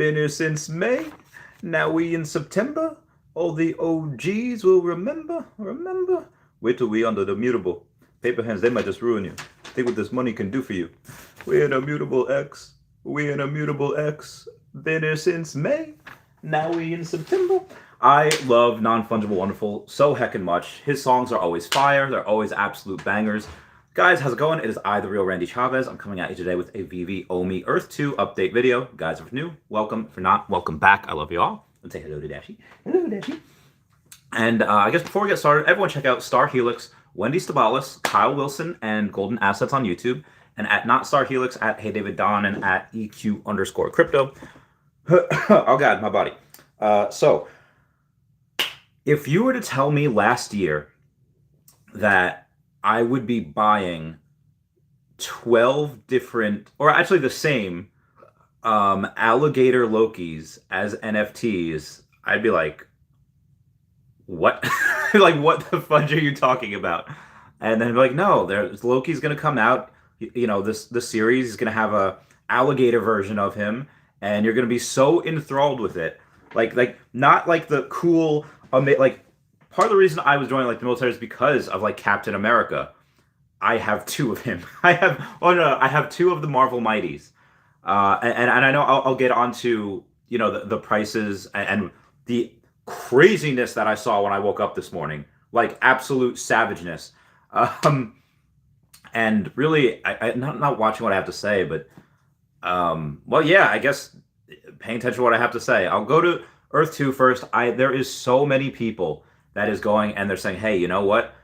Been here since May. Now we in September. All the OGs will remember. Wait till we under the mutable. Paper hands, they might just ruin you. Think what this money can do for you. We in Immutable X. We in Immutable X. Been here since May. Now we in September. I love Non-Fungible Wonderful so heckin' much. His songs are always fire. They're always absolute bangers. Guys, how's it going? It is I, the real Randy Chavez. I'm coming at you today with a Veve OMI Earth 2 update video. Guys, if you're new, welcome. If you're not, welcome back. I love you all. Let's say hello to Dashi. Hello, Dashi. And I guess before we get started, everyone check out Star Helix, Wendy Stibalis, Kyle Willson, and Golden Assets on YouTube. And at Not Star Helix, at Hey David Don, and at EQ_crypto. Oh God, my body. So, if you were to tell me last year that I would be buying 12 different, or actually the same, Alligator Lokis as NFTs, I'd be like, what? Like, what the fudge are you talking about? And then be like, no, there's Loki's going to come out. You know, the series is going to have a alligator version of him, and you're going to be so enthralled with it. Like not like the cool, like, part of the reason I was joining like the military is because of like Captain America. I have two of him. I have two of the Marvel Mighties, and I know I'll get onto the prices and the craziness that I saw when I woke up this morning, like absolute savageness, and really I not watching what I have to say, but well, yeah, I guess paying attention to what I have to say. I'll go to Earth 2 first. There is so many people that is going and they're saying, hey, you know what?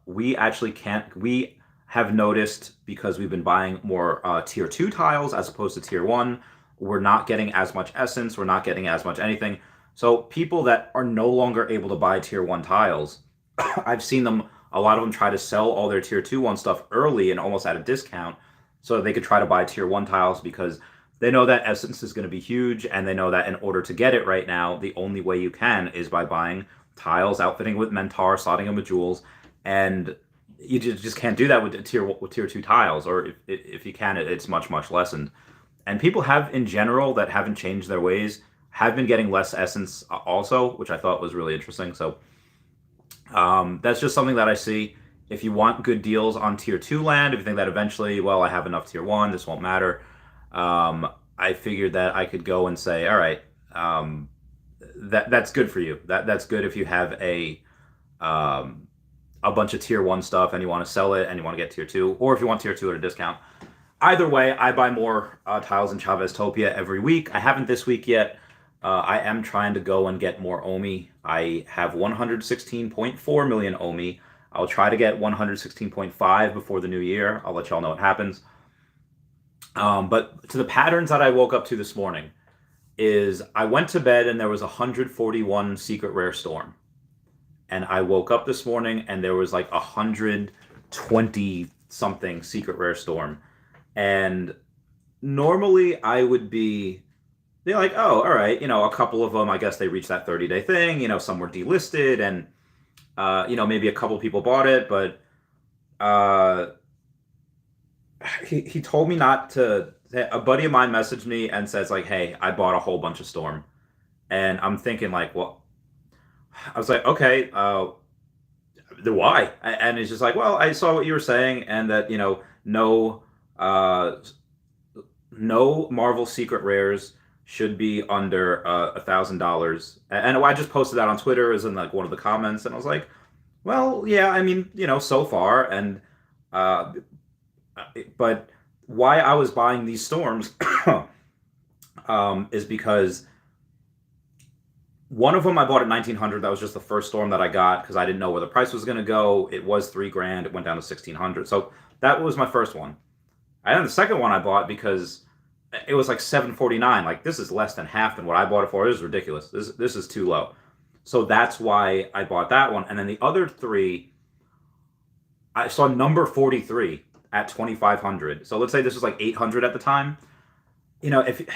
We actually can't. We have noticed because we've been buying more tier 2 tiles as opposed to tier 1. We're not getting as much essence. We're not getting as much anything. So people that are no longer able to buy tier 1 tiles, I've seen them, a lot of them try to sell all their tier 2 1 stuff early and almost at a discount so that they could try to buy tier 1 tiles because they know that essence is going to be huge, and they know that in order to get it right now, the only way you can is by buying tiles, outfitting with Mentor, slotting them with jewels, and you just can't do that with tier 2 tiles, or if you can, it's much lessened. And people have, in general, that haven't changed their ways, have been getting less essence also, which I thought was really interesting. So that's just something that I see. If you want good deals on tier 2 land, if you think that eventually, well, I have enough tier 1, this won't matter, I figured that I could go and say, all right, that's good for you. That's good if you have a bunch of tier 1 stuff and you want to sell it and you want to get tier 2, or if you want tier 2 at a discount. Either way, I buy more tiles in Chaveztopia every week. I haven't this week yet. I am trying to go and get more OMI. I have 116.4 million OMI. I'll try to get 116.5 before the new year. I'll let y'all know what happens. But to the patterns that I woke up to this morning is I went to bed and there was 141 secret rare storm. And I woke up this morning and there was like 120 something secret rare storm. And normally I would be like, oh, all right, a couple of them, I guess they reached that 30-day thing, some were delisted and, maybe a couple people bought it, but he told me not to. A buddy of mine messaged me and says like, hey, I bought a whole bunch of storm. And I'm thinking like, well, I was like, okay, why? And it's just like, well, I saw what you were saying, and that no Marvel secret rares should be under $1,000. And I just posted that on Twitter as in like one of the comments, and I was like, well, yeah, I mean, so far, and but why I was buying these storms is because one of them I bought at 1900. That was just the first storm that I got because I didn't know where the price was going to go. It was $3,000. It went down to 1600. So that was my first one. And then the second one I bought because it was like 749. Like, this is less than half than what I bought it for. This is ridiculous. This is too low. So that's why I bought that one. And then the other three, I saw number 43 at 2,500. So let's say this was like 800 at the time. If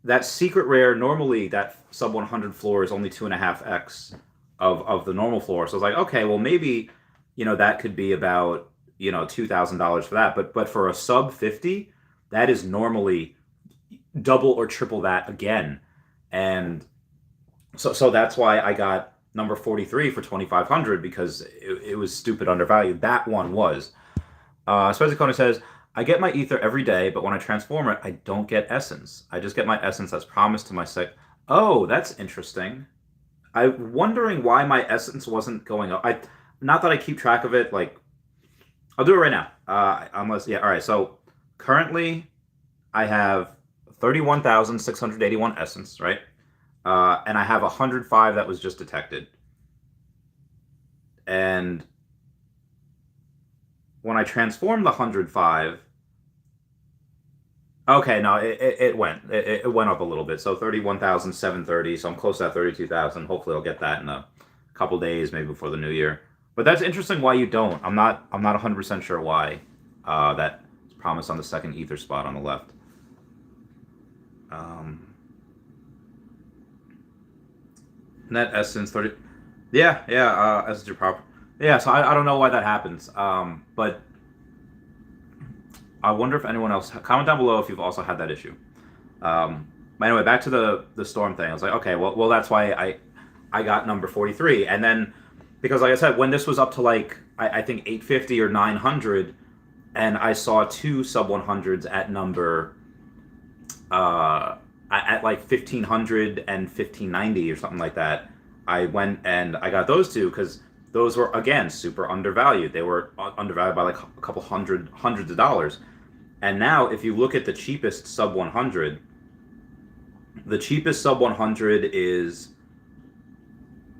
that secret rare, normally that sub 100 floor is only 2.5x of the normal floor. So I was like, okay, well maybe, that could be about, $2,000 for that. But for a sub 50, that is normally double or triple that again. And so that's why I got number 43 for 2,500, because it was stupid undervalued. That one was. Spencer Kona says, I get my ether every day, but when I transform it, I don't get essence. I just get my essence as promised to my sec. Oh, that's interesting. I'm wondering why my essence wasn't going up. Not that I keep track of it. Like, I'll do it right now. Unless, yeah, all right. So currently, I have 31,681 essence, right? And I have 105 that was just detected. And when I transformed the 105, okay, no, it went up a little bit. So 31,730. So I'm close to that 32,000. Hopefully, I'll get that in a couple days, maybe before the new year. But that's interesting. Why you don't? I'm not 100% sure why. That is promised on the second ether spot on the left. Net essence 30. Yeah. Essence your proper. Yeah. So I don't know why that happens. But I wonder if anyone else, comment down below if you've also had that issue. But anyway, back to the storm thing. I was like, okay, well that's why I got number 43. And then, because like I said, when this was up to like, I think 850 or 900, and I saw two sub 100s at number, at like 1,500 and 1,590 or something like that, I went and I got those two, because those were, again, super undervalued. They were undervalued by like a couple hundreds of dollars. And now, if you look at the cheapest sub 100, the cheapest sub 100 is,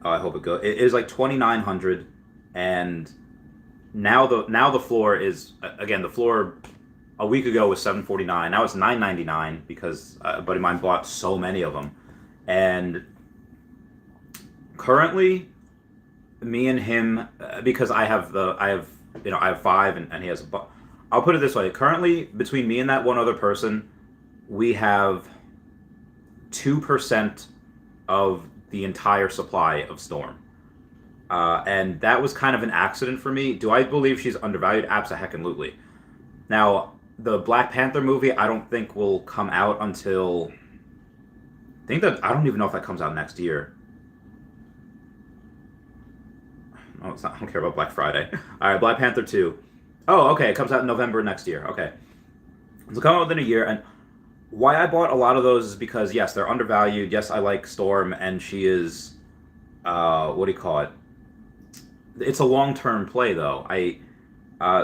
I hope it goes, it is like 2,900. And now the floor is, again, the floor a week ago was 749. Now it's 999, because a buddy of mine bought so many of them. And currently, me and him, because I have 5 and he has a bunch. I'll put it this way. Currently, between me and that one other person, we have 2% of the entire supply of Storm. And that was kind of an accident for me. Do I believe she's undervalued? Abso-heckin-lutely. Now, the Black Panther movie, I don't think will come out until, I don't even know if that comes out next year. Oh, it's not, I don't care about Black Friday. All right, Black Panther 2. Oh, okay, it comes out in November next year. Okay. It'll come out within a year. And why I bought a lot of those is because, yes, they're undervalued. Yes, I like Storm, and she is, what do you call it? It's a long-term play, though.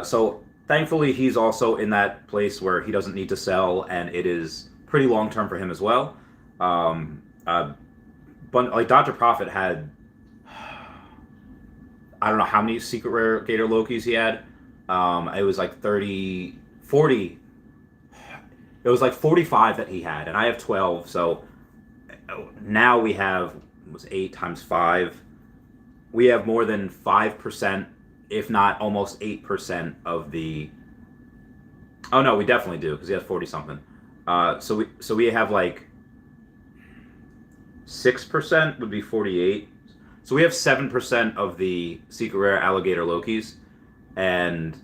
So thankfully, he's also in that place where he doesn't need to sell, and it is pretty long-term for him as well. But like Dr. Profit had, I don't know how many secret rare Gator Lokis he had. It was like 40. It was like 45 that he had, and I have 12. So now we have, it was 8 times 5. We have more than 5%, if not almost 8% of the. Oh no, we definitely do, because he has 40 something. So we have like 6% would be 48. So we have 7% of the secret rare Alligator Lokis, and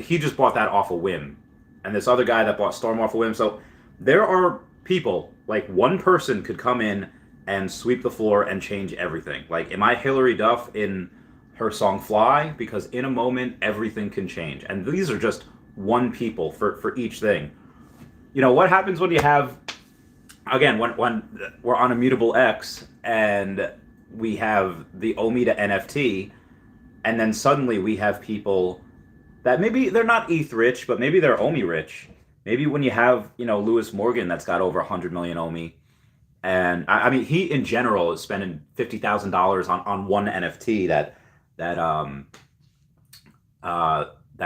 he just bought that off a whim. And this other guy that bought Storm off a whim. So there are people, like one person could come in and sweep the floor and change everything. Like, am I Hillary Duff in her song Fly? Because in a moment, everything can change. And these are just one people for each thing. You know, what happens when you have, again, when we're on Immutable X and we have the OMI to NFT, and then suddenly we have people that maybe they're not ETH rich, but maybe they're OMI rich. Maybe when you have, Lewis Morgan that's got over 100 million OMI, and I mean, he in general is spending $50,000 on one NFT that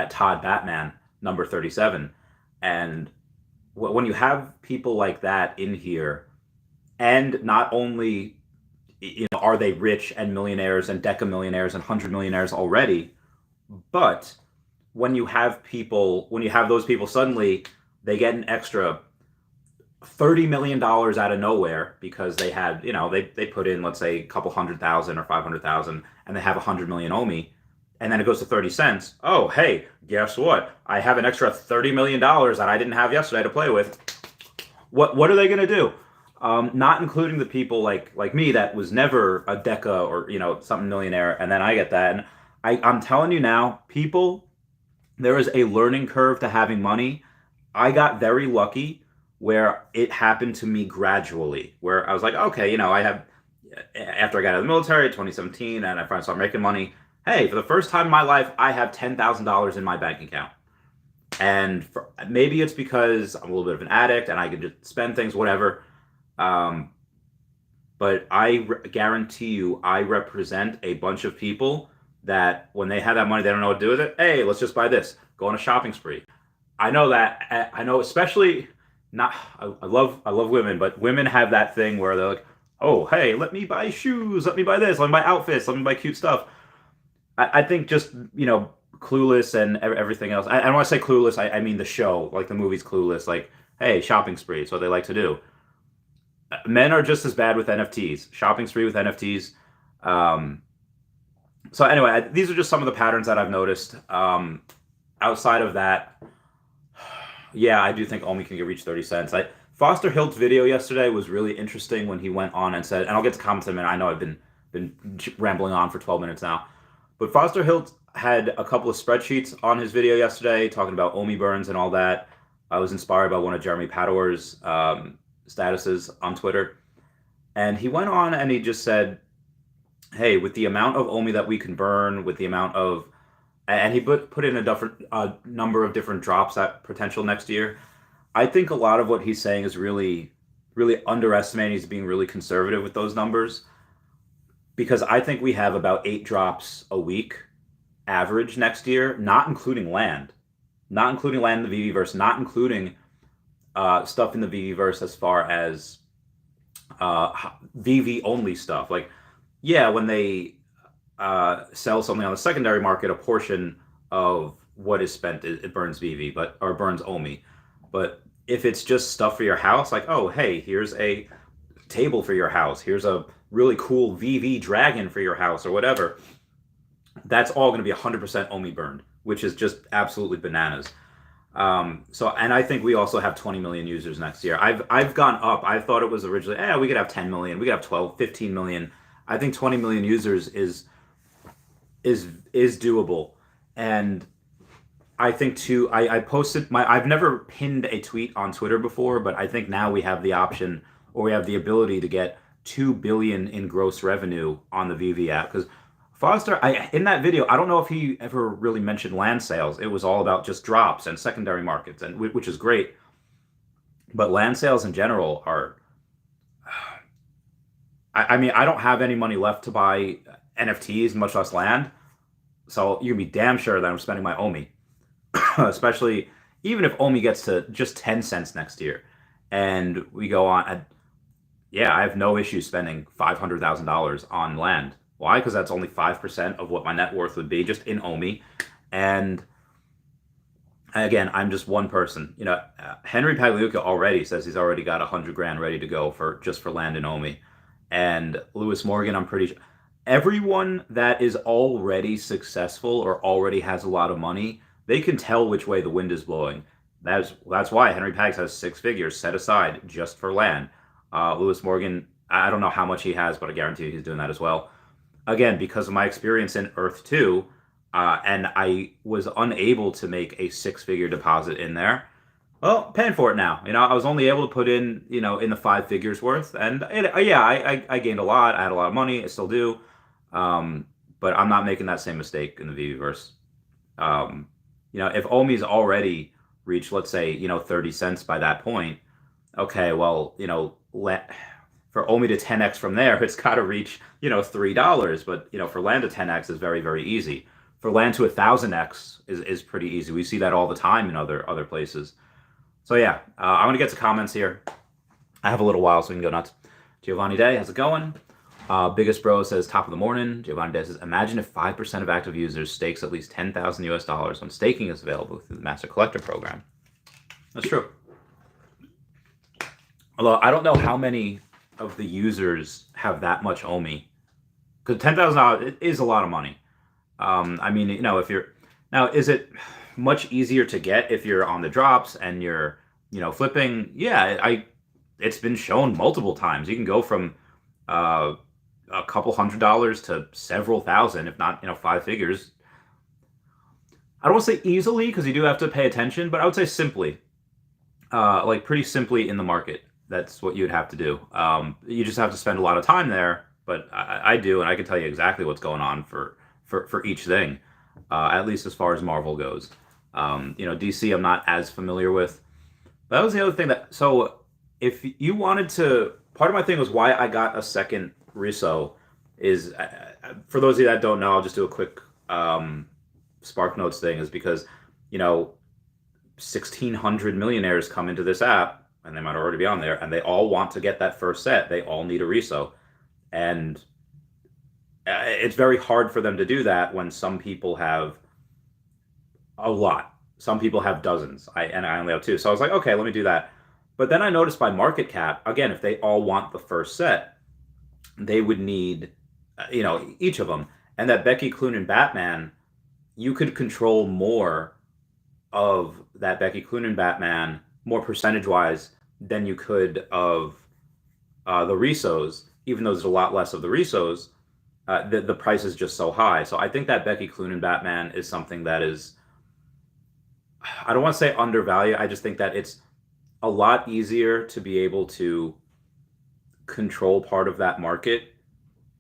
Todd Batman number 37, and when you have people like that in here, and not only are they rich and millionaires and decamillionaires and 100 millionaires already, but when you have those people, suddenly they get an extra $30 million out of nowhere because they had, they put in, let's say, a couple 100,000 or 500,000, and they have 100 million OMI, and then it goes to 30 cents. Oh, hey, guess what? I have an extra $30 million that I didn't have yesterday to play with. What are they going to do? Not including the people like me that was never a deca or something millionaire, and then I get that. And I'm telling you now, people, there is a learning curve to having money. I got very lucky where it happened to me gradually, where I was like, okay, I have, after I got out of the military, 2017, and I finally started making money. Hey, for the first time in my life, I have $10,000 in my bank account. And maybe it's because I'm a little bit of an addict and I can just spend things, whatever. But I guarantee you, I represent a bunch of people that when they have that money, they don't know what to do with it. Hey, let's just buy this. Go on a shopping spree. I know that. I know, especially not. I love women, but women have that thing where they're like, oh, hey, let me buy shoes. Let me buy this. Let me buy outfits. Let me buy cute stuff. I think just Clueless and everything else. And when I say Clueless, I mean the show, like the movie's Clueless. Like, hey, shopping spree. It's what they like to do. Men are just as bad with NFTs. Shopping spree with NFTs. So anyway, these are just some of the patterns that I've noticed. Outside of that, yeah, I do think OMI can reach 30 cents. Foster Hilt's video yesterday was really interesting when he went on and said, and I'll get to comments in a minute. I know I've been rambling on for 12 minutes now. But Foster Hilt had a couple of spreadsheets on his video yesterday talking about OMI burns and all that. I was inspired by one of Jeremy Padour's statuses on Twitter. And he went on and he just said, hey, with the amount of OMI that we can burn, with the amount of, and he put in a number of different drops at potential next year. I think a lot of what he's saying is really, really underestimating. He's being really conservative with those numbers. Because I think we have about 8 drops a week average next year, not including land. Not including land in the VVverse, not including stuff in the VVverse as far as VV only stuff. Like, yeah, when they sell something on the secondary market, a portion of what is spent, it burns VV, or burns OMI. But if it's just stuff for your house, like, oh, hey, here's a table for your house, here's a really cool VV dragon for your house or whatever, that's all going to be 100% OMI burned, which is just absolutely bananas. And I think we also have 20 million users next year. I've gone up. I thought it was originally, we could have 10 million, we could have 12, 15 million. I think 20 million users is doable. And I think too, I posted I've never pinned a tweet on Twitter before, but I think now we have the option, or we have the ability to get 2 billion in gross revenue on the VV app. Because Foster, in that video, I don't know if he ever really mentioned land sales. It was all about just drops and secondary markets, and which is great. But land sales in general are, I mean, I don't have any money left to buy NFTs, much less land. So you can be damn sure that I'm spending my OMI, especially even if OMI gets to just 10 cents next year, and we go on. Yeah, I have no issue spending $500,000 on land. Why? Because that's only 5% of what my net worth would be just in OMI. And again, I'm just one person. Henry Pagliuca already says he's already got $100,000 ready to go for land in OMI. And Lewis Morgan, I'm pretty sure. Everyone that is already successful or already has a lot of money, they can tell which way the wind is blowing. That's why Henry Pags has 6 figures set aside just for land. Lewis Morgan, I don't know how much he has, but I guarantee you he's doing that as well. Again, because of my experience in Earth 2, and I was unable to make a 6-figure deposit in there. Well, paying for it now. I was only able to put in, in the 5 figures worth. And I gained a lot. I had a lot of money. I still do. But I'm not making that same mistake in the VVverse. If OMI's already reached, let's say, 30 cents by that point, okay, well, for OMI to 10x from there, it's got to reach, $3. But, for land to 10x is very, very easy. For land to 1,000x is pretty easy. We see that all the time in other places. So yeah, I'm going to get to comments here. I have a little while, so we can go nuts. Giovanni Day, how's it going? Biggest Bro says, top of the morning. Giovanni Day says, imagine if 5% of active users stakes at least $10,000 when staking is available through the Master Collector program. That's true. Although I don't know how many of the users have that much OMI. Because $10,000 is a lot of money. If you're... Now, is it much easier to get if you're on the drops and you're, flipping? Yeah, it's been shown multiple times. You can go from a couple $100s to several thousand, if not, 5 figures. I don't want to say easily because you do have to pay attention, but I would say simply, like pretty simply in the market. That's what you would have to do. You just have to spend a lot of time there, but I do, and I can tell you exactly what's going on for each thing, at least as far as Marvel goes. DC I'm not as familiar with. But that was the other thing so if you wanted to, part of my thing was why I got a second Reso is, for those of you that don't know, I'll just do a quick Spark Notes thing, is because, 1,600 millionaires come into this app, and they might already be on there, and they all want to get that first set. They all need a Reso. And it's very hard for them to do that when some people have a lot. Some people have dozens. I only have 2. So I was like, okay, let me do that. But then I noticed by market cap, again, if they all want the first set, they would need, each of them. And that Becky Cloonan Batman, you could control more of that Becky Cloonan Batman, more percentage-wise, than you could of the Resos, even though there's a lot less of the Resos. The price is just so high. So I think that Becky Cloonan Batman is something that is, I don't want to say undervalued. I just think that it's a lot easier to be able to control part of that market,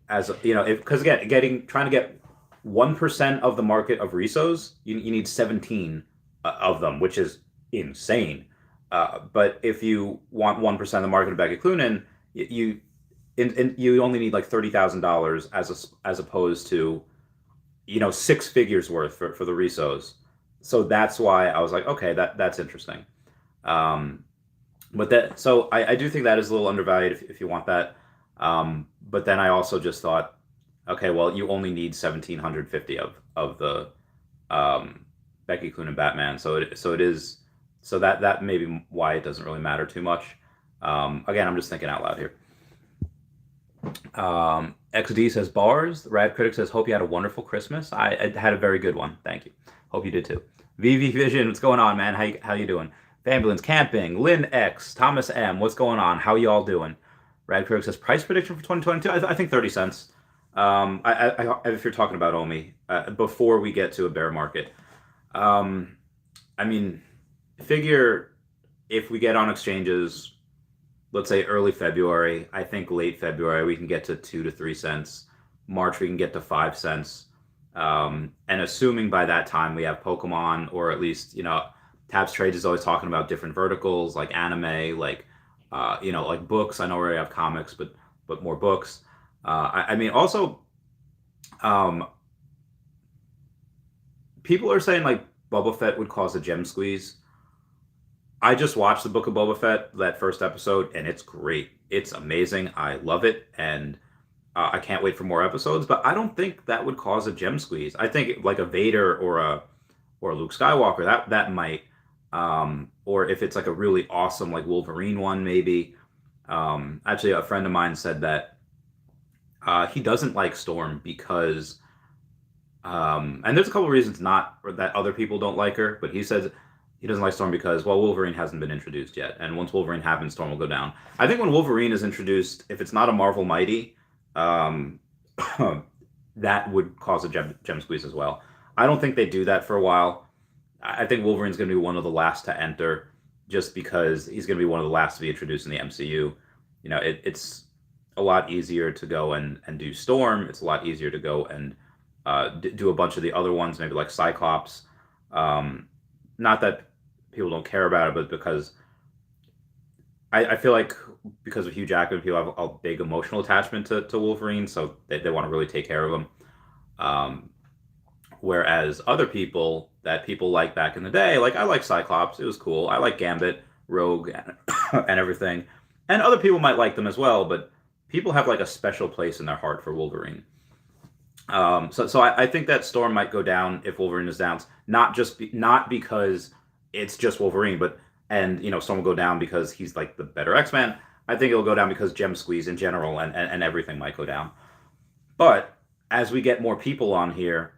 as because again, trying to get 1% of the market of Resos, you need 17 of them, which is insane. But if you want 1% of the market of Becky Cloonan, you only need like $30,000 as opposed to 6 figures worth for the Resos. So that's why I was like, okay, that's interesting. So I do think that is a little undervalued if you want that. But then I also just thought, okay, well, you only need 1,750 of the Becky Cloonan Batman. So that may be why it doesn't really matter too much. Again, I'm just thinking out loud here. XD says bars. Rad Critic says, hope you had a wonderful Christmas. I had a very good one. Thank you. Hope you did too. VV Vision, what's going on, man? How you doing? Ambulance Camping, Lynn X, Thomas M, what's going on? How you all doing? Rad Critic says price prediction for 2022. I think 30 cents. If you're talking about OMI, before we get to a bear market, figure if we get on exchanges, let's say early February, I think late February we can get to 2 to 3 cents. March we can get to 5 cents. And assuming by that time we have Pokemon, or at least, Tabs Trades is always talking about different verticals like anime, like books. I know we already have comics, but more books. Also, people are saying like Boba Fett would cause a gem squeeze. I just watched the Book of Boba Fett, that first episode, and it's great. It's amazing. I love it, and I can't wait for more episodes. But I don't think that would cause a gem squeeze. I think like a Vader or a Luke Skywalker, that might. Or if it's like a really awesome like Wolverine one, maybe. Actually, a friend of mine said that he doesn't like Storm because, and there's a couple of reasons not that other people don't like her, but he says he doesn't like Storm because, well, Wolverine hasn't been introduced yet, and once Wolverine happens, Storm will go down. I think when Wolverine is introduced, if it's not a Marvel Mighty, that would cause a gem squeeze as well. I don't think they do that for a while. I think Wolverine's going to be one of the last to enter, just because he's going to be one of the last to be introduced in the MCU. It's a lot easier to go and do Storm. It's a lot easier to go and do a bunch of the other ones, maybe like Cyclops. Not that people don't care about it, but because I feel like because of Hugh Jackman, people have a big emotional attachment to Wolverine, so they want to really take care of him. Whereas other people that people like back in the day, like I like Cyclops, it was cool. I like Gambit, Rogue, and everything. And other people might like them as well, but people have like a special place in their heart for Wolverine. So I think that Storm might go down if Wolverine is down. Not because it's just Wolverine, but Storm will go down because he's like the better X-Men. I think it'll go down because gem squeeze in general and everything might go down. But as we get more people on here,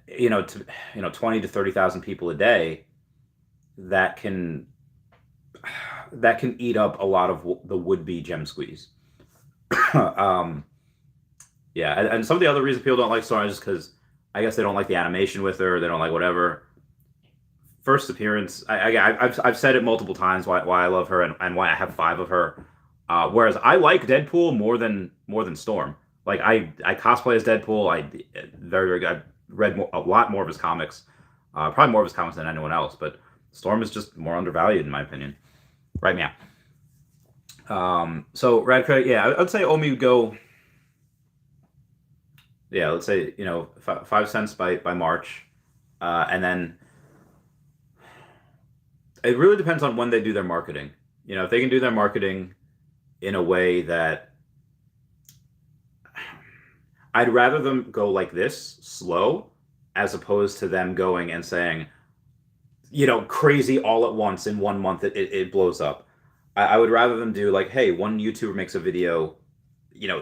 20 to 30,000 people a day, that can that can eat up a lot of the would-be gem squeeze. Yeah, and some of the other reasons people don't like Storm is just because I guess they don't like the animation with her, they don't like whatever. First appearance, I've said it multiple times why I love her and why I have 5 of her. Whereas I like Deadpool more than Storm. Like I cosplay as Deadpool. Very good. I've read a lot more of his comics, probably more of his comics than anyone else. But Storm is just more undervalued in my opinion, right now. So Rad Credit, yeah, I'd say OMI would go. Yeah, let's say 5 cents by March, and then it really depends on when they do their marketing. If they can do their marketing in a way that I'd rather them go like this, slow, as opposed to them going and saying, crazy all at once in 1 month, it blows up. I would rather them do like, hey, one YouTuber makes a video,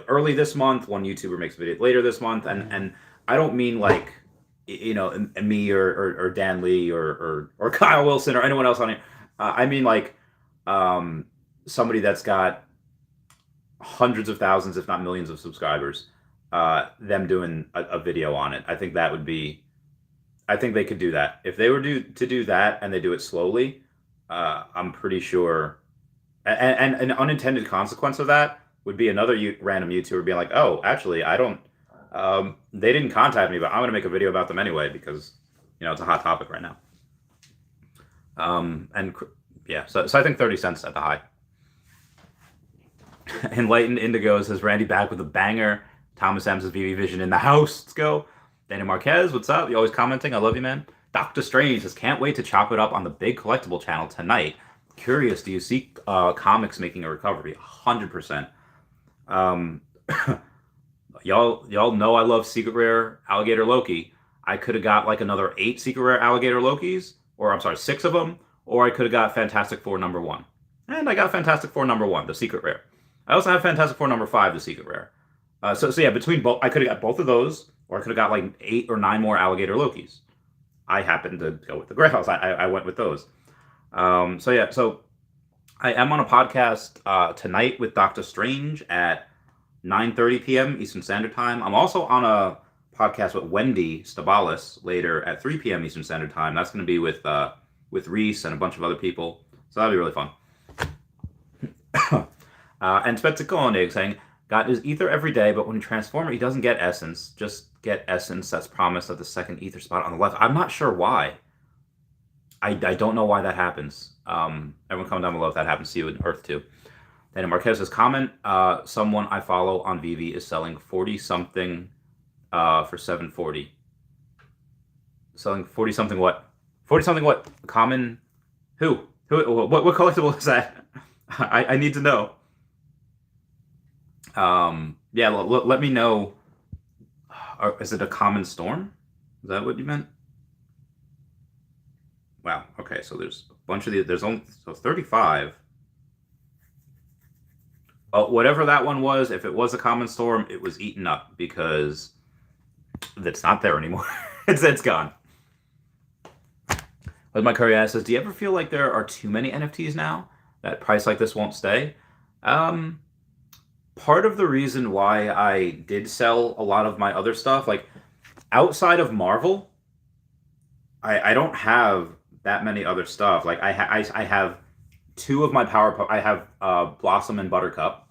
early this month, one YouTuber makes a video later this month. And I don't mean like, me or Dan Lee or Kyle Willson or anyone else on it. I mean like somebody that's got hundreds of thousands, if not millions of subscribers, them doing a video on it. I think they could do that. If they were to do that and they do it slowly, I'm pretty sure. And an unintended consequence of that would be another random YouTuber being like, oh, actually, I don't, they didn't contact me, but I'm going to make a video about them anyway because, it's a hot topic right now. And yeah, so I think 30 cents at the high. Enlightened Indigo says, Randy back with a banger. Thomas M says, VV Vision in the house. Let's go. Danny Marquez, what's up? You always commenting. I love you, man. Dr. Strange says, can't wait to chop it up on the big collectible channel tonight. Curious, do you see comics making a recovery? 100%. Y'all know I love Secret Rare Alligator Loki. I could have got like another 8 Secret Rare Alligator Lokis, or I'm sorry, 6 of them, or I could have got Fantastic Four #1. And I got Fantastic Four #1, the Secret Rare. I also have Fantastic Four #5, the Secret Rare. So yeah, between both, I could have got both of those, or I could have got like 8 or 9 more Alligator Lokis. I happened to go with the Grails. I went with those. So yeah, so I am on a podcast tonight with Dr. Strange at 9:30 p.m. Eastern Standard Time. I'm also on a podcast with Wendy Stibalis later at 3 p.m. Eastern Standard Time. That's going to be with Reese and a bunch of other people. So that'll be really fun. And Spencer Koenig saying, got his ether every day, but when he transforms he doesn't get essence. Just get essence that's promised at the second ether spot on the left. I'm not sure why. I don't know why that happens. Everyone comment down below if that happens to you in Earth too. Then Marquez says, comment, someone I follow on Veve is selling 40-something for 740. Selling 40-something what? 40-something what? Common? Who? What collectible is that? I need to know. Yeah, let me know. Is it a common storm? Is that what you meant? Wow. Okay, so there's a bunch of these. There's only 35. Whatever that one was, if it was a common storm, it was eaten up because it's not there anymore. it's gone. But my Curry says, do you ever feel like there are too many NFTs now? That price like this won't stay? Part of the reason why I did sell a lot of my other stuff, like outside of Marvel, I don't have that many other stuff. Like I have 2 of my I have Blossom and Buttercup.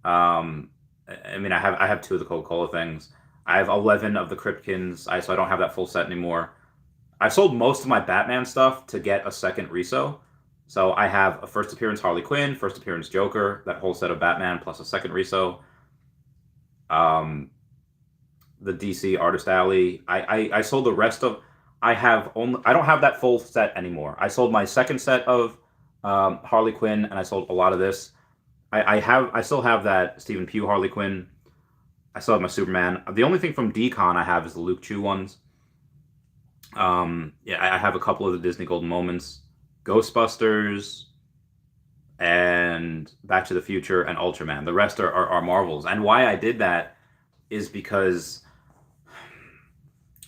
I mean, I have 2 of the Coca-Cola things. I have 11 of the Cryptkins, so I don't have that full set anymore. I sold most of my Batman stuff to get a second reso. So I have a first appearance Harley Quinn, first appearance Joker, that whole set of Batman plus a second reso. The DC Artist Alley. I sold the rest of. I don't have that full set anymore. I sold my second set of Harley Quinn, and I sold a lot of this. I still have that Stephen Pugh Harley Quinn. I still have my Superman. The only thing from Decon I have is the Luke Chu ones. Yeah, I have a couple of the Disney Golden Moments, Ghostbusters, and Back to the Future, and Ultraman. The rest are Marvels. And why I did that is because,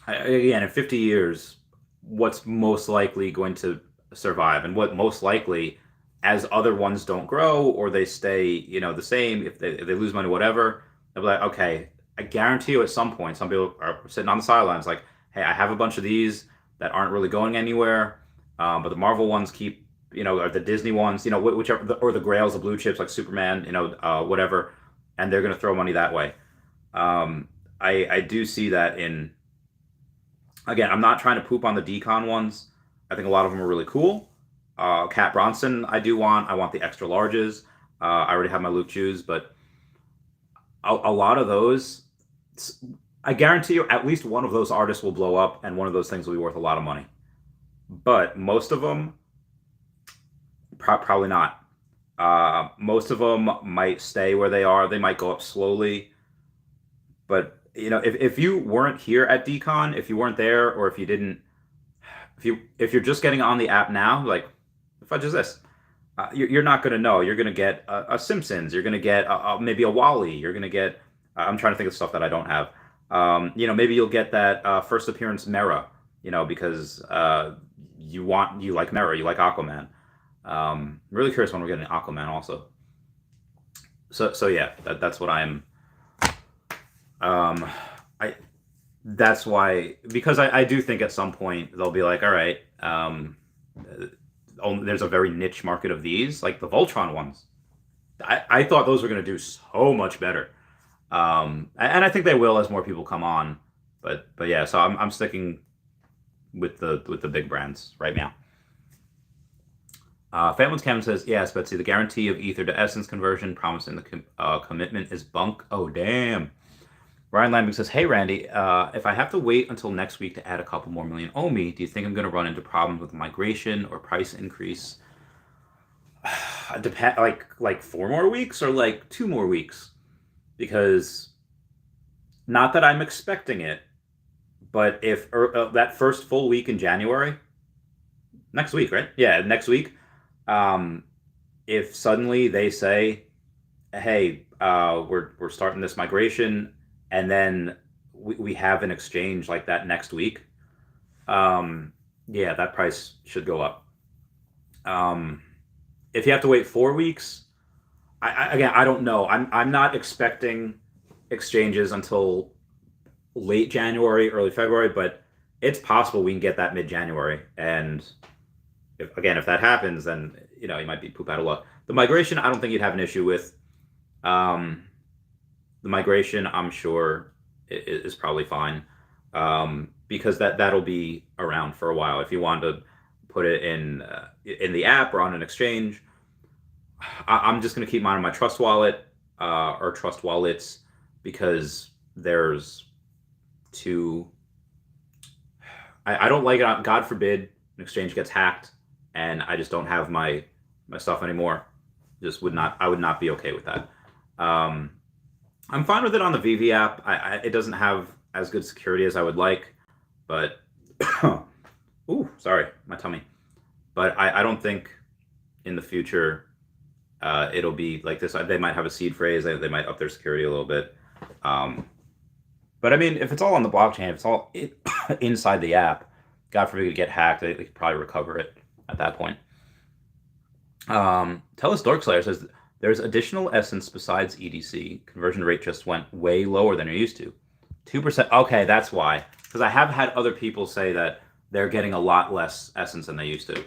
again, in 50 years, what's most likely going to survive, and what most likely as other ones don't grow or they stay, the same, if they lose money, whatever, they'll be like, okay, I guarantee you at some point, some people are sitting on the sidelines like, hey, I have a bunch of these that aren't really going anywhere, but the Marvel ones keep, or the Disney ones, whichever, or the Grails, the blue chips like Superman, whatever, and they're going to throw money that way. I do see that in, again, I'm not trying to poop on the decon ones. I think a lot of them are really cool. Cat Bronson, I want the extra larges. I already have my Luke Chews, but a lot of those, I guarantee you at least one of those artists will blow up and one of those things will be worth a lot of money. But most of them, probably not. Most of them might stay where they are. They might go up slowly. But, if you weren't here at Decon, if you weren't there, or if you didn't, if you're just getting on the app now, like, the fudge is this? You're not going to know. You're going to get a Simpsons. You're going to get maybe a Wally. You're going to get, I'm trying to think of stuff that I don't have. Maybe you'll get that first appearance Mera, because you like Mera, you like Aquaman. I'm really curious when we're getting Aquaman also. So yeah, that's what I'm. That's why, because I do think at some point they'll be like, all right, there's a very niche market of these, like the Voltron ones. I thought those were going to do so much better, and I think they will as more people come on. But yeah, so I'm sticking with the big brands right now. Famous Cam says, yes, Betsy, the guarantee of Ether to Essence conversion promised in the commitment is bunk. Oh, damn. Ryan Landing says, hey, Randy, if I have to wait until next week to add a couple more million OMI, do you think I'm going to run into problems with migration or price increase? Like 4 more weeks or like 2 more weeks? Because not that I'm expecting it, but if that first full week in January, next week, right? Yeah, next week. If suddenly they say, hey, we're starting this migration, and then we have an exchange like that next week, yeah, that price should go up. If you have to wait 4 weeks, I don't know. I'm not expecting exchanges until late January, early February, but it's possible we can get that mid-January. And if that happens, then you might be poop out of luck. The migration, I don't think you'd have an issue with. The migration, I'm sure, is probably fine, because that'll be around for a while. If you want to put it in the app or on an exchange, I'm just going to keep mine on my Trust Wallet or Trust Wallets, because there's two. I don't like it. God forbid an exchange gets hacked and I just don't have my stuff anymore. I would not be okay with that. I'm fine with it on the Veve app. It doesn't have as good security as I would like, but ooh, sorry, my tummy. But I don't think in the future it'll be like this. They might have a seed phrase. They might up their security a little bit. But I mean, if it's all on the blockchain, if it's all inside the app, God forbid it get hacked, they could probably recover it at that point. Tell us Dorkslayer says there's additional essence besides EDC. Conversion rate just went way lower than you're used to. 2%. Okay, that's why. Because I have had other people say that they're getting a lot less essence than they used to.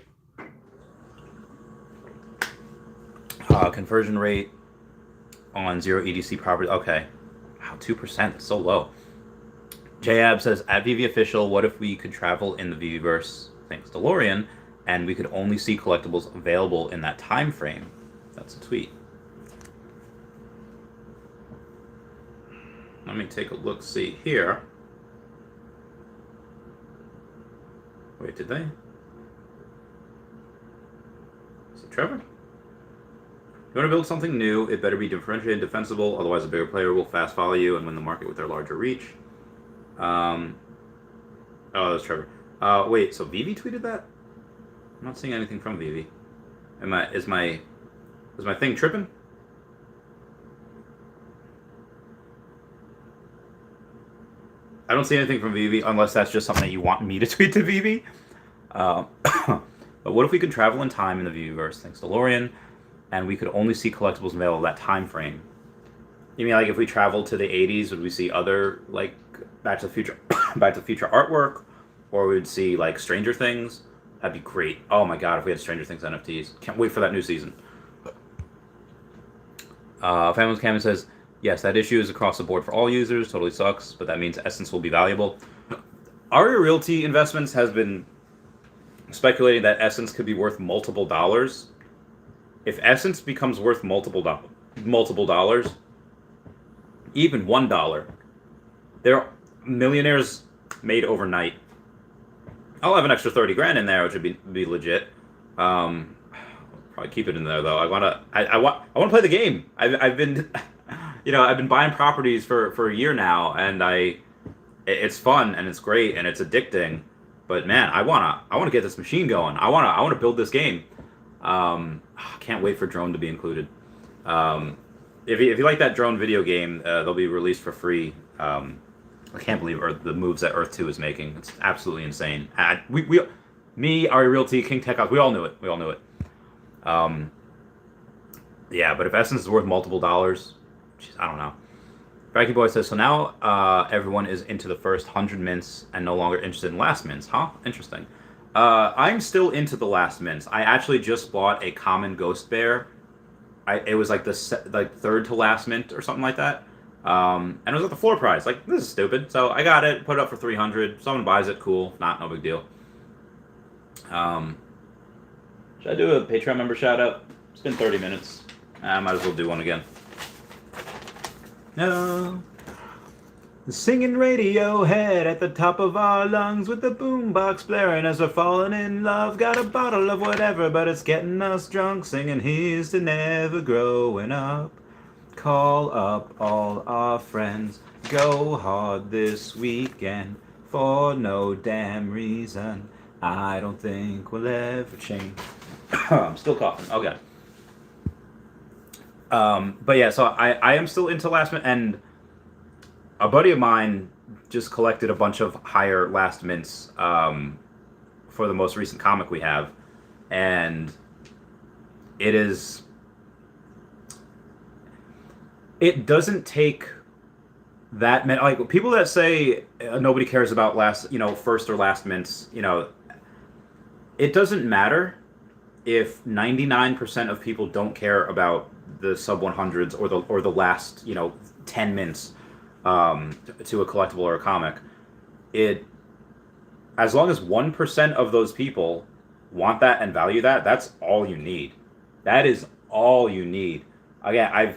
Conversion rate on 0 EDC property. Okay. Wow, 2%. It's so low. JAB says, at Veve Official, what if we could travel in the Veveverse, thanks DeLorean, and we could only see collectibles available in that time frame? That's a tweet. Let me take a look, see here. Wait, did they? Is it Trevor? You want to build something new, it better be differentiated and defensible, otherwise a bigger player will fast follow you and win the market with their larger reach. Oh, that's Trevor. Wait, so Veve tweeted that? I'm not seeing anything from Veve. Is my thing tripping? I don't see anything from Veve unless that's just something that you want me to tweet to Veve. But what if we could travel in time in the Veveverse, thanks to DeLorean, and we could only see collectibles available that time frame? You mean like if we traveled to the 80s, would we see other like Back to the Future, Back to the Future artwork, or we would see like Stranger Things? That'd be great. Oh my god, if we had Stranger Things NFTs, can't wait for that new season. Family's Cameron says, yes, that issue is across the board for all users. Totally sucks, but that means Essence will be valuable. Arya Realty Investments has been speculating that Essence could be worth multiple dollars. If Essence becomes worth multiple dollars, even $1, they're millionaires made overnight. I'll have an extra 30 grand in there, which would be legit. Probably keep it in there though. I want to play the game. I've been, I've been buying properties for a year now, and it's fun and it's great and it's addicting. But man, I wanna get this machine going. I wanna build this game. Can't wait for Drone to be included. If you like that Drone video game, they'll be released for free. I can't believe the moves that Earth 2 is making. It's absolutely insane. Me, Arya Realty, King Tech House, we all knew it. Yeah, but if Essence is worth multiple dollars, geez, I don't know. Frankie Boy says, so now everyone is into the first 100 mints and no longer interested in last mints, huh? Interesting. I'm still into the last mints. I actually just bought a common Ghost Bear. It was like the third to last mint or something like that. And it was at the floor price. Like, this is stupid. So I got it, put it up for 300. Someone buys it, cool. If not, no big deal. Should I do a Patreon member shout out? It's been 30 minutes. I might as well do one again. No. Singing Radiohead at the top of our lungs with the boombox blaring as we're falling in love. Got a bottle of whatever, but it's getting us drunk. Singing Here's to Never Growing Up. Call up all our friends. Go hard this weekend for no damn reason. I don't think we'll ever change. I'm still coughing. Okay. But yeah, so I am still into last minute, and a buddy of mine just collected a bunch of higher last mints for the most recent comic we have, and it doesn't take that many, like people that say nobody cares about first or last mints, it doesn't matter if 99% of people don't care about the sub 100s or the last 10 mints to a collectible or a comic. As long as 1% of those people want that and value that, that's all you need. That is all you need. Again,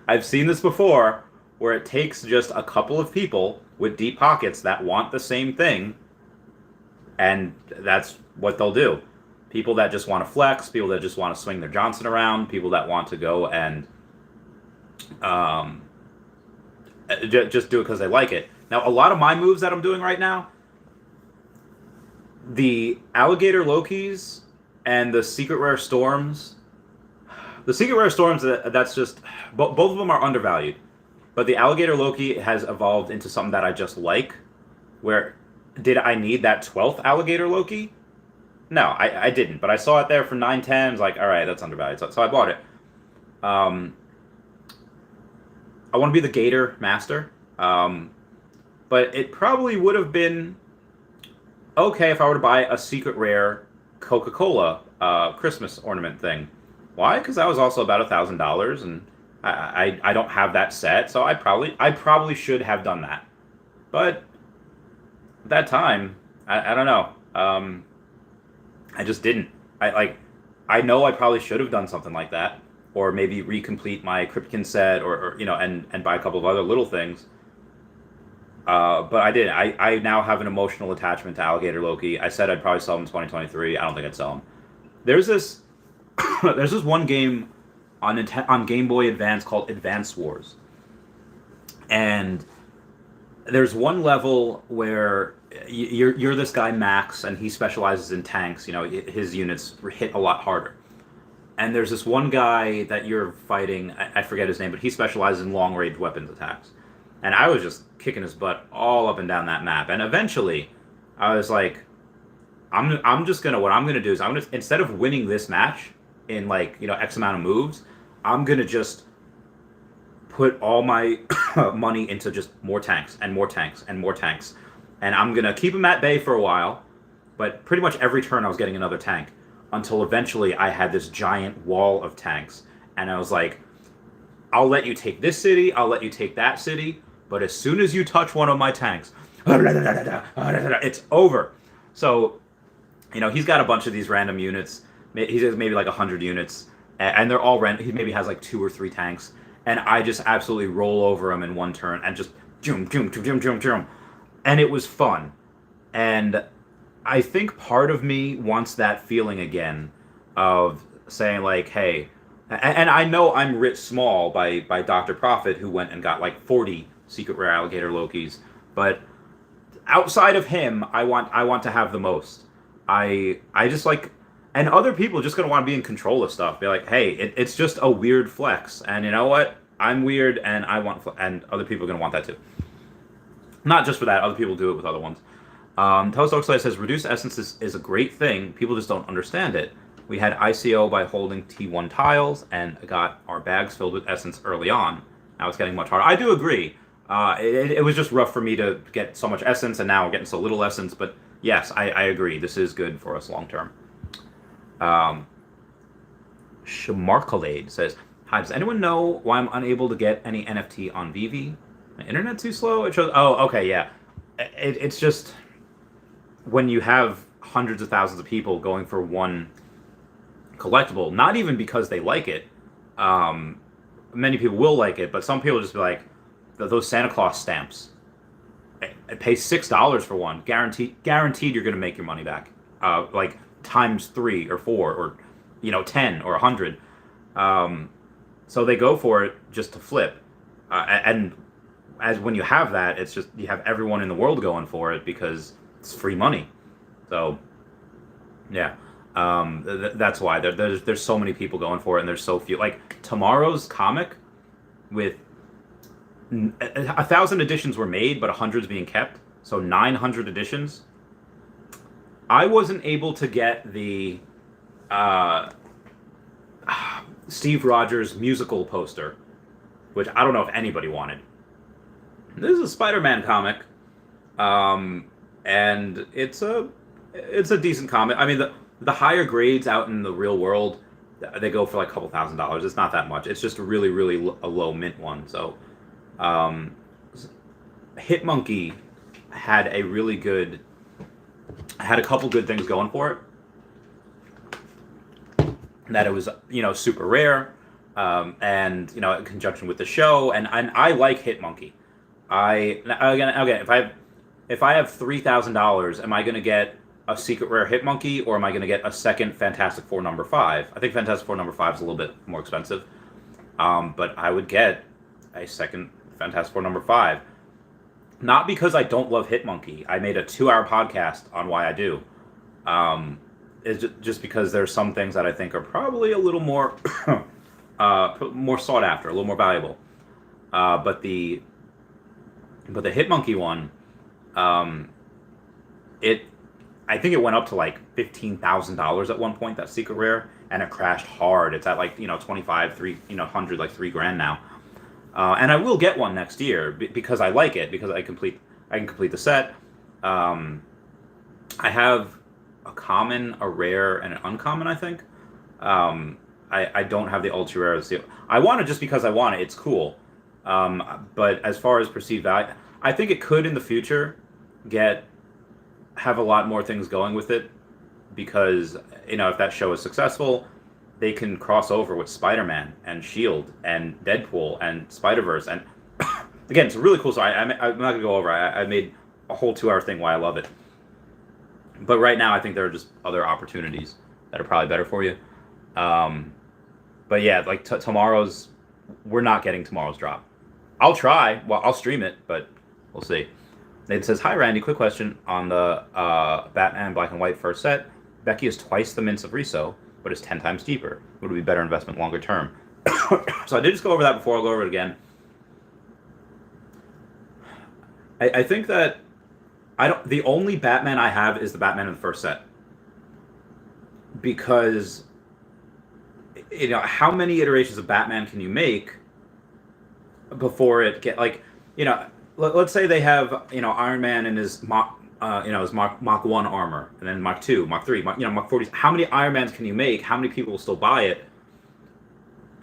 I've seen this before where it takes just a couple of people with deep pockets that want the same thing, and that's what they'll do. People that just want to flex, people that just want to swing their Johnson around, people that want to go and just do it because they like it. Now, a lot of my moves that I'm doing right now, the Alligator Lokis and the Secret Rare Storms, that's just, both of them are undervalued. But the Alligator Loki has evolved into something that I just like. Where, did I need that 12th Alligator Loki? No, I didn't. But I saw it there for 9.10. I was like, all right, that's undervalued. So I bought it. I want to be the Gator Master. But it probably would have been okay if I were to buy a Secret Rare Coca-Cola Christmas ornament thing. Why? Because that was also about $1,000, and I don't have that set, so I probably should have done that. But at that time, I don't know. I just didn't. I know I probably should have done something like that, or maybe recomplete my Krypton set, or and buy a couple of other little things. But I didn't. I now have an emotional attachment to Alligator Loki. I said I'd probably sell him in 2023. I don't think I'd sell him. There's this one game on Game Boy Advance called Advance Wars, and there's one level where you're this guy Max, and he specializes in tanks. His units hit a lot harder. And there's this one guy that you're fighting. I forget his name, but he specializes in long range weapons attacks. And I was just kicking his butt all up and down that map. And eventually, I was like, I'm just gonna what I'm gonna do is I'm gonna, instead of winning this match in like X amount of moves, I'm gonna just put all my money into just more tanks and more tanks and more tanks, and I'm gonna keep them at bay for a while. But pretty much every turn I was getting another tank until eventually I had this giant wall of tanks, and I was like, I'll let you take this city, I'll let you take that city, but as soon as you touch one of my tanks, it's over. So, he's got a bunch of these random units. He has maybe like 100 units, and they're all random. He maybe has like 2 or 3 tanks, and I just absolutely roll over him in one turn and just zoom, zoom, zoom, zoom, zoom, and it was fun. And I think part of me wants that feeling again of saying like, hey, and I know I'm writ small by Dr. Profit, who went and got like 40 secret rare Alligator Lokis, but outside of him, I want to have the most. I just like, and other people just gonna want to be in control of stuff. Be like, hey, it's just a weird flex, and you know what? I'm weird, and I want, and other people are gonna want that too. Not just for that, other people do it with other ones. Toast Oxley says reduced essence is a great thing. People just don't understand it. We had ICO by holding T1 tiles and got our bags filled with essence early on. Now it's getting much harder. I do agree. It was just rough for me to get so much essence, and now we're getting so little essence. But yes, I agree. This is good for us long term. Shamarkalade says, hi, does anyone know why I'm unable to get any NFT on Veve? My internet's too slow? It shows, oh, okay, yeah. It's just when you have hundreds of thousands of people going for one collectible, not even because they like it. Many people will like it, but some people just be like, those Santa Claus stamps. I pay $6 for one. Guaranteed you're going to make your money back. Like times 3 or 4 or 10 or 100. So they go for it just to flip. And as when you have that, it's just you have everyone in the world going for it because it's free money. So yeah. That's why there's so many people going for it, and there's so few. Like tomorrow's comic, with 1,000 editions were made, but 100's being kept, so 900 editions. I wasn't able to get the Steve Rogers musical poster, which I don't know if anybody wanted. This is a Spider-Man comic, and it's a decent comic. I mean, the higher grades out in the real world, they go for like a couple $1,000s. It's not that much. It's just a really, really a low mint one. So, Hitmonkey had a couple good things going for it. That it was, super rare, and in conjunction with the show, and I like Hitmonkey. Again, if I have $3,000, am I going to get a secret rare Hitmonkey, or am I going to get a second Fantastic Four number 5? I think Fantastic Four number 5 is a little bit more expensive, but I would get a second Fantastic Four number 5. Not because I don't love Hitmonkey. I made a 2-hour podcast on why I do. It's just because there's some things that I think are probably a little more more sought after, a little more valuable. But the Hitmonkey one, I think it went up to like $15,000 at one point, that secret rare, and it crashed hard. It's at like 25, 100, like $3,000 now. And I will get one next year because I like it, because I can complete the set. I have a common, a rare, and an uncommon, I think. I don't have the ultra rare. I want it just because I want it. It's cool. But as far as perceived value, I think it could in the future have a lot more things going with it, because if that show is successful, they can cross over with Spider-Man and Shield and Deadpool and Spider-Verse, and again, it's a really cool story. I'm not gonna go over. I made a whole 2-hour thing why I love it, but right now I think there are just other opportunities that are probably better for you. But yeah, like tomorrow's, we're not getting tomorrow's drop. I'll try. Well, I'll stream it, but we'll see. It says, hi, Randy, quick question on the Batman Black and White first set. Becky is twice the mints of Riso, but is 10 times deeper. Would it be better investment longer term? So I did just go over that before. I'll go over it again. I think that the only Batman I have is the Batman in the first set. because, you know, how many iterations of Batman can you make before it get, like, you know, let's say they have, you know, Iron Man in his Mach 1 armor, and then Mach 2, Mach 3, Mach 40. How many Iron Mans can you make? How many people will still buy it?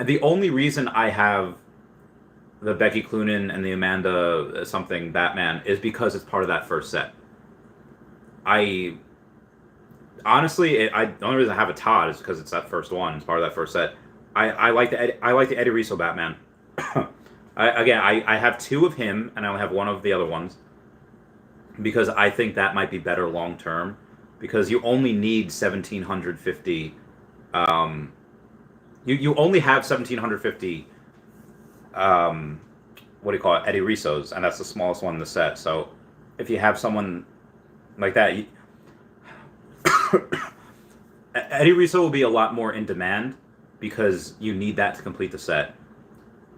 And the only reason I have the Becky Cloonan and the Amanda something Batman is because it's part of that first set. I honestly, the only reason I have a Todd is because it's that first one. It's part of that first set. I like the Eddie Russo Batman. I have 2 of him, and I only have 1 of the other ones, because I think that might be better long term, because you only need 1,750. You only have 1,750. What do you call it? Eddie Russo's, and that's the smallest one in the set. So if you have someone like that, Eddie Russo will be a lot more in demand, because you need that to complete the set,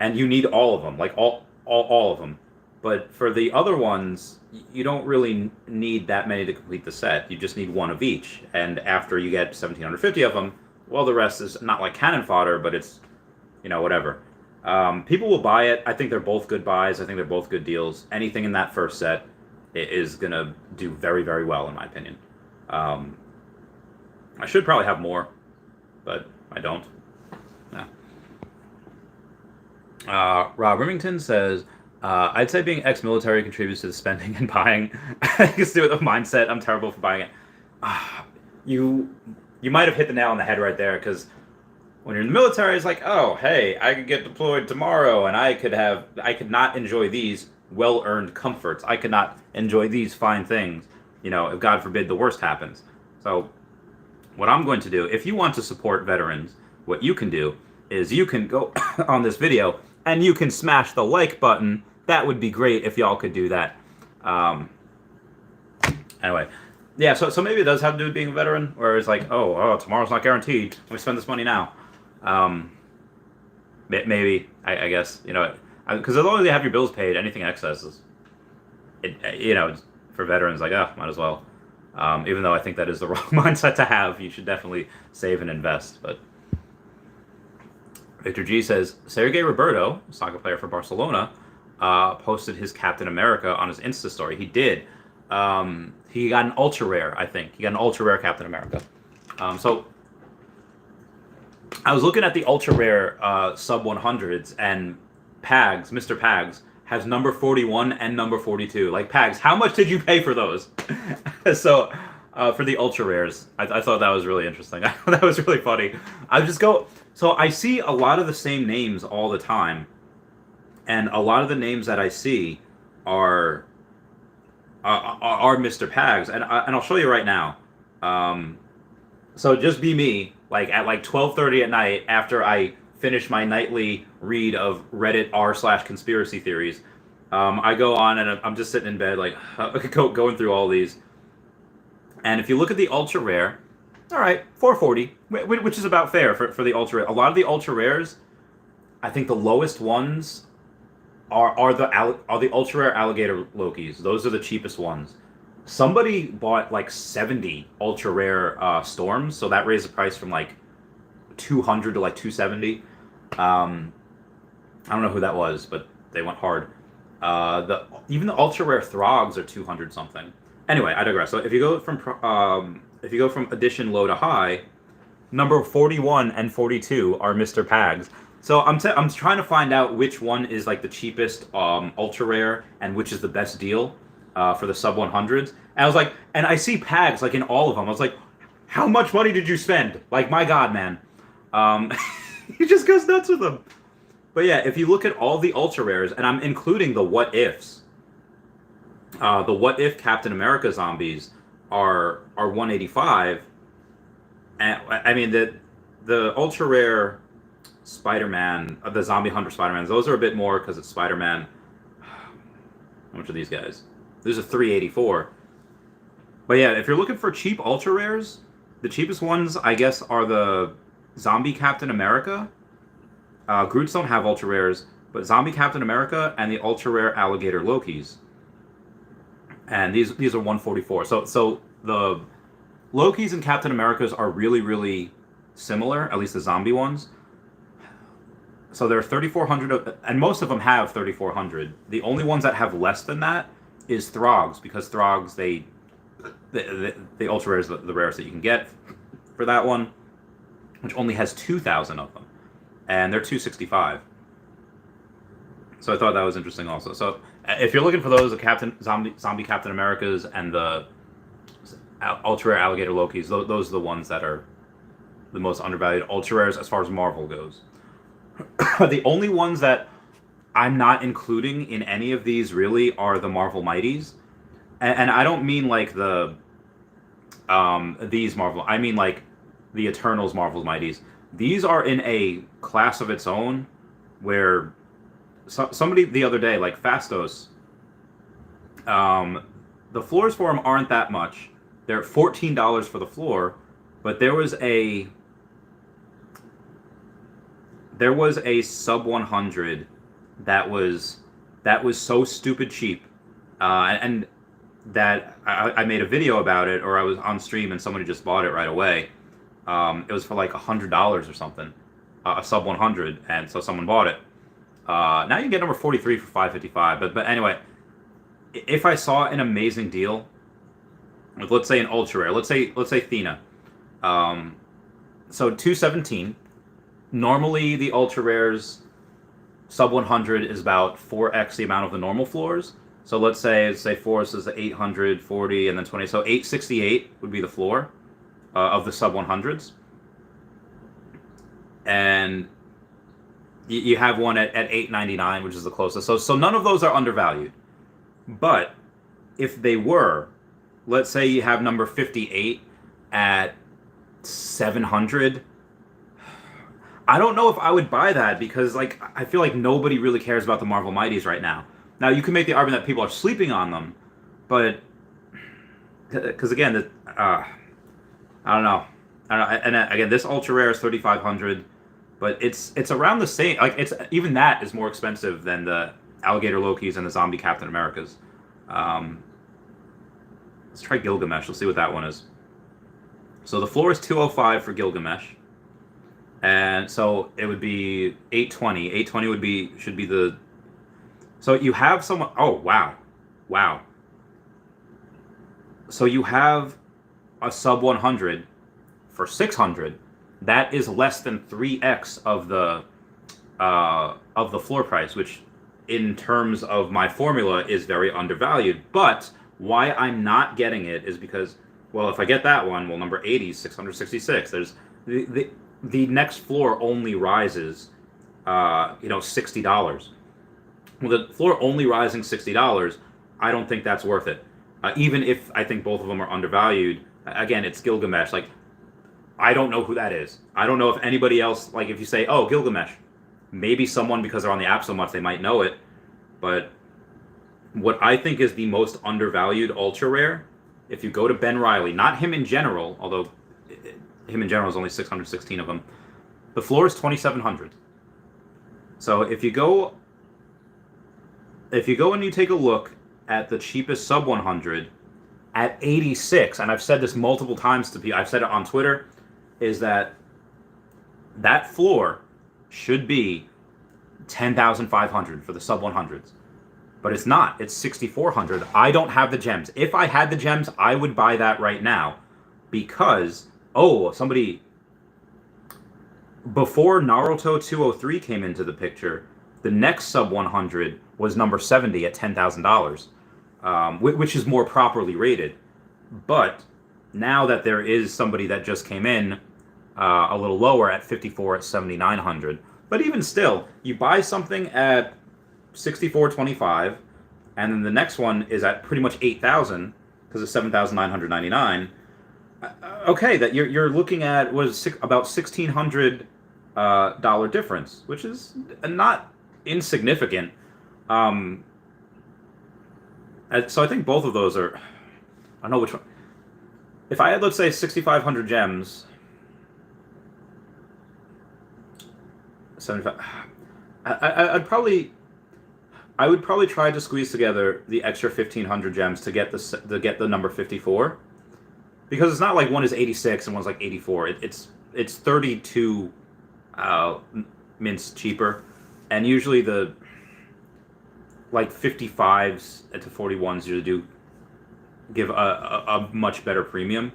and you need all of them, like all of them. But for the other ones, you don't really need that many to complete the set. You just need 1 of each, and after you get 1,750 of them, well, the rest is not like cannon fodder, but it's, you know, whatever. People will buy it. I think they're both good buys. I think they're both good deals. Anything in that first set is gonna do very, very well, in my opinion. I should probably have more, but I don't. Yeah. Rob Remington says, I'd say being ex-military contributes to the spending and buying. I guess do it with a mindset. I'm terrible for buying it. You might have hit the nail on the head right there, because when you're in the military, it's like, oh, hey, I could get deployed tomorrow, and I could not enjoy these well-earned comforts. I could not enjoy these fine things, you know, if God forbid the worst happens. So what I'm going to do, if you want to support veterans, what you can do is you can go on this video and you can smash the like button. That would be great if y'all could do that. Anyway, yeah, so maybe it does have to do with being a veteran, where it's like, oh, tomorrow's not guaranteed. Let me spend this money now. Maybe, I guess, you know, because as long as you have your bills paid, anything excess is, you know, for veterans, like, might as well. Even though I think that is the wrong mindset to have. You should definitely save and invest. But Victor G says, Sergei Roberto, soccer player for Barcelona, posted his Captain America on his Insta story. He did. He got an ultra rare, I think. He got an ultra rare Captain America. So I was looking at the ultra rare sub 100s, and Pags, Mr. Pags, has number 41 and number 42. Like, Pags, how much did you pay for those? So for the ultra rares, I thought that was really interesting. That was really funny. So I see a lot of the same names all the time, and a lot of the names that I see are Mr. Pags, and I'll show you right now. So just be me, like at like 12:30 at night, after I finish my nightly read of Reddit r/conspiracy theories. I go on and I'm just sitting in bed, like going through all these. And if you look at the ultra rare, all right, 440, which is about fair for the ultra rare. A lot of the ultra rares, I think the lowest ones are the ultra rare Alligator Lokis. Those are the cheapest ones. Somebody bought like 70 ultra rare storms, so that raised the price from like 200 to like 270. I don't know who that was, but they went hard. Even the ultra rare Throgs are 200 something. Anyway, I digress. So if you go from edition low to high, number 41 and 42 are Mr. Pags. So I'm trying to find out which one is like the cheapest ultra rare and which is the best deal for the sub 100s. And I was like, and I see Pags like in all of them. I was like, how much money did you spend? Like, my God, man. He just goes nuts with them. But yeah, if you look at all the ultra rares, and I'm including the what ifs, the what if Captain America zombies are 185, and I mean the ultra rare Spider-Man, the Zombie Hunter Spider-Mans, those are a bit more because it's Spider-Man. How much are these guys? There's a 384. But yeah, if you're looking for cheap ultra rares, the cheapest ones, I guess, are the Zombie Captain America. Groots don't have ultra rares, but Zombie Captain America and the ultra rare Alligator Lokis. And these are 144. So the Loki's and Captain America's are really, really similar, at least the zombie ones. So there are 3,400, and most of them have 3,400. The only ones that have less than that is Throgs, because Throgs, the ultra rare is the rarest that you can get for that one, which only has 2,000 of them, and they're 265. So I thought that was interesting also. So if you're looking for those, the zombie Captain Americas and the ultra rare Alligator Lokis, those are the ones that are the most undervalued ultra rares as far as Marvel goes. The only ones that I'm not including in any of these really are the Marvel Mighties, and I don't mean like the these Marvel. I mean like the Eternals Marvel Mighties. These are in a class of its own, where somebody the other day, like Fastos, the floors for them aren't that much. They're $14 for the floor, but there was a sub 100 that was so stupid cheap, and that I made a video about it, or I was on stream and somebody just bought it right away. It was for like $100 or something, a sub 100, and so someone bought it. Now you can get number 43 for $555. But anyway, if I saw an amazing deal with, let's say, an ultra rare, let's say Thena, so 217. Normally the ultra rares sub 100 is about 4x the amount of the normal floors. So let's say Force is 840 and then 20. So 868 would be the floor of the sub 100s. And you have one at 899, which is the closest. So none of those are undervalued. But if they were, let's say you have number 58 at 700. I don't know if I would buy that, because like I feel like nobody really cares about the Marvel Mighties right now. Now you can make the argument that people are sleeping on them, but because again, I don't know. And again, this ultra rare is 3,500, but it's around the same. Like it's even that is more expensive than the Alligator Lokis and the zombie Captain Americas. Let's try Gilgamesh. Let's see what that one is. So the floor is 205 for Gilgamesh. And so it would be 820. 820 should be the. So you have someone. Oh wow. So you have a sub 100 for 600. That is less than 3x of the floor price, which in terms of my formula is very undervalued. But why I'm not getting it is because, well, if I get that one, well, number 80 is 666. There's the next floor only rises, $60. Well, the floor only rising $60, I don't think that's worth it. Even if I think both of them are undervalued. Again, it's Gilgamesh. Like, I don't know who that is. I don't know if anybody else, like if you say, oh, Gilgamesh, maybe someone, because they're on the app so much, they might know it. But what I think is the most undervalued ultra rare, if you go to Ben Riley, not him in general, although him in general is only 616 of them, the floor is 2,700. So if you go and you take a look at the cheapest sub 100 at 86, and I've said this multiple times to people, I've said it on Twitter, is that floor should be 10,500 for the sub 100s. But it's not. It's 6,400. I don't have the gems. If I had the gems, I would buy that right now, because somebody before Naruto 203 came into the picture, the next sub 100 was number 70 at $10,000, which is more properly rated. But now that there is somebody that just came in a little lower at 54 at 7,900, but even still, you buy something at 64.25, and then the next one is at pretty much 8,000 because it's 7,999. Okay, that you're looking at was about $1,600 dollar difference, which is not insignificant. So I think both of those are. I don't know which one. If I had, let's say, 6,500 gems, 75. I would probably try to squeeze together the extra 1,500 gems to get the number 54. because it's not like one is 86 and one's like 84. It's 32 mints cheaper, and usually the like 55s to 41s usually do give a much better premium.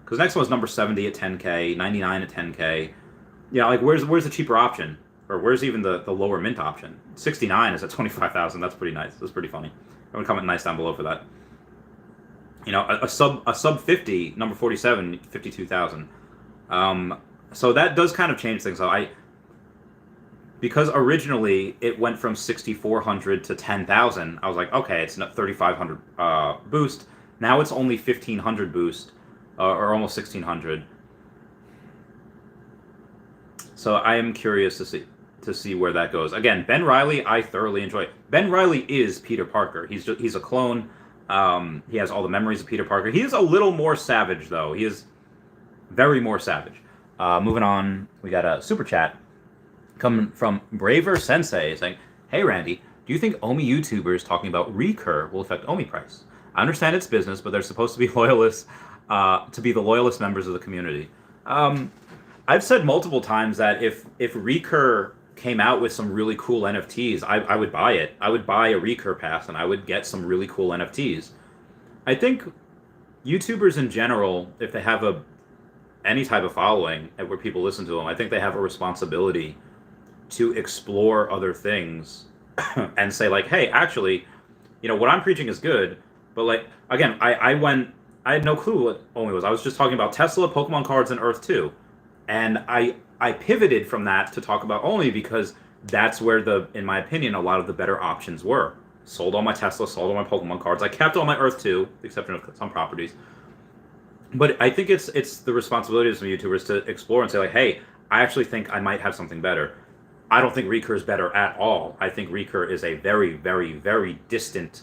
Because next one's number 70 at 10K, 99 at 10K. Yeah, like where's the cheaper option, or where's even the lower mint option? 69 is at 25,000. That's pretty nice. That's pretty funny. I would comment nice down below for that. You know, a sub 50, number 47, 52,000. So that does kind of change things. So because originally it went from 6,400 to 10,000, I was like, okay, it's a 3,500 boost. Now it's only 1,500 boost, or almost 1,600. So I am curious to see where that goes. Again, Ben Reilly, I thoroughly enjoy. Ben Reilly is Peter Parker. He's a clone. He has all the memories of Peter Parker. He is a little more savage, though. He is very more savage. Moving on, we got a super chat coming from Braver Sensei saying, "Hey Randy, do you think OMI YouTubers talking about Recur will affect OMI price? I understand it's business, but they're supposed to be loyalists, to be the loyalist members of the community." I've said multiple times that if Recur came out with some really cool NFTs, I would buy it. I would buy a Recur pass and I would get some really cool NFTs. I think YouTubers in general, if they have any type of following where people listen to them, I think they have a responsibility to explore other things and say like, hey, actually, you know, what I'm preaching is good, but like, again, I had no clue what OMI was. I was just talking about Tesla, Pokemon cards, and Earth 2. And I pivoted from that to talk about OMI because that's where in my opinion, a lot of the better options were. Sold all my Tesla, sold all my Pokemon cards. I kept all my Earth 2, with the exception of some properties. But I think it's the responsibility of some YouTubers to explore and say like, hey, I actually think I might have something better. I don't think Recur is better at all. I think Recur is a very, very, very distant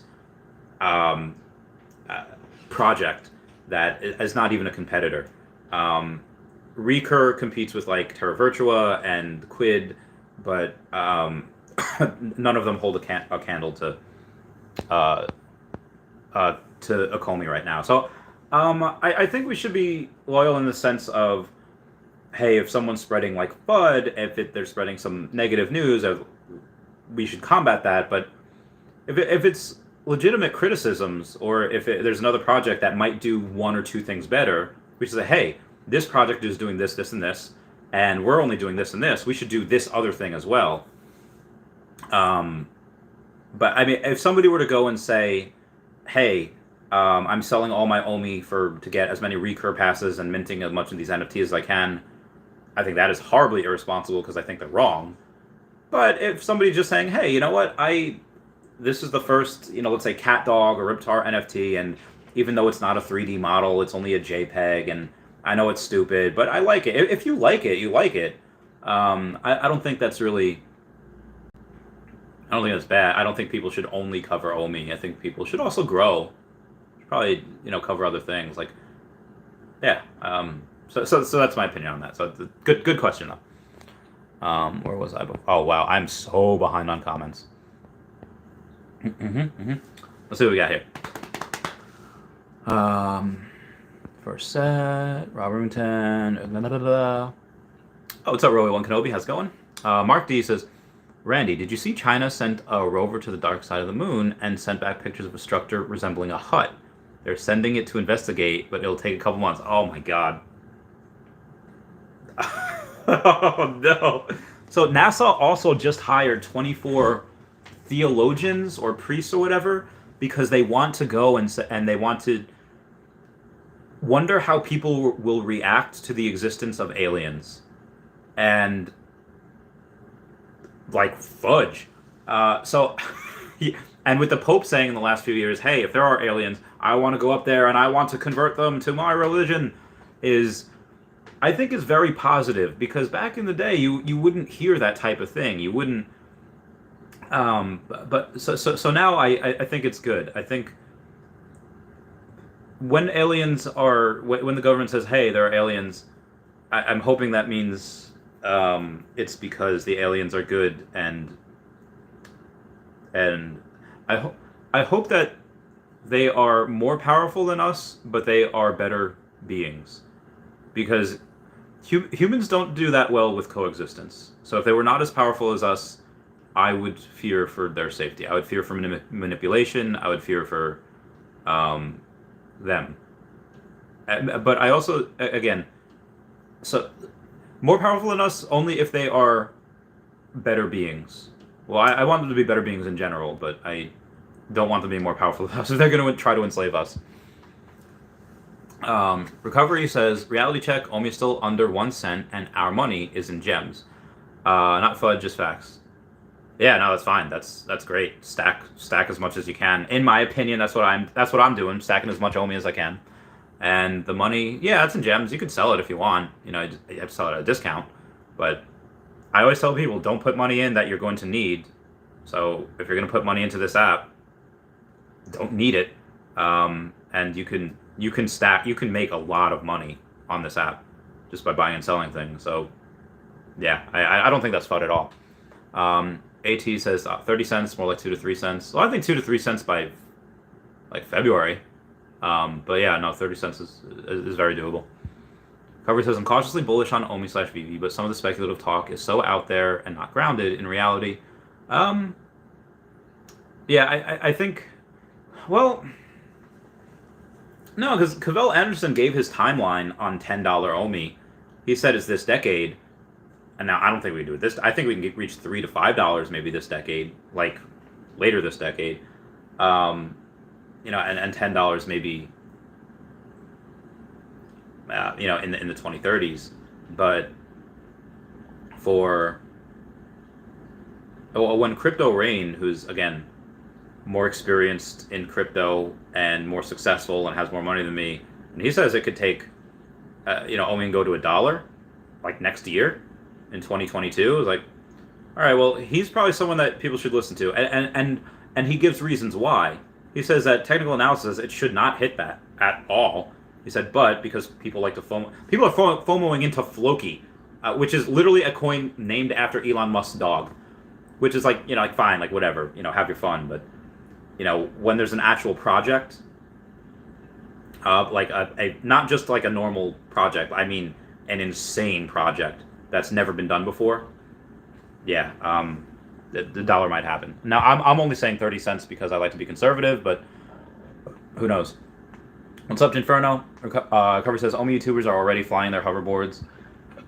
project that is not even a competitor. Recur competes with like Terra Virtua and Quid, but none of them hold a candle to Akomi right now. So I think we should be loyal in the sense of, hey, if someone's spreading like FUD, if they're spreading some negative news, we should combat that. But if it's legitimate criticisms, or if there's another project that might do one or two things better, we should say, hey, this project is doing this, this, and this, and we're only doing this and this. We should do this other thing as well. But I mean, if somebody were to go and say, hey, I'm selling all my OMI to get as many Recur passes and minting as much of these NFTs as I can, I think that is horribly irresponsible because I think they're wrong. But if somebody's just saying, hey, you know what, this is the first, let's say Cat Dog or Riptar NFT, and even though it's not a 3D model, it's only a JPEG, and I know it's stupid, but I like it. If you like it, you like it. I don't think that's really... I don't think that's bad. I don't think people should only cover OMI. I think people should also grow. Should probably, cover other things. Like, yeah. So that's my opinion on that. So good question, though. Where was I? Oh, wow. I'm so behind on comments. Let's see what we got here. First set, Rob Remington. Oh, what's up, Roy One Kenobi? How's it going? Mark D says, Randy, did you see China sent a rover to the dark side of the moon and sent back pictures of a structure resembling a hut? They're sending it to investigate, but it'll take a couple months. Oh my god. Oh no. So NASA also just hired 24 theologians or priests or whatever because they want to go and they want to wonder how people will react to the existence of aliens. And like fudge. And with the Pope saying in the last few years, hey, if there are aliens, I want to go up there and I want to convert them to my religion, I think is very positive, because back in the day you wouldn't hear that type of thing. You wouldn't. So now I think it's good. I think when when the government says, hey, there are aliens, I'm hoping that means it's because the aliens are good, and I hope that they are more powerful than us, but they are better beings, because humans don't do that well with coexistence. So if they were not as powerful as us, I would fear for their safety. I would fear for manipulation. I would fear for them. But I also, again, so more powerful than us only if they are better beings. Well, I want them to be better beings in general, but I don't want them to be more powerful than us if they're going to try to enslave us. Recovery says, reality check, OMI is still under 1 cent, and our money is in gems. Not FUD, just facts. Yeah, no, that's fine. That's great. Stack as much as you can. In my opinion, that's what I'm doing. Stacking as much OMI as I can. And the money, yeah, it's in gems. You can sell it if you want. You know, you have to sell it at a discount. But I always tell people, don't put money in that you're going to need. So if you're going to put money into this app, don't need it. And you can make a lot of money on this app just by buying and selling things. So yeah, I don't think that's FUD at all. AT says 30 cents, more like 2 to 3 cents. Well, I think 2 to 3 cents by like February. But yeah, no, 30 cents is very doable. Cover says, I'm cautiously bullish on OMI/Veve, but some of the speculative talk is so out there and not grounded in reality. Yeah, I think, well, no, because Cavell Anderson gave his timeline on $10 OMI. He said it's this decade. And now I don't think we can do it this. I think we can reach $3 to $5 maybe this decade, like later this decade. You know, and $10 maybe, you know, in the 2030s. But for when Crypto Rain, who's again more experienced in crypto and more successful and has more money than me, and he says it could take, you know, OMI can go to $1 like next year in 2022. It's like, all right, well, he's probably someone that people should listen to, and he gives reasons why. He says that technical analysis, it should not hit that at all. He said, but because people like to FOMO, people are FOMOing into Floki, which is literally a coin named after Elon Musk's dog, which is like, you know, like fine, like whatever, you know, have your fun. But, you know, when there's an actual project, like a not just like a normal project, I mean an insane project that's never been done before. Yeah, the dollar might happen. Now, I'm only saying 30 cents because I like to be conservative, but who knows? What's up, Inferno? Cover says, OMI YouTubers are already flying their hoverboards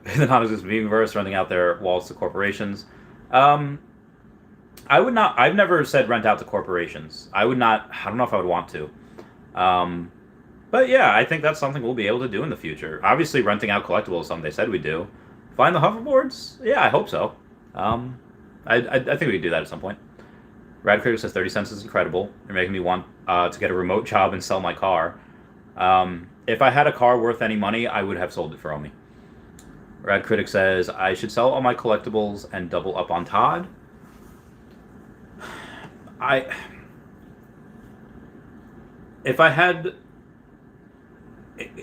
in the non-existent Metaverse, renting out their walls to corporations. I would not, I've never said rent out to corporations. I would not, I don't know if I would want to. But yeah, I think that's something we'll be able to do in the future. Obviously, renting out collectibles is something they said we'd do. Find the hoverboards? Yeah, I hope so. I think we could do that at some point. Radcrew says 30 cents is incredible. You're making me want to get a remote job and sell my car. If I had a car worth any money, I would have sold it for OMI. Rad Critic says, I should sell all my collectibles and double up on Todd. If I had,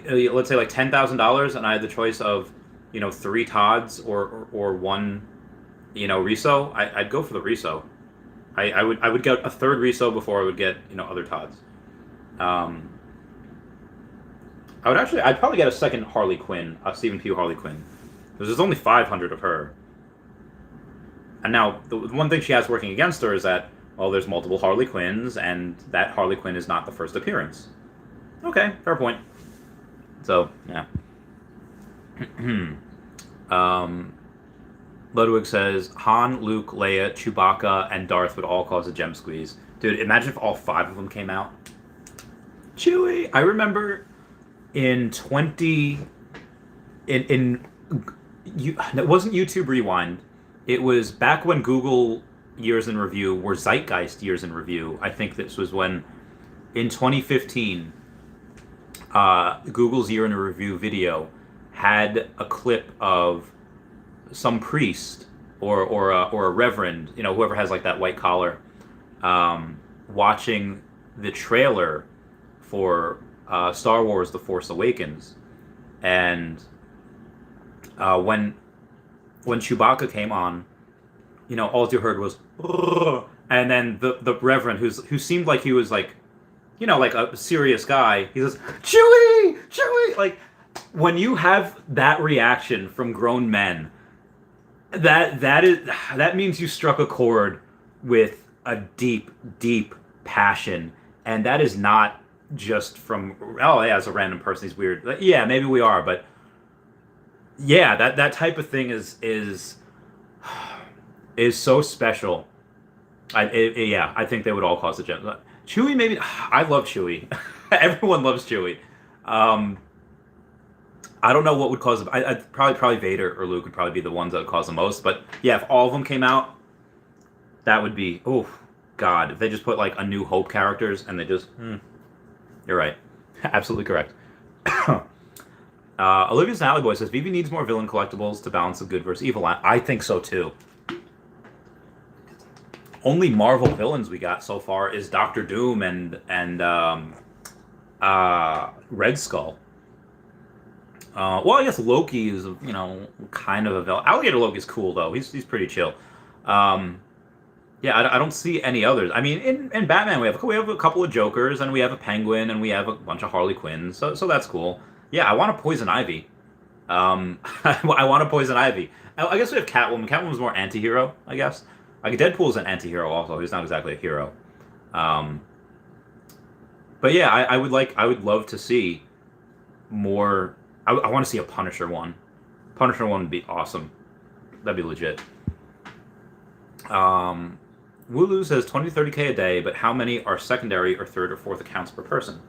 let's say like $10,000 and I had the choice of, you know, 3 Todds or 1, you know, reso, I'd go for the reso. I would get a 3rd reso before I would get, you know, other Todds. I'd probably get a 2nd Harley Quinn, a Stephen Pugh Harley Quinn. Because there's only 500 of her. And now, the one thing she has working against her is that, well, there's multiple Harley Quinns, and that Harley Quinn is not the first appearance. Okay, fair point. So, yeah. Ludwig says, Han, Luke, Leia, Chewbacca, and Darth would all cause a gem squeeze. Dude, imagine if all 5 of them came out. Chewie! I remember it wasn't YouTube Rewind. It was back when Google years in review were Zeitgeist years in review. I think this was when, in 2015, Google's year in review video had a clip of some priest or a reverend, you know, whoever has like that white collar, watching the trailer for Star Wars: The Force Awakens, and when Chewbacca came on, you know, all you heard was, and then the reverend who seemed like he was like like a serious guy, he says, Chewy! Chewy! Like, when you have that reaction from grown men, that means you struck a chord with a deep, deep passion. And that is not just from, oh, yeah, as a random person, he's weird. Yeah, maybe we are, but yeah, that type of thing is so special. I think they would all cause a gem. Chewy, maybe. I love Chewy. Everyone loves Chewy. I don't know what would cause. I'd probably Vader or Luke would probably be the ones that would cause the most. But yeah, if all of them came out, that would be, oh God. If they just put like a New Hope characters and they just, you're right, absolutely correct. Olivia's Alley Boy says Veve needs more villain collectibles to balance the good versus evil. I think so too. Only Marvel villains we got so far is Doctor Doom and Red Skull. Well, I guess Loki is, kind of a villain. Alligator Loki is cool though. He's pretty chill. Yeah, I don't see any others. I mean, in Batman we have a couple of Jokers and we have a Penguin and we have a bunch of Harley Quinns. So that's cool. Yeah, I want a Poison Ivy. I want a Poison Ivy. I guess we have Catwoman. Catwoman's more anti-hero, I guess. Like Deadpool's an anti-hero also. He's not exactly a hero. But yeah, I would love to see more. I want to see a Punisher one. Punisher one would be awesome. That'd be legit. Wooloo says 20 to 30K a day, but how many are secondary or third or fourth accounts per person?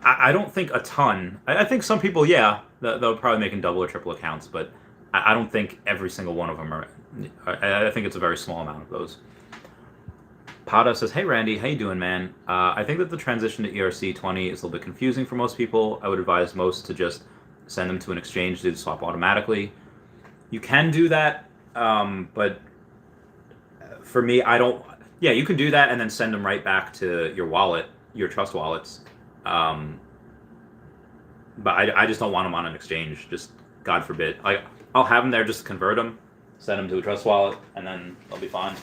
I don't think a ton. I think some people, yeah, they'll probably making double or triple accounts, but I don't think every single one of them are. I think it's a very small amount of those. Pada says, hey Randy, how you doing, man? I think that the transition to ERC20 is a little bit confusing for most people. I would advise most to just send them to an exchange, do the swap automatically. You can do that, but for me, I don't. Yeah, you can do that and then send them right back to your wallet, your trust wallets. But I just don't want them on an exchange. Just God forbid. I'll have them there, just convert them, send them to a trust wallet, and then they'll be fine.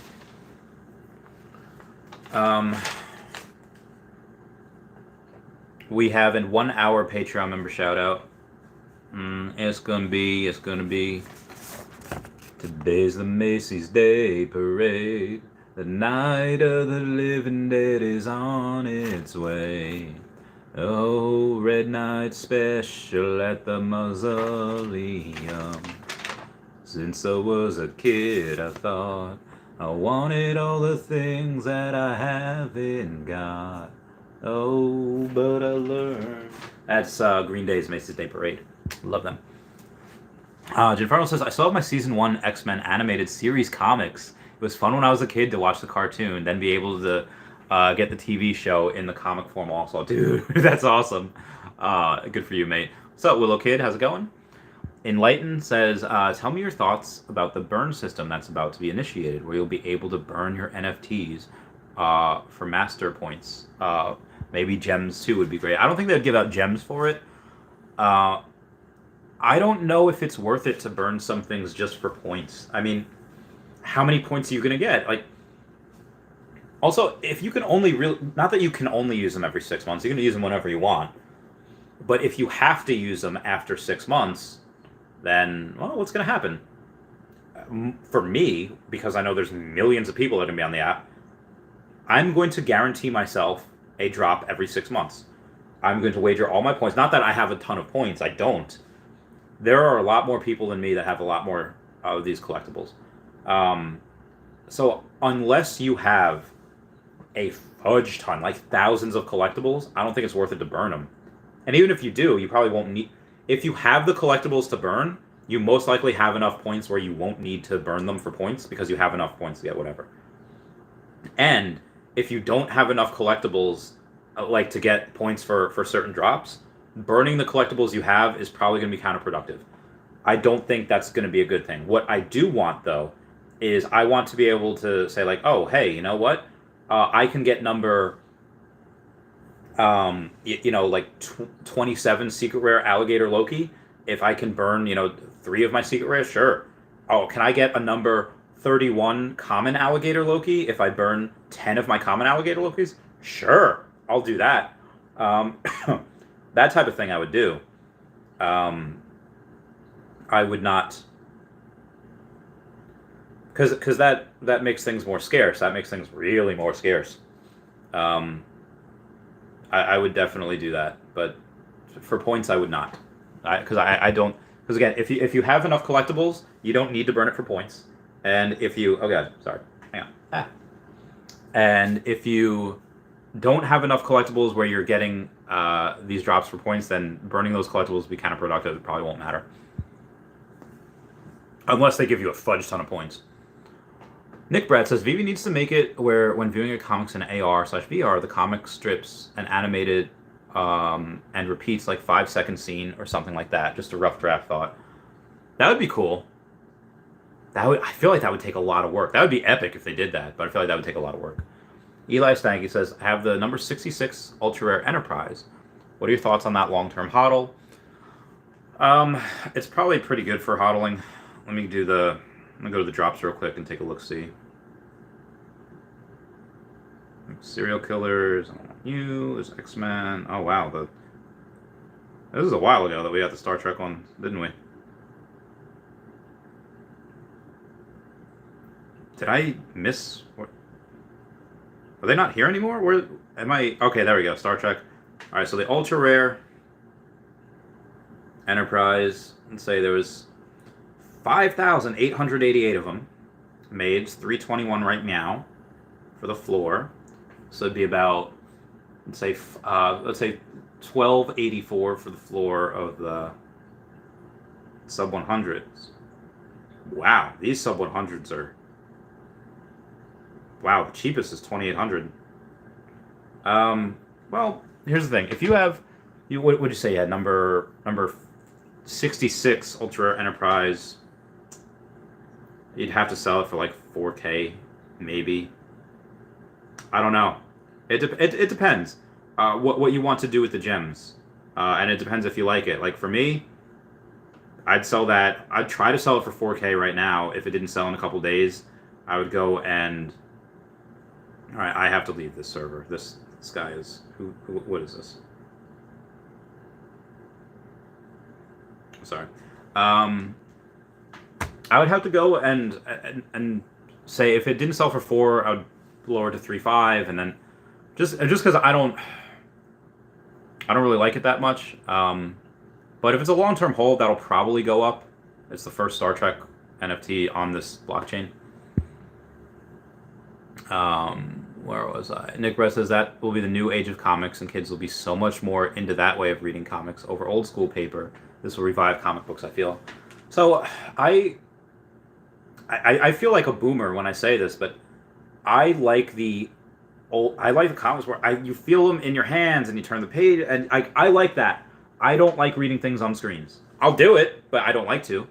We have a 1 hour Patreon member shout out. It's gonna be. Today's the Macy's Day Parade. The night of the living dead is on its way. Oh, Red Night special at the mausoleum. Since I was a kid, I thought I wanted all the things that I haven't got. Oh, but I learned. That's Green Day's Macy's Day Parade. Love them. Gianfranco says, I still have my Season 1 X-Men animated series comics. It was fun when I was a kid to watch the cartoon, then be able to get the TV show in the comic form also. Dude, that's awesome. Good for you, mate. What's up, Willow Kid? How's it going? Enlighten says, tell me your thoughts about the burn system that's about to be initiated, where you'll be able to burn your NFTs for master points. Maybe gems too would be great. I don't think they'd give out gems for it. I don't know if it's worth it to burn some things just for points. I mean, how many points are you going to get? Also, if you can only not that you can only use them every 6 months, you can use them whenever you want. But if you have to use them after 6 months, then, well, what's going to happen? For me, because I know there's millions of people that are going to be on the app, I'm going to guarantee myself a drop every 6 months. I'm going to wager all my points. Not that I have a ton of points. I don't. There are a lot more people than me that have a lot more of these collectibles. So unless you have a fudge ton, like thousands of collectibles, I don't think it's worth it to burn them. And even if you do, you probably won't need... If you have the collectibles to burn, you most likely have enough points where you won't need to burn them for points because you have enough points to get whatever. And if you don't have enough collectibles, like to get points for certain drops, burning the collectibles you have is probably going to be counterproductive. I don't think that's going to be a good thing. What I do want, though, is I want to be able to say, like, oh, hey, you know what? I can get number, 27 secret rare Alligator Loki. If I can burn, 3 of my secret rares, sure. Oh, can I get a number 31 common Alligator Loki if I burn 10 of my common Alligator Lokis? Sure, I'll do that. That type of thing I would do. I would not, because that makes things more scarce. That makes things really more scarce. I would definitely do that, but for points I would not, because I don't. Because again, if you have enough collectibles, you don't need to burn it for points. And if you hang on. And if you don't have enough collectibles where you're getting these drops for points, then burning those collectibles will be kind of productive. It probably won't matter. Unless they give you a fudge ton of points. Nick Brett says, Veve needs to make it where when viewing a comics in AR/VR, the comic strips an animated and repeats like 5-second scene or something like that. Just a rough draft thought. That would be cool. I feel like that would take a lot of work. That would be epic if they did that, but I feel like that would take a lot of work. Eli Stanky says, I have the number 66 Ultra Rare Enterprise. What are your thoughts on that long-term hodl? It's probably pretty good for hodling. Let me go to the drops real quick and take a look-see. Serial Killers, I don't want you, there's X-Men. Oh wow, this is a while ago that we got the Star Trek one, didn't we? Did I miss? What? Are they not here anymore? Where am I? Okay, there we go. Star Trek. All right, so the Ultra Rare Enterprise. Let's say there was 5,888 of them made. It's 321 right now for the floor. So it'd be about let's say 1284 for the floor of the sub 100s. Wow, these sub 100s are. Wow, the cheapest is 2,800. Well, here's the thing. If you have, what would you say? Yeah, number 66 Ultra Rare Enterprise. You'd have to sell it for like 4K, maybe. I don't know. It depends. What you want to do with the gems, and it depends if you like it. Like for me, I'd sell that. I'd try to sell it for 4K right now. If it didn't sell in a couple days, I would go and. All right, I have to leave this server. This guy is who? What is this? Sorry. I would have to go and say if it didn't sell for 4, I would lower it to 3.5, and then just because I don't really like it that much. But if it's a long-term hold, that'll probably go up. It's the first Star Trek NFT on this blockchain. Where was I? Nick Brett says that will be the new age of comics, and kids will be so much more into that way of reading comics over old school paper. This will revive comic books, I feel. So I feel like a boomer when I say this, but I like the comics where you feel them in your hands and you turn the page, and I like that. I don't like reading things on screens. I'll do it, but I don't like to.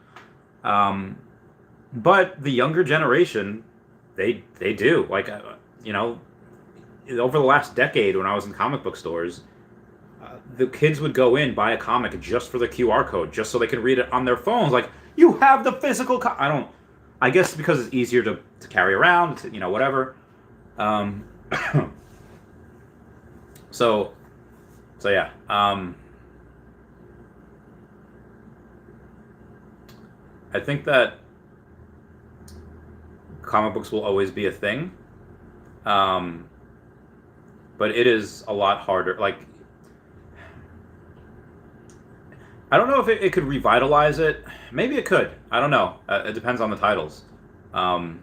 But the younger generation, they do. Like, over the last decade when I was in comic book stores, the kids would go in, buy a comic just for the QR code, just so they could read it on their phones. Like, you have the physical I guess because it's easier to carry around, whatever. So yeah. I think that comic books will always be a thing. But it is a lot harder. Like, I don't know if it could revitalize it. Maybe it could. I don't know. It depends on the titles. Depends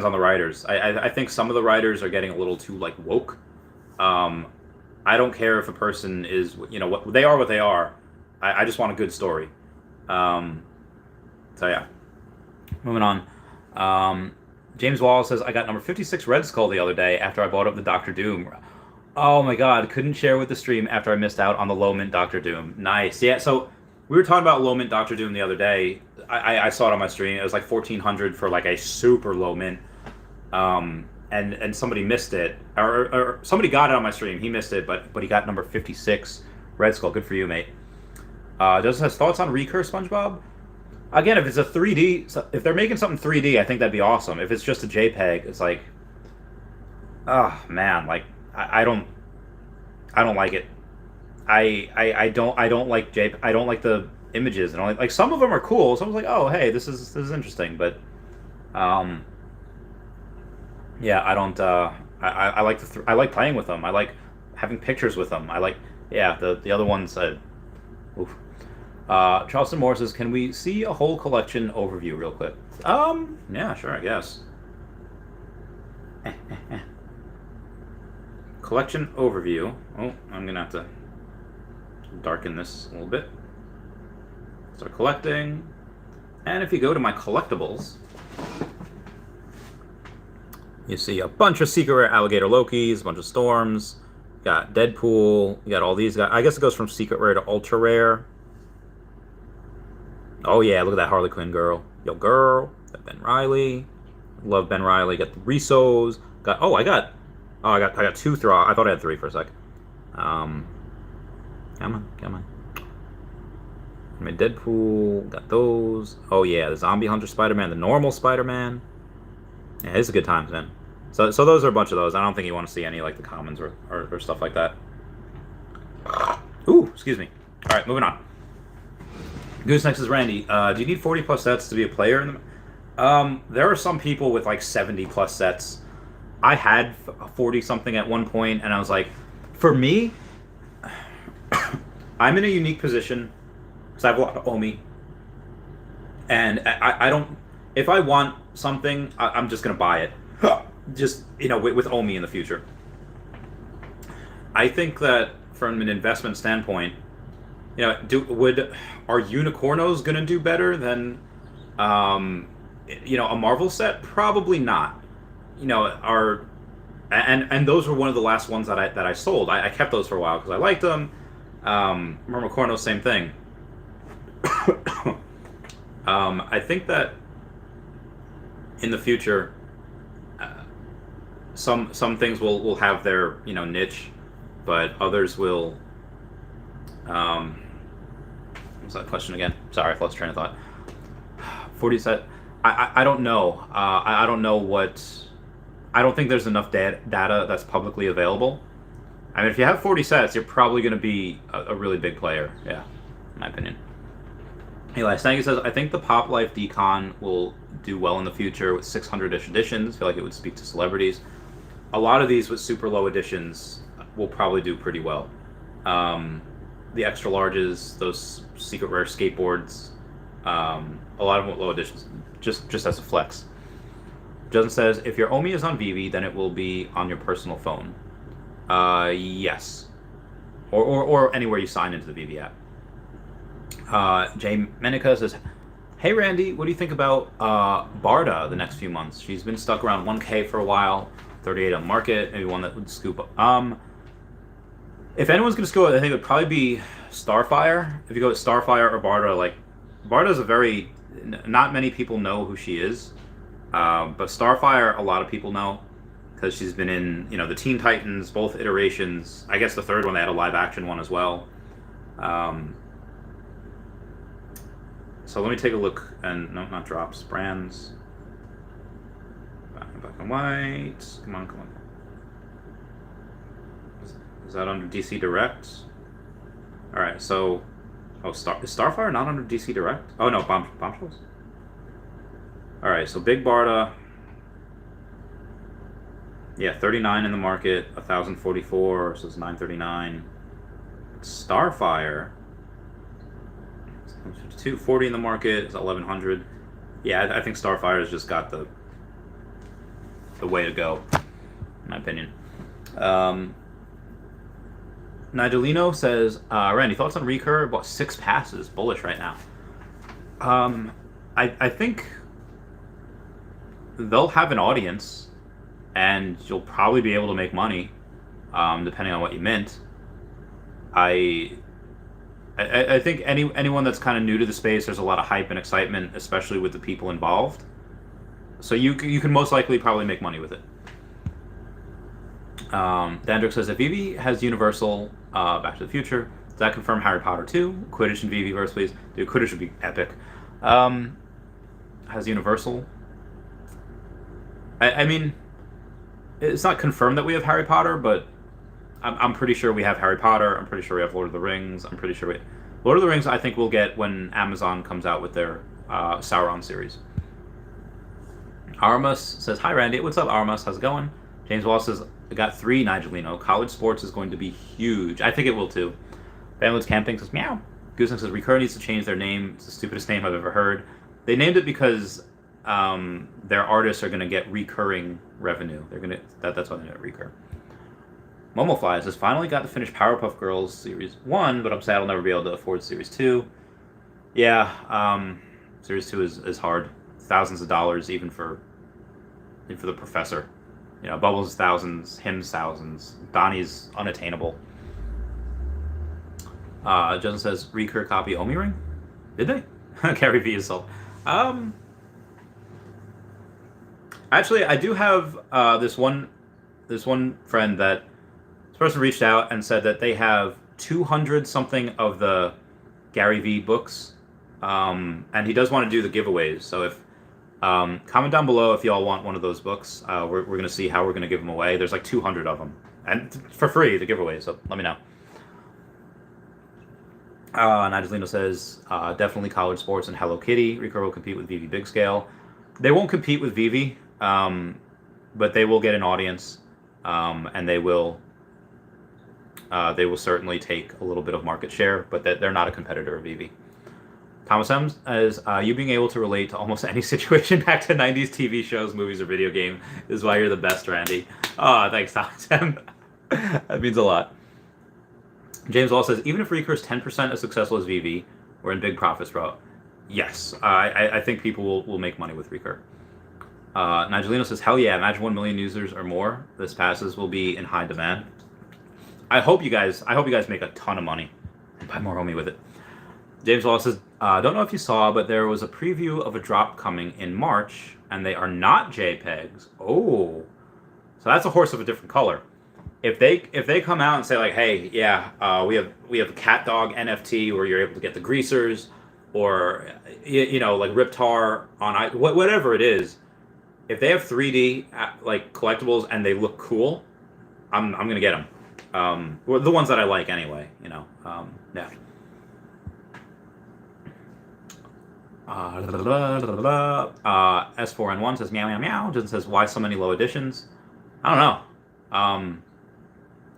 on the writers. I think some of the writers are getting a little too woke. I don't care if a person is what they are. What they are. I just want a good story. So yeah. Moving on. James Wallace says, I got number 56 Red Skull the other day after I bought up the Doctor Doom. Oh my god, couldn't share with the stream after I missed out on the low mint Doctor Doom. Nice. Yeah, so we were talking about low mint Doctor Doom the other day. I saw it on my stream. It was like 1,400 for like a super low mint. And somebody missed it. Or somebody got it on my stream. He missed it, but he got number 56 Red Skull. Good for you, mate. Does has thoughts on Recur, SpongeBob? Again, if it's a 3D, if they're making something 3D, I think that'd be awesome. If it's just a JPEG, it's like, Oh man, like I don't like it. I don't like I don't like the images and all. Like some of them are cool. Someone's like, oh hey, this is interesting, but um yeah, I don't. I like I like playing with them. I like having pictures with them. I like yeah the other ones. Oof. Charleston Moore says, can we see a whole collection overview real quick? Yeah, sure, I guess. Collection overview. Oh, I'm gonna have to darken this a little bit. Start collecting. And if you go to my collectibles, you see a bunch of secret rare Alligator Lokis, a bunch of Storms, you got Deadpool, you got all these guys. I guess it goes from secret rare to ultra rare. Oh yeah, look at that Harley Quinn girl. Yo girl, got Ben Riley. Love Ben Riley. Got the Risos. I got two throw. I thought I had three for a sec. Come on. I mean, Deadpool, got those. Oh yeah, the Zombie Hunter Spider-Man, the normal Spider-Man. Yeah, it's a good times, man. So those are a bunch of those. I don't think you want to see any like the commons or stuff like that. Ooh, excuse me. All right, moving on. Goose next is Randy. Do you need 40 plus sets to be a player in the? There are some people with like 70 plus sets. I had 40 something at one point, and I was like, for me, I'm in a unique position because I have a lot of OMI, and I don't. If I want something, I'm just gonna buy it. Just with OMI in the future. I think that from an investment standpoint, are Unicornos gonna do better than a Marvel set? Probably not. And those were one of the last ones that I sold. I kept those for a while because I liked them. Mermacorno, same thing. I think that in the future, some things will have their niche, but others will. What was that question again? Sorry, I lost train of thought. 40 set. I don't know. I don't know what. I don't think there's enough data that's publicly available. I mean, if you have 40 sets, you're probably going to be a really big player. Yeah, in my opinion. Eli Stanky says, I think the Pop Life Decon will do well in the future with 600-ish editions. I feel like it would speak to celebrities. A lot of these with super low editions will probably do pretty well. The extra larges, those secret rare skateboards, a lot of them with low editions, just as a flex. Justin says, if your OMI is on Veve, then it will be on your personal phone. Yes. Or anywhere you sign into the Veve app. Jay Menica says, hey Randy, what do you think about Barda the next few months? She's been stuck around 1K for a while, 38 on the market, maybe one that would scoop up. If anyone's going to scoop, I think it would probably be Starfire. If you go with Starfire or Barda, like, Barda's not many people know who she is. But Starfire, a lot of people know because she's been in, the Teen Titans, both iterations. I guess the third one, they had a live action one as well. So let me take a look. And no, not drops, brands. Black and white. Come on. Is that under DC Direct? All right. So, is Starfire not under DC Direct? Oh no, Bombshells. All right, so Big Barda, yeah, 39 in the market, 1,044, so it's 939. Starfire, 240 in the market, it's 1,100. Yeah, I think Starfire has just got the way to go, in my opinion. Nigelino says, Randy, thoughts on Recur? About 6 passes, bullish right now. I think they'll have an audience, and you'll probably be able to make money, depending on what you mint. I think anyone that's kind of new to the space, there's a lot of hype and excitement, especially with the people involved. So you can most likely probably make money with it. Dandrick says, if Veve has Universal, Back to the Future, does that confirm Harry Potter 2? Quidditch and Veve verse, please. Dude, Quidditch would be epic. Has Universal. I mean, it's not confirmed that we have Harry Potter, but I'm pretty sure we have Harry Potter. I'm pretty sure we have Lord of the Rings. I'm pretty sure we Lord of the Rings. I think we'll get when Amazon comes out with their Sauron series. Armas says, "Hi Randy, what's up, Armas? How's it going?" James Wallace says, "I got 3, Nigelino. College sports is going to be huge. I think it will too." Family's Camping says, "Meow." Gooseneck says, "Recur needs to change their name. It's the stupidest name I've ever heard. They named it because their artists are going to get recurring revenue. That's why they named it Recur." Momofly says, "Finally got to finish Powerpuff Girls Series 1, but I'm sad I'll never be able to afford Series 2. Yeah, Series 2 is hard. Thousands of dollars even for the professor. You know, Bubbles thousands, Hymns thousands, Donnie's unattainable." Justin says, "Recur copy OMI ring? Did they?" GaryVee is sold. Actually, I do have this one friend that this person reached out and said that they have 200 something of the GaryVee books, and he does want to do the giveaways. So if comment down below if y'all want one of those books. We're going to see how we're going to give them away. There's like 200 of them, and for free the giveaways. So let me know. Nigelino says, "Definitely college sports and Hello Kitty. Recur will compete with Veve Big Scale. They won't compete with Veve, but they will get an audience, and they will certainly take a little bit of market share, but they're not a competitor of Veve." Thomas M says, "You being able to relate to almost any situation back to 90s TV shows, movies, or video game is why you're the best, Randy." Oh, thanks, Thomas M. That means a lot. James Wall says, "Even if Recur's 10% as successful as Veve, we're in big profits, bro." Yes, I think people will make money with Recur. Nigelino says, "Hell yeah, imagine 1 million users or more. This passes will be in high demand." I hope you guys make a ton of money and buy more OMI with it. James Wallace says, "Don't know if you saw, but there was a preview of a drop coming in March, and they are not JPEGs." Oh, so that's a horse of a different color. If they come out and say like, "Hey, yeah, we have a cat dog NFT where you're able to get the greasers, or you know, like Riptar on whatever it is," if they have 3D like collectibles and they look cool, I'm gonna get them. Well, the ones that I like anyway, you know. Yeah. S4N1 says, "Meow meow meow." Justin says, "Why so many low editions?" I don't know.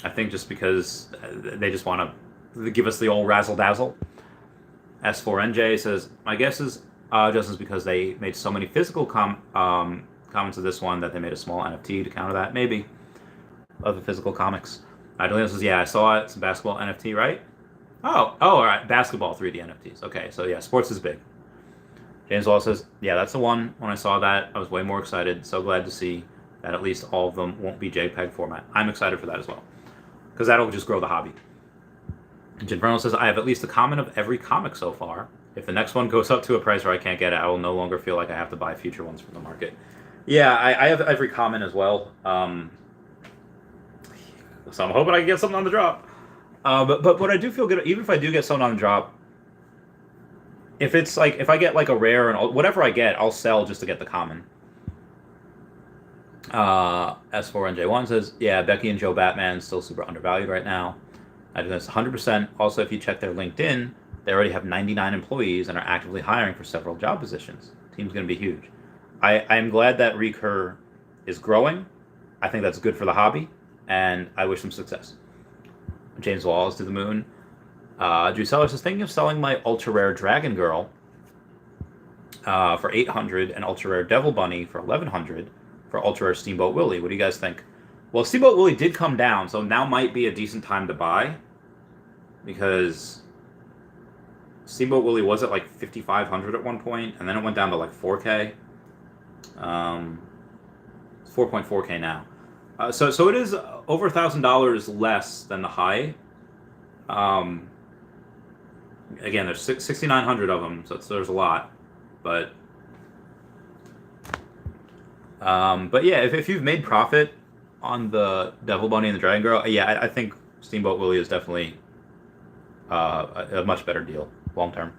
I think just because they just want to give us the old razzle dazzle. S4NJ says, "My guess is Justin's because they made so many physical comments of this one that they made a small NFT to counter that. Maybe of the physical comics." Adelina says, "Yeah, I saw it. It's a basketball NFT, right?" Oh, all right, basketball 3D NFTs. Okay, so yeah, sports is big. James Wall says, "Yeah, that's the one. When I saw that, I was way more excited. So glad to see that at least all of them won't be JPEG format." I'm excited for that as well, because that'll just grow the hobby. Ginverno says, "I have at least a comment of every comic so far. If the next one goes up to a price where I can't get it, I will no longer feel like I have to buy future ones from the market." Yeah, I have every comment as well. So I'm hoping I can get something on the drop. But what I do feel good, even if I do get something on the drop, if it's like, if I get like a rare and whatever I get, I'll sell just to get the common. S4NJ1 says, "Yeah, Becky and Joe Batman still super undervalued right now." I do this 100%. Also, if you check their LinkedIn, they already have 99 employees and are actively hiring for several job positions. Team's going to be huge. I'm glad that Recur is growing. I think that's good for the hobby, and I wish them success. James Wallace to the moon. Drew Sellers is thinking of selling my ultra rare Dragon Girl for 800 and ultra rare Devil Bunny for 1100 for ultra rare Steamboat Willie. What do you guys think? Well, Steamboat Willie did come down, so now might be a decent time to buy, because Steamboat Willie was at like 5,500 at one point, and then it went down to like 4K. It's 4.4K now. So it is over $1,000 less than the high. Again, there's 6,900 of them, so there's a lot. But yeah, if you've made profit on the Devil Bunny and the Dragon Girl, yeah, I think Steamboat Willie is definitely a much better deal long term.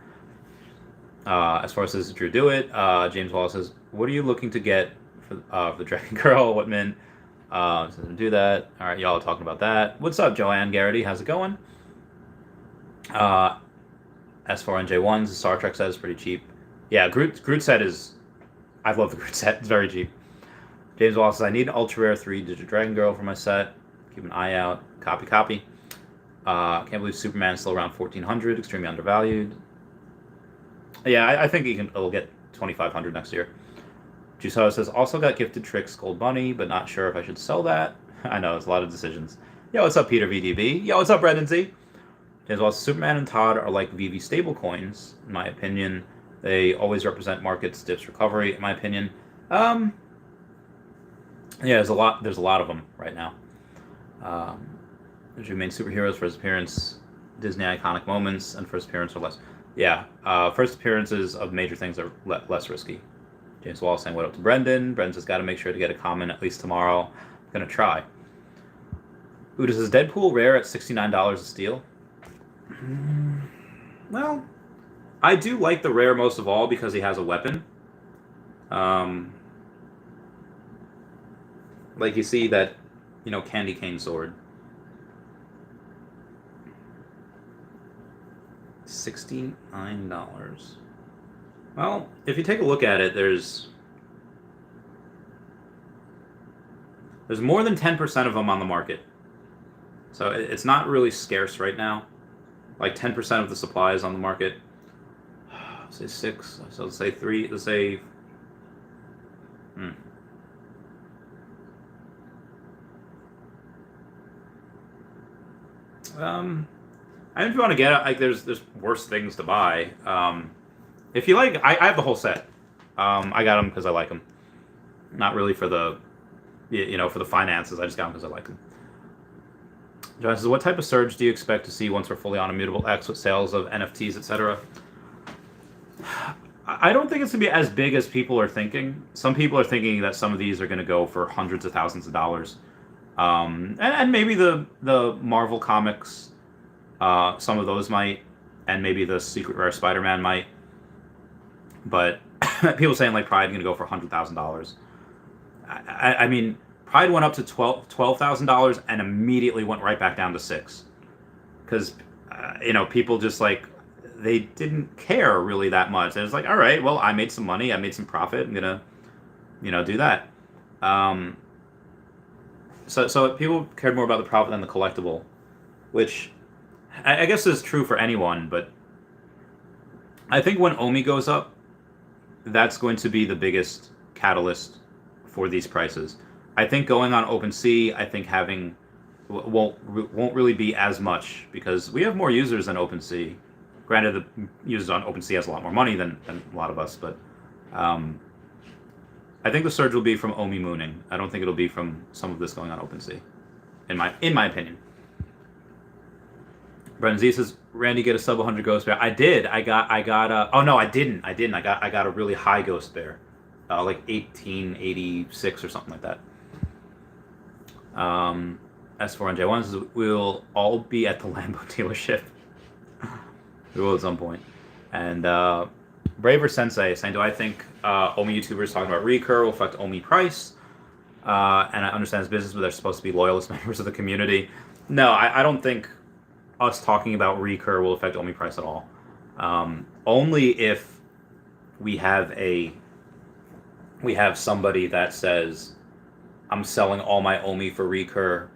As far as Drew Do It, James Wallace says, "What are you looking to get for the Dragon Girl, Whitman?" Doesn't do that. All right, y'all are talking about that. What's up, Joanne Garrity? How's it going? S4NJ1s, Star Trek set is pretty cheap. Yeah, Groot set is... I love the Groot set. It's very cheap. James Wallace says, I need an ultra rare 3-digit Dragon Girl for my set. Keep an eye out. Copy. Can't believe Superman is still around 1,400. Extremely undervalued. Yeah, I think it'll get 2,500 next year. Juiceho says, also got gifted Tricks Gold Bunny, but not sure if I should sell that. I know, it's a lot of decisions. Yo, what's up, Peter VDB? Yo, what's up, Brendan Z? As well as Superman and Todd are like Veve stablecoins, in my opinion. They always represent markets, dips, recovery, in my opinion. Yeah, there's a lot of them right now. There's main superheroes, first appearance, Disney iconic moments, and first appearance or less. Yeah, first appearances of major things are less risky. James Wall saying, what up to Brendan? Brendan's just got to make sure to get a comment at least tomorrow. I'm going to try. Uda says, Deadpool rare at $69 a steal. Well, I do like the rare most of all because he has a weapon. Like you see that, candy cane sword. $69. Well, if you take a look at it, there's more than 10% of them on the market. So it's not really scarce right now. Like 10% of the supply is on the market. Say 6, so let's say 3, let's say... I mean, if you want to get it, like, there's worse things to buy. If you like, I have the whole set. I got them because I like them. Not really for the, for the finances. I just got them because I like them. John says, what type of surge do you expect to see once we're fully on Immutable X with sales of NFTs, etc.? I don't think it's going to be as big as people are thinking. Some people are thinking that some of these are going to go for hundreds of thousands of dollars. And maybe the Marvel comics, some of those might, and maybe the Secret Rare Spider-Man might. But people saying like Pride going to go for $100,000. I mean, Pride went up to $12,000 and immediately went right back down to $6,000 because people just like they didn't care really that much. And it's like, all right, well, I made some money, I made some profit. I'm gonna do that. So people cared more about the profit than the collectible, which I guess is true for anyone. But I think when OMI goes up, that's going to be the biggest catalyst for these prices. I think going on OpenSea, I think having won't really be as much because we have more users than OpenSea. Granted, the users on OpenSea has a lot more money than a lot of us, but I think the surge will be from OMI mooning. I don't think it'll be from some of this going on OpenSea, in my opinion. Brendan Z says, Randy, get a sub 100 Ghost Bear. I did. I got oh no, I didn't. I got a really high Ghost Bear. Like 1886 or something like that. S4NJ1 says, we'll all be at the Lambo dealership. We will at some point. And Braver Sensei saying, do I think OMI YouTubers talking about Recur will affect OMI price? And I understand it's business, but they're supposed to be loyalist members of the community. No, I don't think us talking about Recur will affect OMI price at all. Only if we have somebody that says, I'm selling all my OMI for Recur,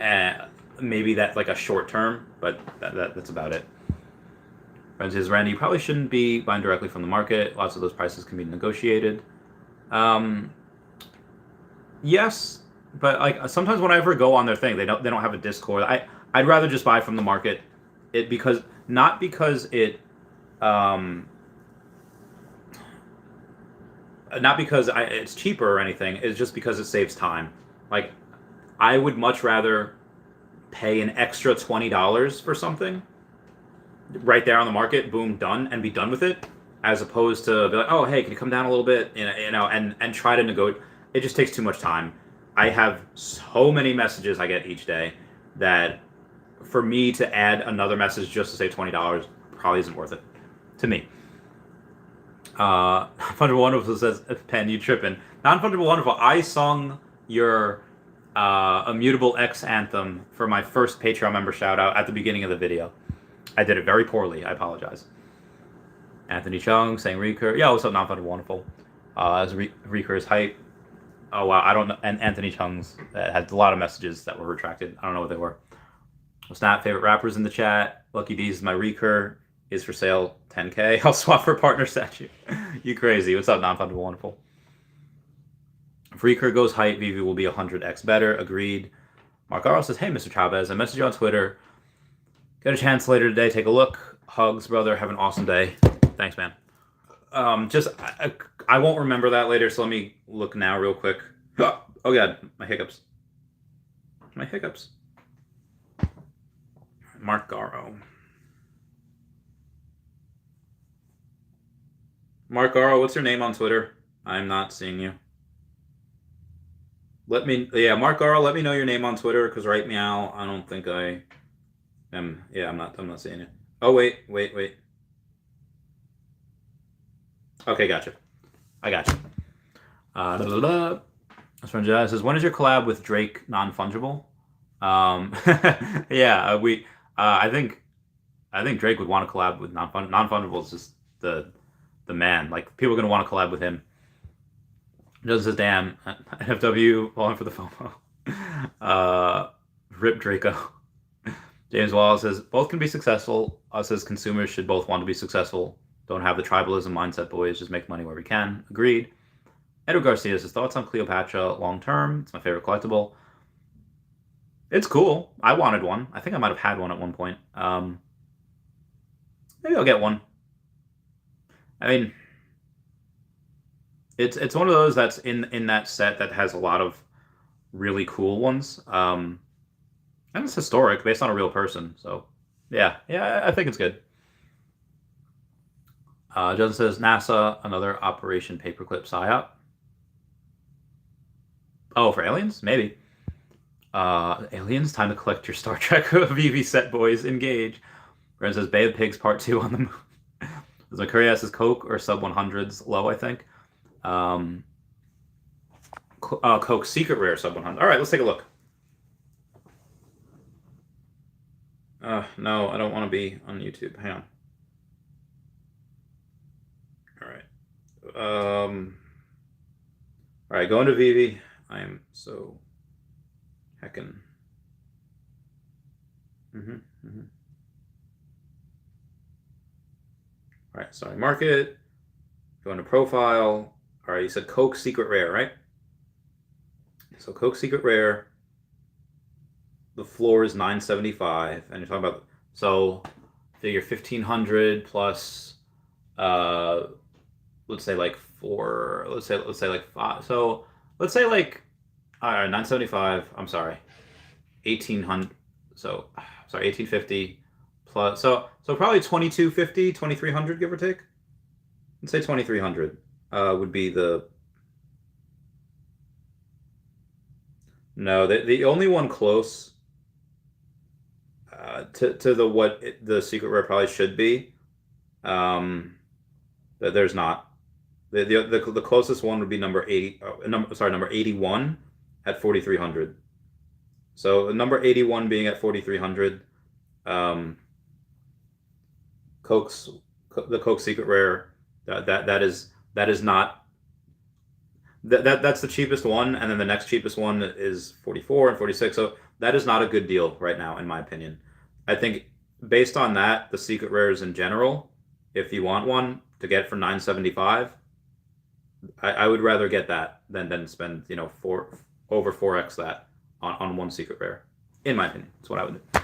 and maybe that's like a short term, but that's about it. Friends says, Randy, you probably shouldn't be buying directly from the market. Lots of those prices can be negotiated. Yes, but like sometimes when I ever go on their thing, they don't have a Discord. I'd rather just buy from the market. Not because it's cheaper or anything. It's just because it saves time. Like, I would much rather pay an extra $20 for something right there on the market, boom, done, and be done with it, as opposed to be like, oh, hey, can you come down a little bit, and try to negotiate. It just takes too much time. I have so many messages I get each day that for me to add another message just to save $20 probably isn't worth it to me. Non-Fungible Wonderful says, Pen, you tripping. Non-Fungible Wonderful, I sung your Immutable X anthem for my first Patreon member shout out at the beginning of the video. I did it very poorly. I apologize. Anthony Chung saying Recur. Yeah, what's up, non-funded wonderful. As Recur's hype. Oh wow, I don't know. And Anthony Chung's had a lot of messages that were retracted. I don't know what they were. Snap favorite rappers in the chat. Lucky D's is my Recur. Is for sale 10K. I'll swap for partner statue. You crazy. What's up, non-funded wonderful. If Recur goes hype, Veve will be 100x better. Agreed. Mark Arl says, hey, Mr. Chavez, I messaged you on Twitter. Get a chance later today. Take a look. Hugs, brother. Have an awesome day. Thanks, man. I won't remember that later, so let me look now real quick. Oh, God. My hiccups. Mark Garro. Mark Garro, what's your name on Twitter? I'm not seeing you. Mark Garro, let me know your name on Twitter, because right now I don't think I am. Yeah, I'm not seeing you. Oh, wait. Okay, gotcha. I got you. This friend Jazz says, when is your collab with Drake non-fungible? Yeah, I think Drake would want to collab with non-fungible. Is just the man. Like, people are gonna want to collab with him. Just says, damn, NFW falling for the FOMO. Rip Draco. James Wallace says, both can be successful. Us as consumers should both want to be successful. Don't have the tribalism mindset, boys. Just make money where we can. Agreed. Edward Garcia says, thoughts on Cleopatra long term? It's my favorite collectible. It's cool. I wanted one. I think I might have had one at one point. Maybe I'll get one. I mean, it's one of those that's in that set that has a lot of really cool ones. And it's historic, based on a real person. So, yeah, I think it's good. Justin says, NASA, another Operation Paperclip PSYOP. Oh, for aliens? Maybe. Aliens, time to collect your Star Trek Veve set, boys. Engage. Ren says, Bay of Pigs Part 2 on the moon. Zachary says, Coke or sub 100s low, I think. Coke Secret Rare sub 100. All right, let's take a look. No, I don't want to be on YouTube. Hang on. All right, going to Veve. I am so heckin'. All right, sorry, market. Going to profile. All right, you said Coke Secret Rare, right? So Coke Secret Rare. The floor is 975, and you're talking about, so figure 1500 plus let's say like four, let's say like five. So let's say like, all right, 975. I'm sorry, 1800. So sorry, 1850 plus. So probably 2250, 2300, give or take. Let's say 2300 would be the. No, the only one close to the secret rare probably should be. There's not. The closest one would be number 81 at 4300. So number 81 being at 4300. The Coke Secret Rare. That is not. That's the cheapest one, and then the next cheapest one is 44 and 46. So that is not a good deal right now, in my opinion. I think based on that, the secret rares in general, if you want one to get for 975, I would rather get that than spend over 4x that on one secret rare. In my opinion, that's what I would do.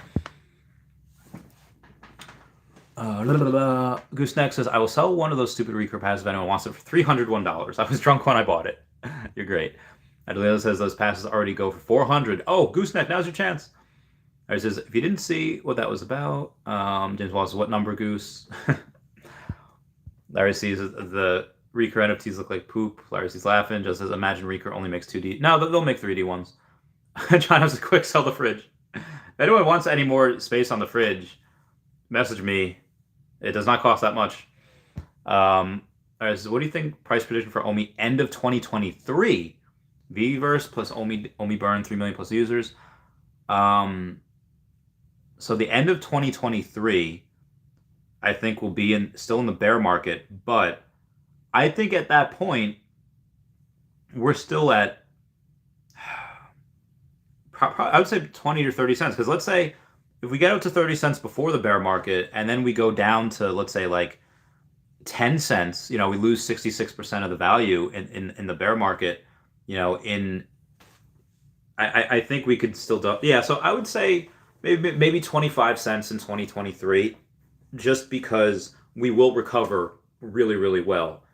Gooseneck says, I will sell one of those stupid Recur passes if anyone wants it for $301. I was drunk when I bought it. You're great. Adelina says those passes already go for 400. Oh, Gooseneck, now's your chance. Larry says, if you didn't see what that was about, James Wallace, what number, Goose? Larry sees the Recur NFTs look like poop. Larry sees laughing. Just says, imagine Recur only makes 2D. No, they'll make 3D ones. John has a quick sell the fridge. If anyone wants any more space on the fridge, message me. It does not cost that much. Larry says, what do you think price prediction for OMI end of 2023? Vverse plus OMI burn 3 million plus users. So the end of 2023, I think will be still in the bear market, but I think at that point we're still at I would say 20 to 30 cents, because let's say if we get out to 30 cents before the bear market and then we go down to, let's say, like 10 cents, we lose 66% of the value in the bear market, I think we could still do, yeah, so I would say maybe 25 cents in 2023, just because we will recover really, really well.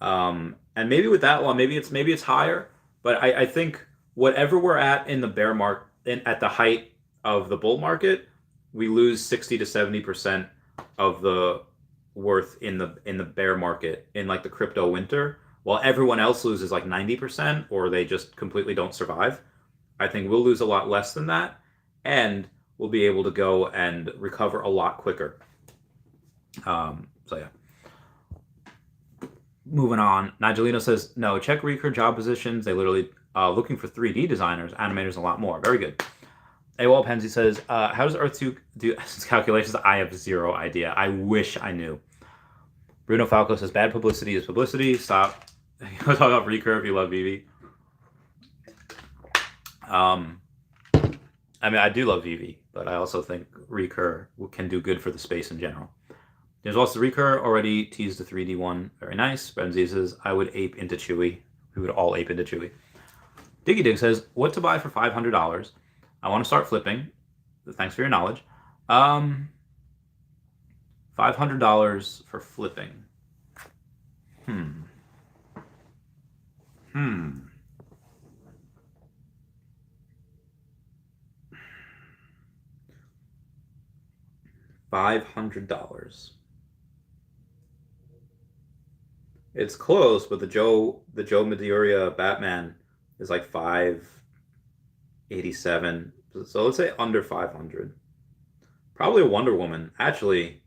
And maybe with that one, maybe it's higher, but I think whatever we're at in the bear market, at the height of the bull market, we lose 60 to 70% of the worth in the bear market in like the crypto winter, while everyone else loses like 90%, or they just completely don't survive. I think we'll lose a lot less than that, and we'll be able to go and recover a lot quicker. So yeah. Moving on, Nigelino says, no, check Recur job positions. They literally looking for 3D designers, animators, a lot more. Very good. AWOL Penzi says, how does Earth 2 do essence calculations? I have zero idea. I wish I knew. Bruno Falco says, bad publicity is publicity. Stop. Talk about Recur if you love Veve. I mean, I do love Veve, but I also think Recur can do good for the space in general. There's also Recur already teased the 3D one. Very nice. Brenzy says, I would ape into Chewy. We would all ape into Chewy. Diggy Dig says, what to buy for $500? I want to start flipping. Thanks for your knowledge. $500 for flipping. $500. It's close, but the Joe Madureira Batman is like $587. So let's say under 500. Probably a Wonder Woman. Actually,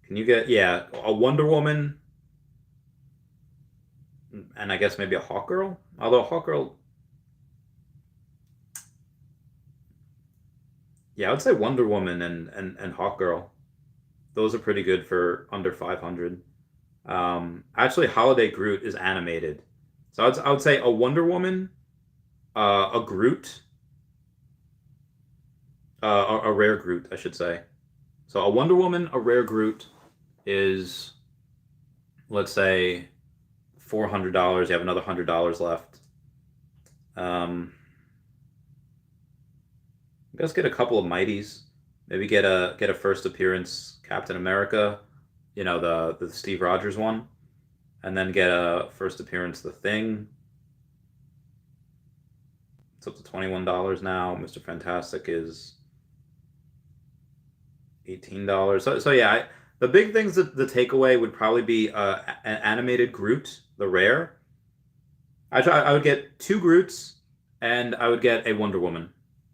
can you get, yeah, a Wonder Woman, and I guess maybe a Hawk Girl? Although Hawk Girl, yeah, I would say Wonder Woman and Hawk Girl. Those are pretty good for under 500. Actually, Holiday Groot is animated. So I would say a Wonder Woman, a Groot, a rare Groot, I should say. So a Wonder Woman, a rare Groot is, let's say, $400. You have another $100 left. Let's get a couple of Mighties. Maybe get a first appearance Captain America, the Steve Rogers one, and then get a first appearance The Thing. It's up to $21 now. Mr. Fantastic is $18. So yeah, the big things that the takeaway would probably be an animated Groot, the rare. I would get 2 Groots, and I would get a Wonder Woman.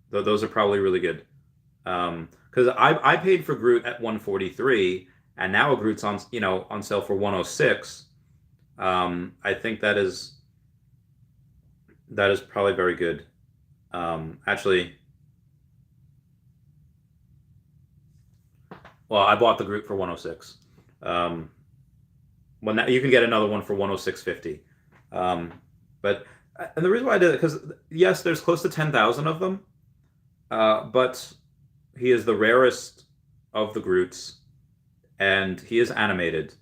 Those are probably really good. Because I paid for Groot at $143, and now a Groot's on sale for $106. I think that is probably very good. Actually, well, I bought the Groot for $106. Well, now you can get another one for $106.50. But and the reason why I did it, because yes, there's close to 10,000 of them, but he is the rarest of the Groots, and he is animated,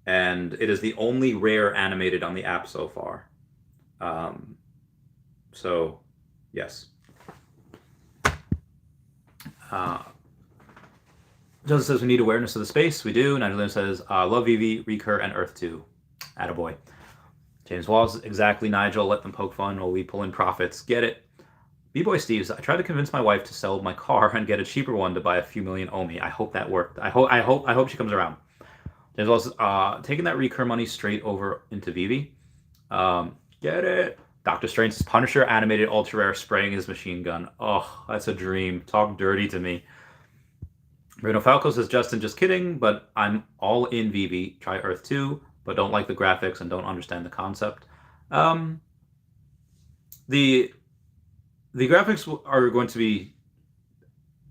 and it is the only rare animated on the app so far. So, yes. Joseph says we need awareness of the space. We do. Nigel says, love Veve, Recur, and Earth 2. Attaboy. James Walls, exactly, Nigel. Let them poke fun while we pull in profits. Get it. B-Boy Steve's, I tried to convince my wife to sell my car and get a cheaper one to buy a few million OMI. I hope that worked. I hope she comes around. James Walls, taking that Recur money straight over into Veve. Get it. Doctor Strange's Punisher animated ultra rare spraying his machine gun. Oh, that's a dream. Talk dirty to me. Bruno Falco says, Justin, just kidding, but I'm all in Veve. Try Earth 2, but don't like the graphics and don't understand the concept. the graphics are going to be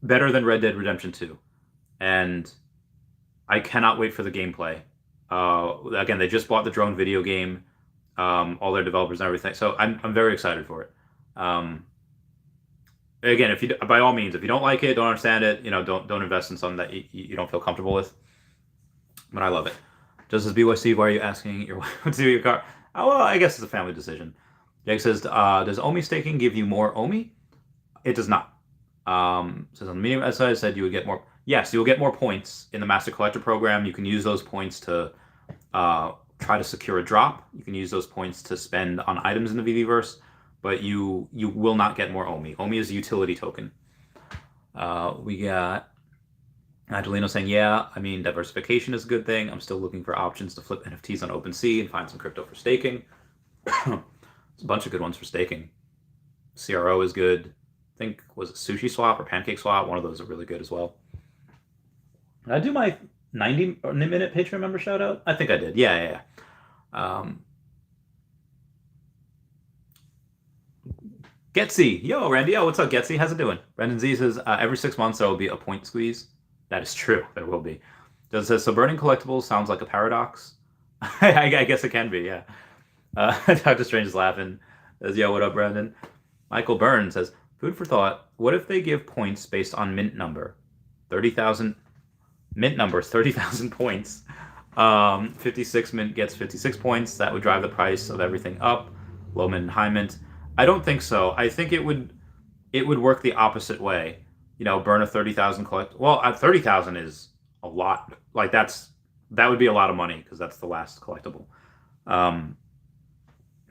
better than Red Dead Redemption 2, and I cannot wait for the gameplay. Again, they just bought the drone video game, all their developers and everything, so I'm very excited for it. Again, if you, by all means, if you don't like it, don't understand it, don't invest in something that you don't feel comfortable with. But I love it. Just as BYC, why are you asking your wife what to do with your car? Oh, well, I guess it's a family decision. Jake says, does OMI staking give you more OMI? It does not. Says on the medium, as I said, you would get more. Yes, you will get more points in the Master Collector program. You can use those points to try to secure a drop. You can use those points to spend on items in the VVverse, but you will not get more OMI. OMI is a utility token. We got Angelino saying, yeah, I mean, diversification is a good thing. I'm still looking for options to flip NFTs on OpenSea and find some crypto for staking. There's a bunch of good ones for staking. CRO is good. I think, was it Sushi Swap or Pancake Swap? One of those are really good as well. Did I do my 90-minute Patreon member shout out? I think I did. Yeah. Getsy. Yo, Randy. Yo, what's up, Getsy? How's it doing? Brendan Z says, every 6 months there will be a point squeeze. That is true. There will be. Does it say, so burning collectibles sounds like a paradox? I guess it can be, yeah. Dr. Strange is laughing. Says, yo, what up, Brandon? Michael Byrne says, food for thought. What if they give points based on mint number? 30,000. Mint number, 30,000 points. 56 mint gets 56 points. That would drive the price of everything up. Low mint and high mint. I don't think so. I think it would work the opposite way. Burn a 30,000 collect. Well, 30,000 is a lot. Like that would be a lot of money because that's the last collectible.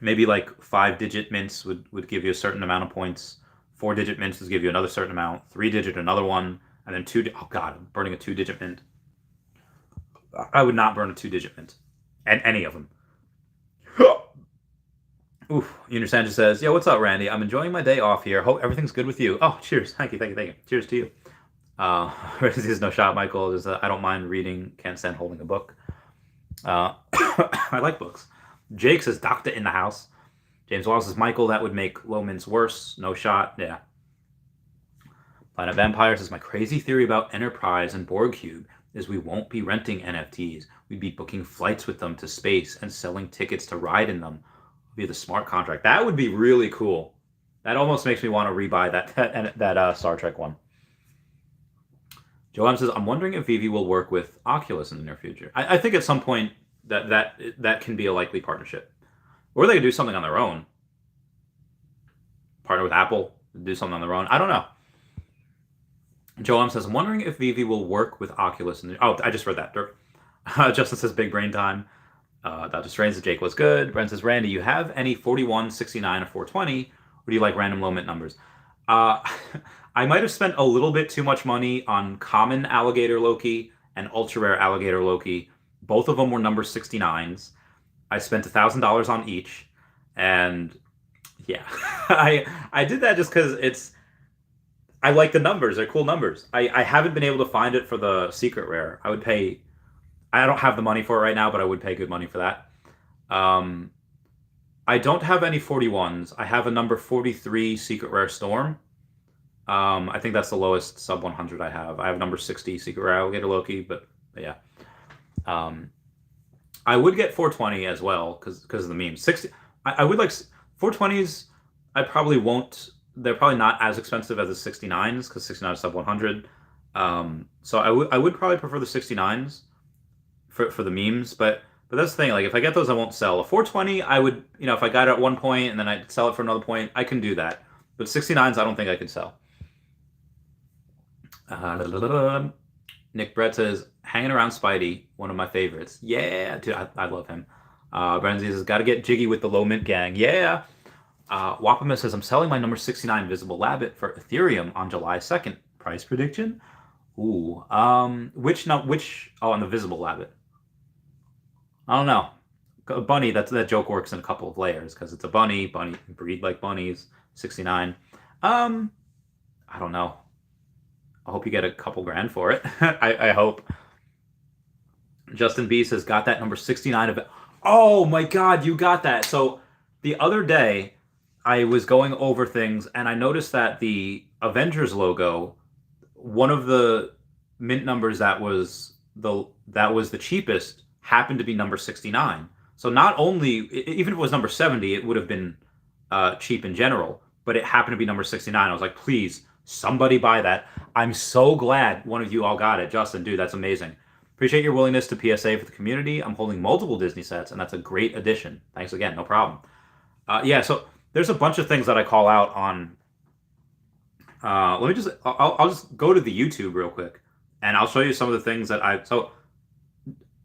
Maybe like 5-digit mints would give you a certain amount of points. 4-digit mints would give you another certain amount. 3-digit another one, and then oh god, I'm burning a 2-digit mint. I would not burn a 2-digit mint, and any of them. Oof. Uner Sanchez says, yo, what's up, Randy? I'm enjoying my day off here. Hope everything's good with you. Oh, cheers. Thank you. Cheers to you. There's no shot, Michael. I don't mind reading. Can't stand holding a book. I like books. Jake says, doctor in the house. James Wallace says, Michael, that would make low mints worse. No shot. Yeah. Planet Vampire says, my crazy theory about Enterprise and Borg Cube is we won't be renting NFTs. We'd be booking flights with them to space and selling tickets to ride in them via the smart contract. That would be really cool. That almost makes me want to rebuy that Star Trek one. Joanne says, I'm wondering if Veve will work with Oculus in the near future. I think at some point that can be a likely partnership. Or they could do something on their own. Partner with Apple, do something on their own. I don't know. Joanne says, I'm wondering if Veve will work with Oculus. I just read that. Justin says, big brain time. Dr. Strange says, Jake was good. Brent says, Randy, you have any 41, 69, or 420? Or do you like random low mint numbers? I might have spent a little bit too much money on common Alligator Loki and ultra rare Alligator Loki. Both of them were number 69s. I spent $1,000 on each. And yeah, I did that just because I like the numbers. They're cool numbers. I haven't been able to find it for the secret rare. I don't have the money for it right now, but I would pay good money for that. I don't have any 41s. I have a number 43 secret rare Storm. I think that's the lowest sub 100 I have. I have number 60 secret rare Alligator Loki, but yeah. I would get 420 as well because of the meme. 60. I would like 420s. I probably won't. They're probably not as expensive as the 69s because 69 is sub 100. So I would probably prefer the 69s for the memes, but that's the thing. Like if I get those, I won't sell. A 420, I would, if I got it at one point and then I'd sell it for another point, I can do that. But 69s, I don't think I could sell. Nick Brett says, hanging around Spidey, one of my favorites. Yeah, dude, I love him. Brenzy says, got to get jiggy with the low mint gang. Yeah. Wapamus says, I'm selling my number 69 Visible Labbit for Ethereum on July 2nd. Price prediction? Ooh. On the Visible Labbit. I don't know. A bunny, that joke works in a couple of layers because it's a bunny breed like bunnies. 69. I don't know. I hope you get a couple grand for it. I hope. Justin B says, got that number 69 of it. Oh my god, you got that. So the other day, I was going over things and I noticed that the Avengers logo, one of the mint numbers that was the cheapest happened to be number 69. So not only, even if it was number 70, it would have been cheap in general, but it happened to be number 69. I was like, please, somebody buy that. I'm so glad one of you all got it. Justin, dude, that's amazing. Appreciate your willingness to PSA for the community. I'm holding multiple Disney sets, and that's a great addition. Thanks again, no problem. Yeah, so there's a bunch of things that I call out on. Let me just, I'll just go to the YouTube real quick, and I'll show you some of the things that so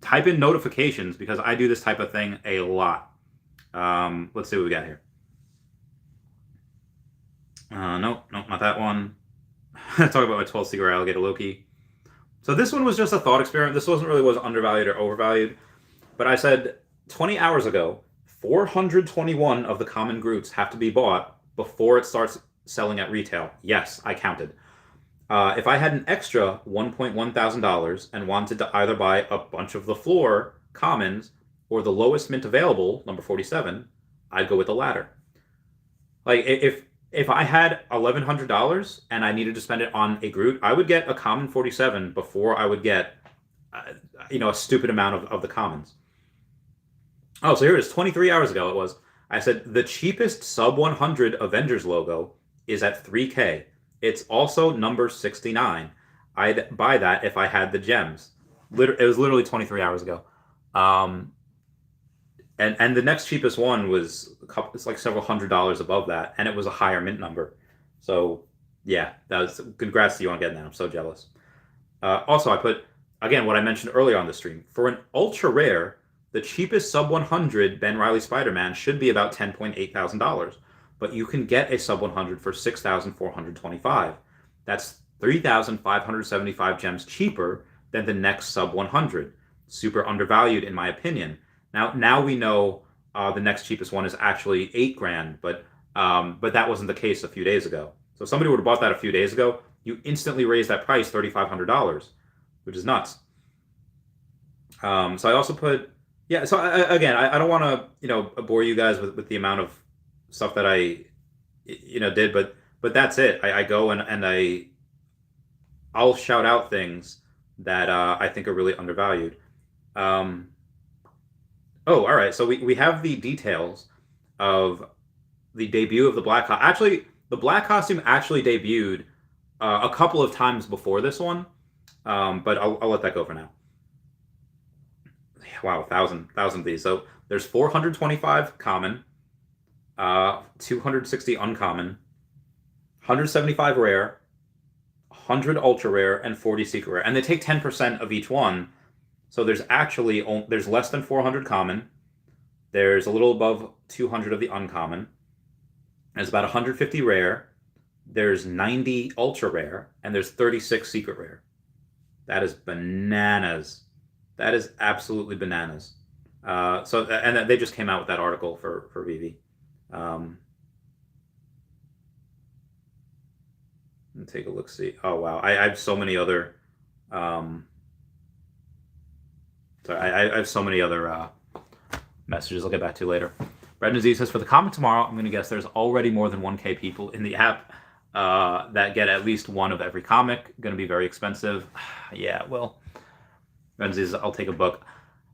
type in notifications because I do this type of thing a lot. Let's see what we got here. Nope, not that one. Talk about my 12 secret Alligator Loki. So this one was just a thought experiment. This wasn't really was undervalued or overvalued, but I said 20 hours ago, 421 of the common groups have to be bought before it starts selling at retail. Yes, I counted. If I had an extra $1,100 and wanted to either buy a bunch of the floor commons or the lowest mint available, number 47, I'd go with the latter. Like if I had $1,100 and I needed to spend it on a Groot, I would get a common 47 before I would get, a stupid amount of the commons. Oh, so here it is. 23 hours ago it was. I said the cheapest sub 100 Avengers logo is at $3K. It's also number 69. I'd buy that if I had the gems. It was literally 23 hours ago. And the next cheapest one was it's like several $100s above that, and it was a higher mint number. So yeah, that was congrats to you on getting that. I'm so jealous. Also, I put again what I mentioned earlier on the stream for an ultra rare. The cheapest sub 100 Ben Reilly Spider-Man should be about $10.8 thousand, but you can get a sub 100 for $6,425. That's 3,575 gems cheaper than the next sub 100. Super undervalued in my opinion. Now we know the next cheapest one is actually $8,000, but that wasn't the case a few days ago. So if somebody would have bought that a few days ago, you instantly raise that price $3,500, which is nuts. So I also put. Yeah, so I don't want to, bore you guys with the amount of stuff that I, did, but that's it. I go and I'll shout out things that I think are really undervalued. Oh, all right. So we have the details of the debut of the black. Actually, the black costume actually debuted a couple of times before this one, but I'll let that go for now. Wow, 1,000 of these. So there's 425 common, 260 uncommon, 175 rare, 100 ultra rare, and 40 secret rare. And they take 10% of each one. So there's less than 400 common. There's a little above 200 of the uncommon. There's about 150 rare. There's 90 ultra rare, and there's 36 secret rare. That is bananas. That is absolutely bananas. And they just came out with that article for Veve. Let me take a look. See. Oh wow, I have so many other. Sorry, I have so many other messages. I'll get back to later. Brad Nazeez says for the comment tomorrow, I'm going to guess there's already more than 1K people in the app that get at least one of every comic. Going to be very expensive. Yeah, well. Renzies, I'll take a book.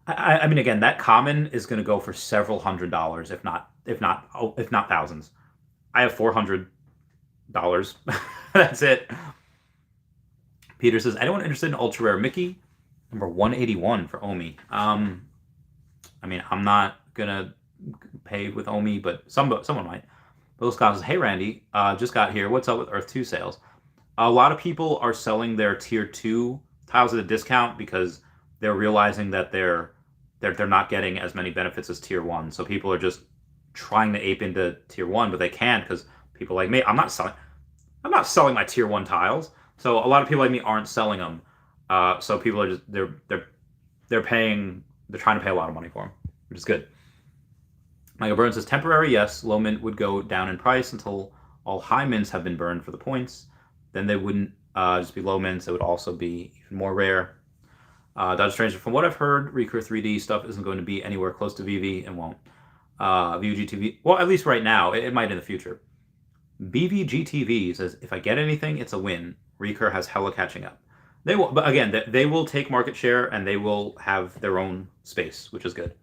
I mean, again, that common is going to go for several $100s, if not thousands. I have $400. That's it. Peter says, anyone interested in ultra rare Mickey? Number 181 for OMI. I mean, I'm not gonna pay with OMI, but someone might. Bill Scott says, hey Randy, just got here. What's up with Earth 2 sales? A lot of people are selling their tier 2 tiles at a discount because they're realizing that they're not getting as many benefits as tier 1. So people are just trying to ape into tier 1, but they can't because people like me, I'm not selling my tier 1 tiles. So a lot of people like me aren't selling them. So people are just they're trying to pay a lot of money for them, which is good. Michael Burns says temporary, yes, low mint would go down in price until all high mints have been burned for the points. Then they wouldn't just be low mints, it would also be even more rare. Dodge Stranger, from what I've heard, Recur 3D stuff isn't going to be anywhere close to Veve and won't. VGTV. Well, at least right now. It might in the future. BVGTV says, if I get anything, it's a win. Recur has hella catching up. They will, but again, they will take market share and they will have their own space, which is good.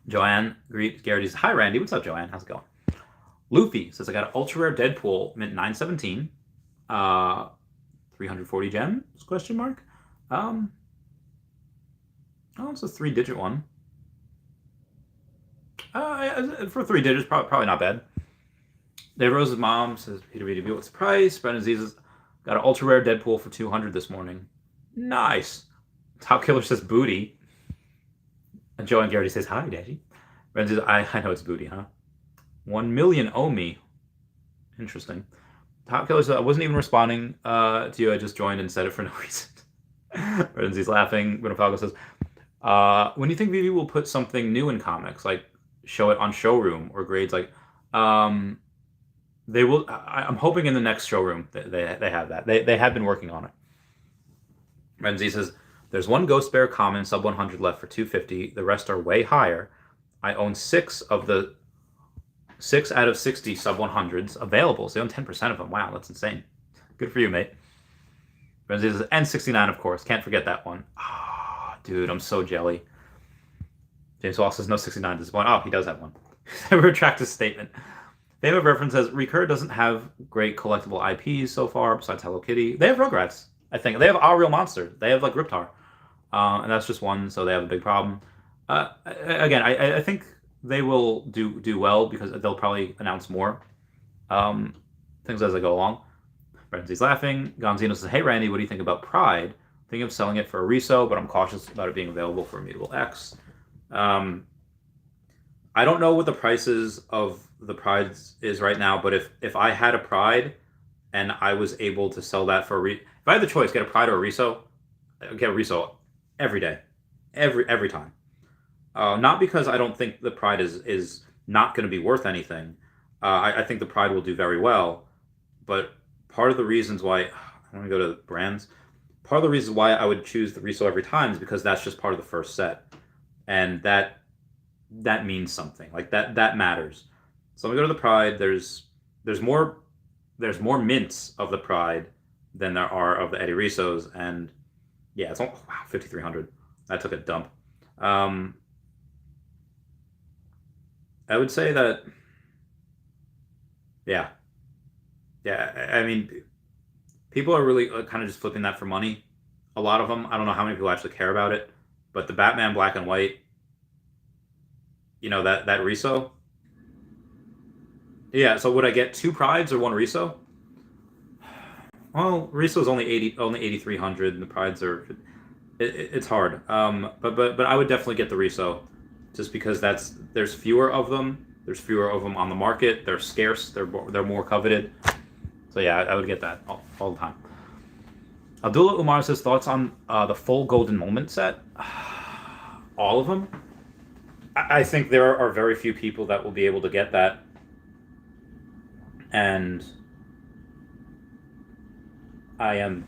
Joanne greets Gary. Says, hi, Randy. What's up, Joanne? How's it going? Luffy says, I got an ultra rare Deadpool, mint 917. 340 gems? Question mark. Oh, it's a 3-digit one. For 3 digits, probably not bad. Dave Rose's mom says, Peter BDB, what's the price? Brendan Z says, got an ultra rare Deadpool for 200 this morning. Nice. Top Killer says, booty. And Joanne Garrity says, hi, Daddy. Brendan says, I know it's booty, huh? 1 million OMI. Interesting. Top Killer says, I wasn't even responding to you. I just joined and said it for no reason. Brendan Z's laughing. Bruno Falco says, when do you think Veve will put something new in comics, like show it on Showroom or grades? Like, they will. I'm hoping in the next Showroom they have that. They have been working on it. Renzi says, there's one Ghost Bear common sub 100 left for 250. The rest are way higher. I own 6 out of 60 sub 100s available. So they own 10% of them. Wow, that's insane. Good for you, mate. Renzi says, and 69, of course. Can't forget that one. Ah, dude, I'm so jelly. James Wall says, no 69 disappoint. Oh, he does have one. I retract his statement. They have a reference says, Recur doesn't have great collectible IPs so far, besides Hello Kitty. They have Rugrats, I think. They have Our Real Monster. They have, like, Riptar. And that's just one, so they have a big problem. Again, I think they will do well, because they'll probably announce more things as they go along. Renzi's laughing. Gonzino says, hey, Randy, what do you think about Pride? Thinking of selling it for a reso, but I'm cautious about it being available for Immutable X. I don't know what the prices of the Prides is right now, but if I had a Pride and I was able to sell that for if I had the choice, get a Pride or a reso, get a reso every day, every time. Not because I don't think the Pride is not going to be worth anything. I think the Pride will do very well, but part of the reasons why I want to go to brands. Part of the reasons why I would choose the reso every time is because that's just part of the first set, and that means something. Like that matters. So I'm gonna go to the Pride. There's more mints of the Pride than there are of the Eddie Risos, and yeah, it's 5,300. That took a dump. I would say that yeah. I mean, people are really kind of just flipping that for money. A lot of them. I don't know how many people actually care about it, but the Batman Black and White, you know, that reso. Yeah, so would I get 2 Prides or 1 reso? Well, reso is only 8,300, and the Prides are. It's hard. But I would definitely get the reso, just because there's fewer of them. There's fewer of them on the market. They're scarce. They're more coveted. So yeah, I would get that all the time. Abdullah Umar says, thoughts on the full Golden Moment set? All of them? I think there are very few people that will be able to get that. And I am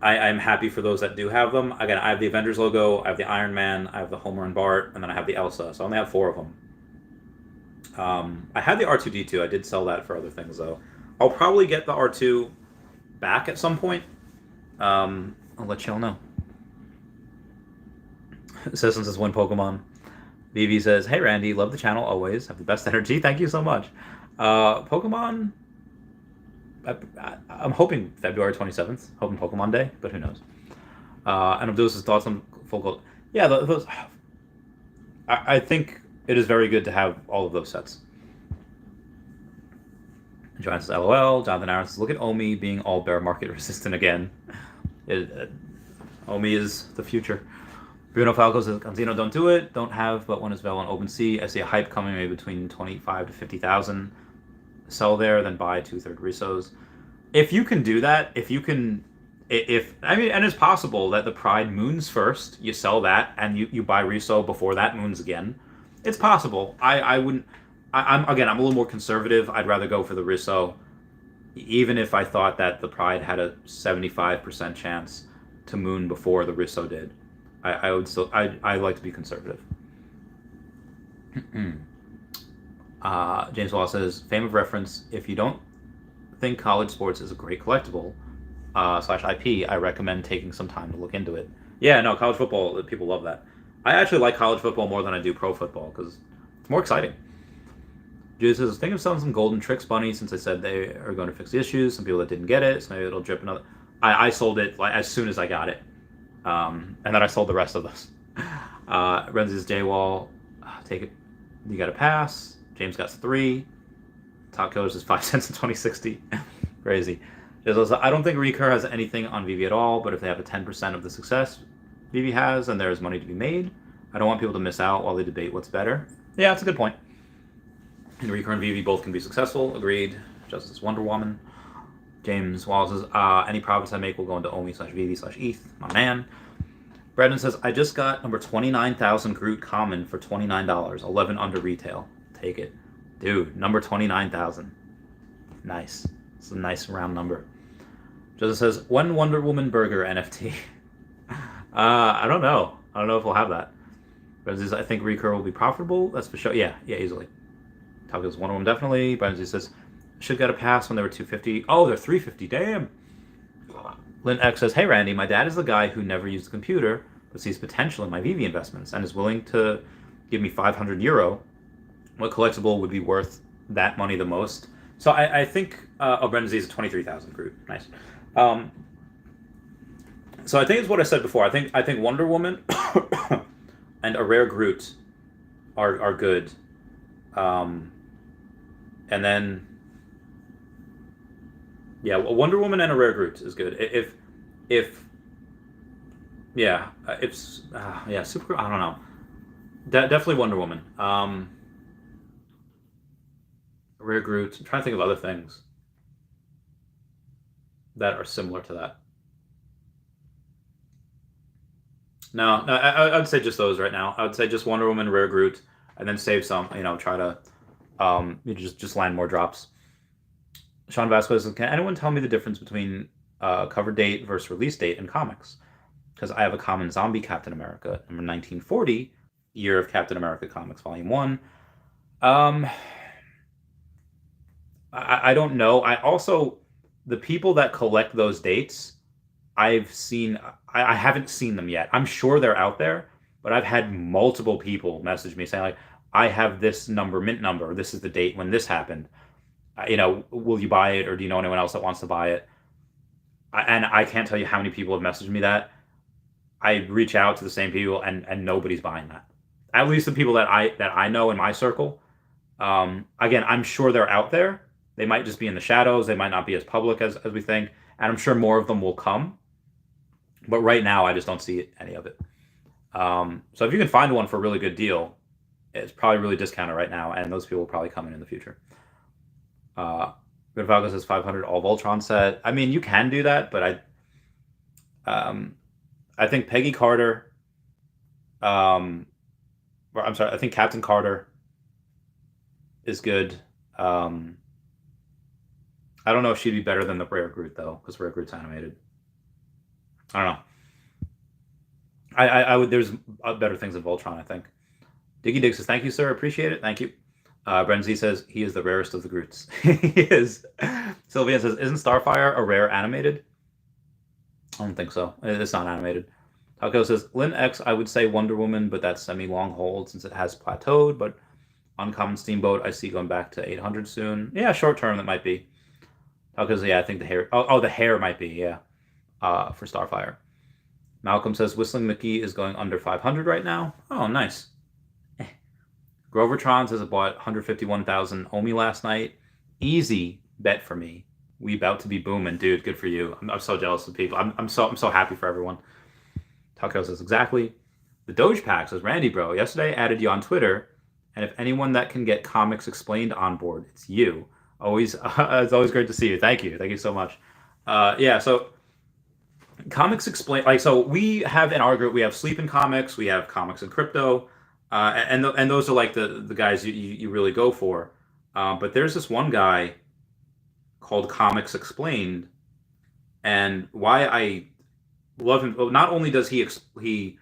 I'm happy for those that do have them. Again, I have the Avengers logo, I have the Iron Man, I have the Homer and Bart, and then I have the Elsa. So I only have 4 of them. I had the R2-D2. I did sell that for other things, though. I'll probably get the R2 back at some point. I'll let y'all know. Citizens says 1 Pokemon. Veve says, hey, Randy, love the channel always. Have the best energy. Thank you so much. Pokemon, I'm hoping February 27th. Hoping Pokemon Day, but who knows. And Abdul's thoughts on full gold. Yeah, those. I think it is very good to have all of those sets. Joanne says, LOL. Jonathan Aaron says, look at OMI being all bear market resistant again. OMI is the future. Bruno Falco says, Canzino, don't do it. Don't have, but one is available on OpenSea. I see a hype coming maybe between 25 to 50,000. Sell there, then buy 2/3 resos. If you can do that, and it's possible that the Pride moons first, you sell that, and you buy reso before that moons again. It's possible. I'm a little more conservative. I'd rather go for the reso, even if I thought that the Pride had a 75% chance to moon before the reso did. I would still I like to be conservative. James Wallace says, frame of reference, if you don't think college sports is a great collectible slash IP, I recommend taking some time to look into it. Yeah, no, college football, people love that. I actually like college football more than I do pro football because it's more exciting. Jude says, think of selling some golden tricks bunny since I said they are going to fix the issues. Some people that didn't get it, so maybe it'll drip another. I sold it like as soon as I got it. And then I sold the rest of those. Renzi's J-Wall, take it. You got a pass. James got 3. Top Killers is 5 cents in 2060. Crazy. I don't think Recur has anything on Veve at all, but if they have a 10% of the success Veve has and there's money to be made, I don't want people to miss out while they debate what's better. Yeah, that's a good point. And Recur and Veve both can be successful. Agreed. Justice Wonder Woman. James Wallace says, any profits I make will go into OMI/Veve/ETH. My man. Brendan says, I just got number 29,000 Groot common for $29. 11 under retail. Take it. Dude, number 29,000. Nice. It's a nice round number. Joseph says, when Wonder Woman Burger NFT? I don't know. I don't know if we'll have that. Brendan says, I think Recur will be profitable. That's for sure. Yeah, easily. Top goes Wonder Woman definitely. Brendan says, should get a pass when they were 250. Oh, they're 350. Damn. Lynn X says, hey, Randy, my dad is the guy who never used a computer but sees potential in my Veve investments and is willing to give me 500 euro. What collectible would be worth that money the most? So I think Brendan Z is a 23,000 Groot. Nice. So I think it's what I said before. I think Wonder Woman and a rare Groot are good. And then yeah, Wonder Woman and a rare Groot is good. Super. I don't know. Definitely Wonder Woman. Rare Groot. I'm trying to think of other things that are similar to that. No, I would say just those right now. I would say just Wonder Woman, Rare Groot, and then save some. Try to just land more drops. Sean Vasquez says, can anyone tell me the difference between cover date versus release date in comics? Because I have a common zombie Captain America, number 1940, Year of Captain America Comics, Volume 1. I don't know. I also, the people that collect those dates, I've seen, I haven't seen them yet. I'm sure they're out there, but I've had multiple people message me saying, like, I have this number, mint number. This is the date when this happened. Will you buy it, or do you know anyone else that wants to buy it? And I can't tell you how many people have messaged me that. I reach out to the same people, and nobody's buying that. At least the people that I know in my circle. Again, I'm sure they're out there. They might just be in the shadows. They might not be as public as we think. And I'm sure more of them will come. But right now, I just don't see any of it. So if you can find one for a really good deal, it's probably really discounted right now, and those people will probably come in the future. Good Falcon says 500 all Voltron set. I mean, you can do that, but I think Peggy Carter, I think Captain Carter is good. I don't know if she'd be better than the Rare Groot, though, because Rare Groot's animated. I don't know. I would. There's better things than Voltron, I think. Diggy Dig says, thank you, sir. Appreciate it. Thank you. Bren Z says, he is the rarest of the Groots. He is. Sylvian says, isn't Starfire a rare animated? I don't think so. It's not animated. Taco says, Lynn X, I would say Wonder Woman, but that's semi-long hold since it has plateaued, but Uncommon Steamboat, I see going back to 800 soon. Yeah, short term, that might be. Taco says, yeah, I think the hair. Oh, the hair might be, yeah, for Starfire. Malcolm says, Whistling Mickey is going under 500 right now. Oh, nice. Grovertron says, I bought 151,000 OMI last night. Easy bet for me. We about to be booming, dude. Good for you. I'm so jealous of people. I'm so happy for everyone. Taco says, exactly. The Doge Pack says, Randy, bro, yesterday I added you on Twitter, and if anyone that can get comics explained on board, it's you. Always, it's always great to see you. Thank you so much. Yeah, so comics explained. Like, so we have in our group, we have Sleep in Comics, we have Comics and Crypto, and those are like the guys you really go for. But there's this one guy called Comics Explained, and why I love him. Well, not only does he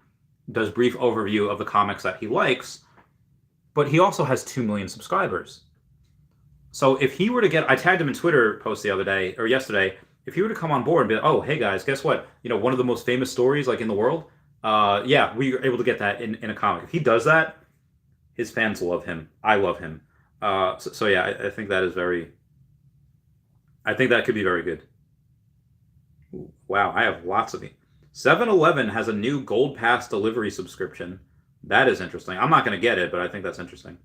does brief overview of the comics that he likes, but he also has 2 million subscribers. So if he were to get, I tagged him in Twitter post the other day or yesterday, if he were to come on board and be like, oh, hey guys, guess what? One of the most famous stories like in the world, yeah, we were able to get that in a comic. If he does that, his fans love him. I love him. So yeah, I think that is I think that could be very good. Wow, I have lots of it. 7-Eleven has a new Gold Pass delivery subscription. That is interesting. I'm not going to get it, but I think that's interesting.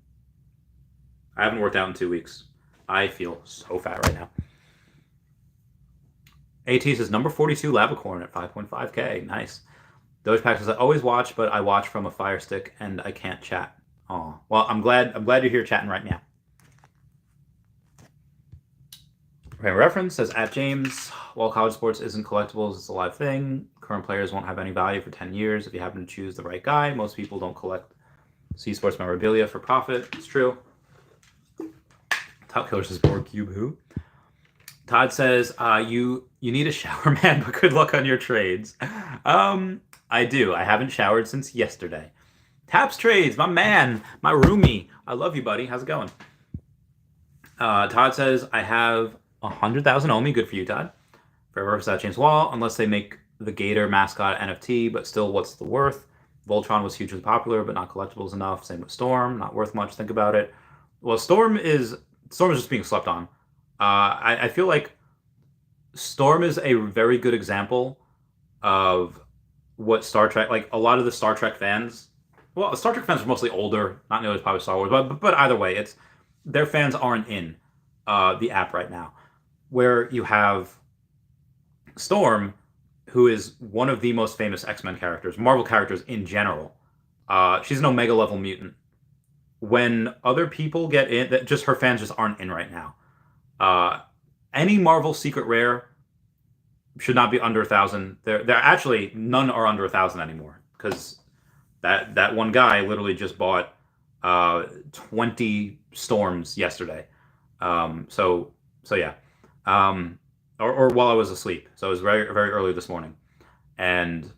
I haven't worked out in 2 weeks. I feel so fat right now. AT says number 42 Lavicorn at 5.5K. Nice. Doge Pack says I always watch, but I watch from a Fire Stick and I can't chat. Oh, well, I'm glad you're here chatting right now. Frame reference says at James, while college sports isn't collectibles, it's a live thing. Current players won't have any value for 10 years if you happen to choose the right guy. Most people don't collect sports memorabilia for profit. It's true. Top Killer says Borg Cube who? Todd says you need a shower, man, but good luck on your trades. I do. I haven't showered since yesterday. Taps Trades, my man, my roomie. I love you, buddy. How's it going? Todd says I have 100,000 OMI. Good for you, Todd. Forever without James Wall, unless they make the Gator mascot NFT, but still, what's the worth? Voltron was hugely popular, but not collectibles enough. Same with Storm, not worth much. Think about it. Well, Storm is just being slept on. I feel like Storm is a very good example of what Star Trek, like a lot of the Star Trek fans. Well, Star Trek fans are mostly older, not nearly as probably Star Wars, but either way, it's their fans aren't in the app right now. Where you have Storm, who is one of the most famous X-Men characters, Marvel characters in general. She's an Omega level mutant. When other people get in, that just her fans just aren't in right now. Any Marvel secret rare should not be under 1,000. They're actually none are under 1,000 anymore because that one guy literally just bought 20 Storms yesterday. So yeah. Or while I was asleep. So it was very, very early this morning. And,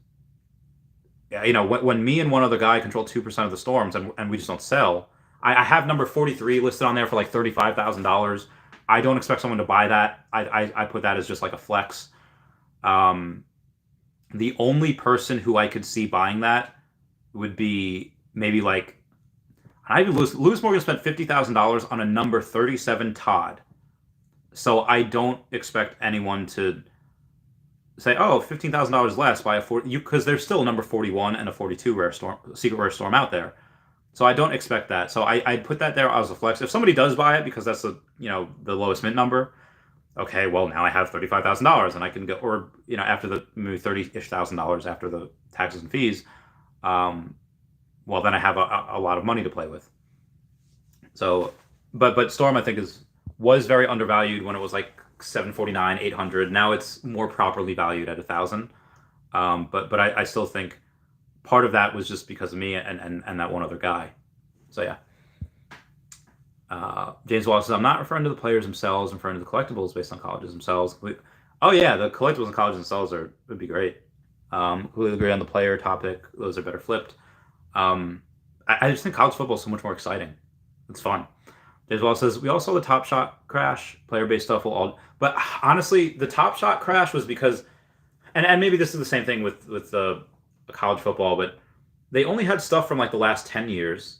yeah, when me and one other guy control 2% of the Storms and we just don't sell, I have number 43 listed on there for like $35,000. I don't expect someone to buy that. I put that as just like a flex. The only person who I could see buying that would be maybe like, Lewis Morgan spent $50,000 on a number 37 Todd. So I don't expect anyone to say, oh, $15,000 less by a 40, because there's still a number 41 and a 42 rare storm, secret rare Storm out there. So I don't expect that. So I'd put that there as a flex. If somebody does buy it because that's the lowest mint number, okay, well now I have $35,000 and I can go, or after the maybe $30,000 after the taxes and fees, well then I have a lot of money to play with. So, but Storm I think was very undervalued when it was like $749, $800. Now it's more properly valued at 1,000. But I still think part of that was just because of me and that one other guy. So yeah. James Wallace says, I'm not referring to the players themselves, I'm referring to the collectibles based on colleges themselves. Oh yeah, the collectibles and colleges themselves would be great. Completely agree on the player topic. Those are better flipped. I just think college football is so much more exciting. It's fun. James Wallace says, we all saw the Top Shot crash. Player-based stuff will all... But honestly, the Top Shot crash was because... And maybe this is the same thing with the college football, but they only had stuff from like the last 10 years.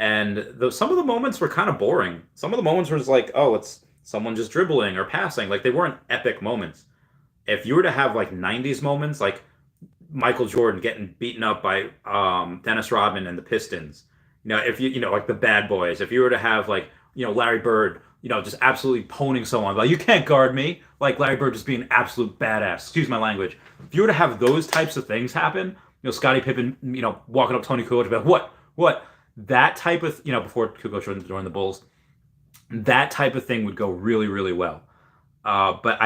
And some of the moments were kind of boring. Some of the moments were just like, oh, it's someone just dribbling or passing. Like, they weren't epic moments. If you were to have like 90s moments, like Michael Jordan getting beaten up by Dennis Rodman and the Pistons, if like the Bad Boys, if you were to have like, Larry Bird, just absolutely poning someone, like, you can't guard me, like Larry Bird just being an absolute badass, excuse my language. If you were to have those types of things happen, Scottie Pippen, walking up Tony Kukoc about what, that type of, before Kukoc joined the Bulls, that type of thing would go really, really well. But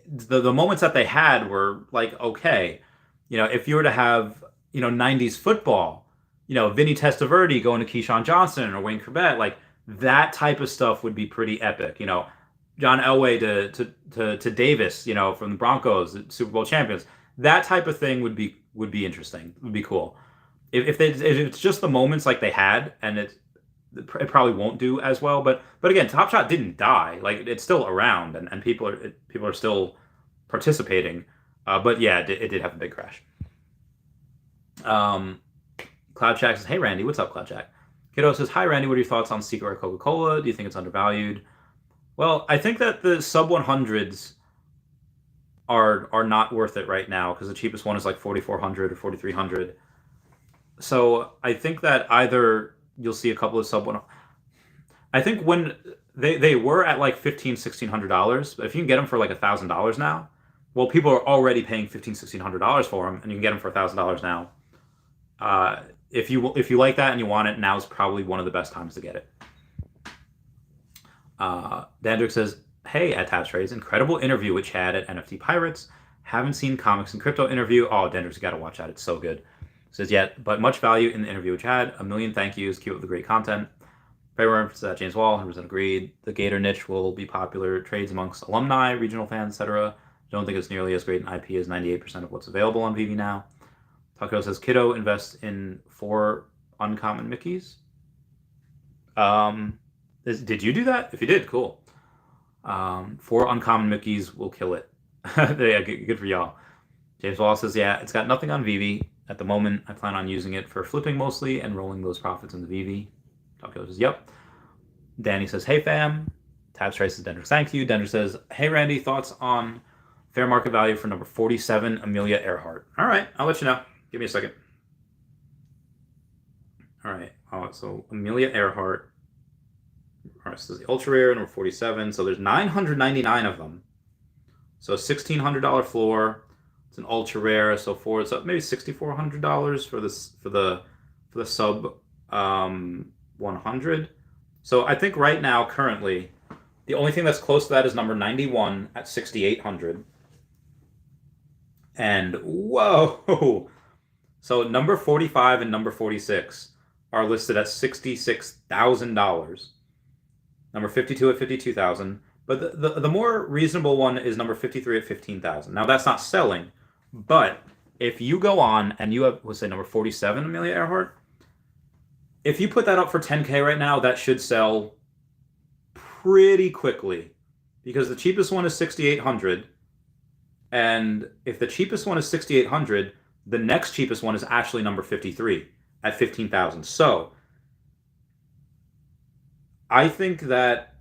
the moments that they had were like, okay, if you were to have, 90s football, Vinny Testaverde going to Keyshawn Johnson or Wayne Corbett, like that type of stuff would be pretty epic. John Elway to Davis, from the Broncos, the Super Bowl champions. That type of thing would be interesting. Would be cool. if it's just the moments like they had, and it probably won't do as well. But again, Top Shot didn't die. Like, it's still around, and people are still participating. But yeah, it did have a big crash. Cloudjack says, "Hey Randy, what's up, Cloudjack?" Kiddo says, "Hi Randy, what are your thoughts on Secret Rare Coca-Cola? Do you think it's undervalued?" Well, I think that the sub 100s are not worth it right now, because the cheapest one is like 4,400 or 4,300. So I think that either you'll see a couple of sub one. I think when they were at like $1,500-$1,600, but if you can get them for like $1,000 now, well, people are already paying $1,500-$1,600 for them, and you can get them for $1,000 now. If you like that and you want it, now is probably one of the best times to get it. Dandrick says, "Hey, at Tabs Trades, incredible interview with Chad at NFT Pirates. Haven't seen Comics and Crypto interview. Oh, Dandrick's got to watch that. It's so good." Says, "Yeah, but much value in the interview with Chad. A million thank yous. Keep up the great content." Very reference to that, James Wall, 100% agreed. The Gator niche will be popular trades amongst alumni, regional fans, etc. Don't think it's nearly as great an IP as 98% of what's available on Veve now. Taco says, "Kiddo invests in 4 uncommon Mickeys." Did you do that? If you did, cool. 4 uncommon Mickeys will kill it. Yeah, good for y'all. James Wall says, "Yeah, it's got nothing on Veve. At the moment, I plan on using it for flipping mostly and rolling those profits into Veve." Taco says, "Yep." Danny says, "Hey fam." Tabs Trace says, "Dendrick, thank you." Dendrick says, "Hey Randy, thoughts on fair market value for number 47, Amelia Earhart?" All right, I'll let you know. Give me a second. All right. So Amelia Earhart. All right, so this is the ultra rare, number 47. So there's 999 of them. So $1,600 floor. It's an ultra rare. So it's up maybe $6,400 for this for the sub 100. So I think right now, currently, the only thing that's close to that is number 91 at 6,800. And whoa! So number 45 and number 46 are listed at $66,000. Number 52 at 52,000. But the more reasonable one is number 53 at 15,000. Now that's not selling, but if you go on and you have, let's say, number 47, Amelia Earhart, if you put that up for 10K right now, that should sell pretty quickly, because the cheapest one is 6,800, and if the cheapest one is 6,800, the next cheapest one is actually number 53 at 15,000. So I think that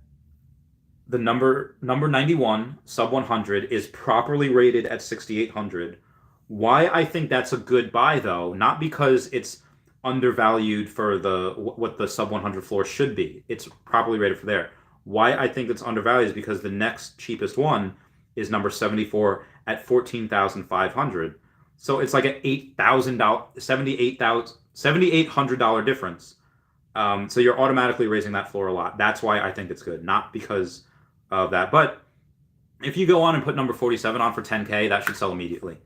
the number 91 sub 100 is properly rated at 6,800. Why I think that's a good buy, though, not because it's undervalued for what the sub 100 floor should be. It's properly rated for there. Why I think it's undervalued is because the next cheapest one is number 74 at 14,500. So it's like an $7,800 difference. So you're automatically raising that floor a lot. That's why I think it's good, not because of that. But if you go on and put number 47 on for 10K, that should sell immediately.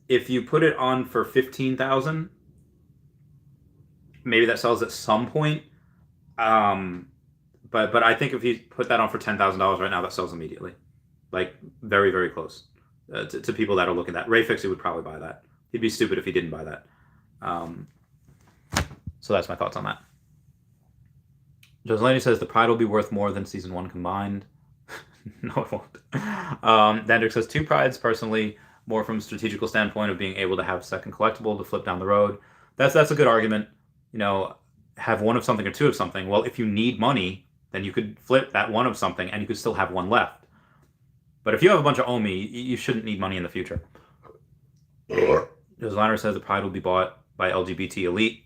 If you put it on for 15,000, maybe that sells at some point. But I think if you put that on for $10,000 right now, that sells immediately. Like, very, very close to people that are looking at that. Ray Fixie would probably buy that. He'd be stupid if he didn't buy that. So that's my thoughts on that. Joselani says the Pride will be worth more than season 1 combined. No, it won't. Dandrick says 2 Prides, personally, more from a strategical standpoint of being able to have a second collectible to flip down the road. That's a good argument. You know, have 1 of something or 2 of something. Well, if you need money, then you could flip that 1 of something and you could still have 1 left. But if you have a bunch of OMI, you shouldn't need money in the future. Joselani says the Pride will be bought by LGBT elite.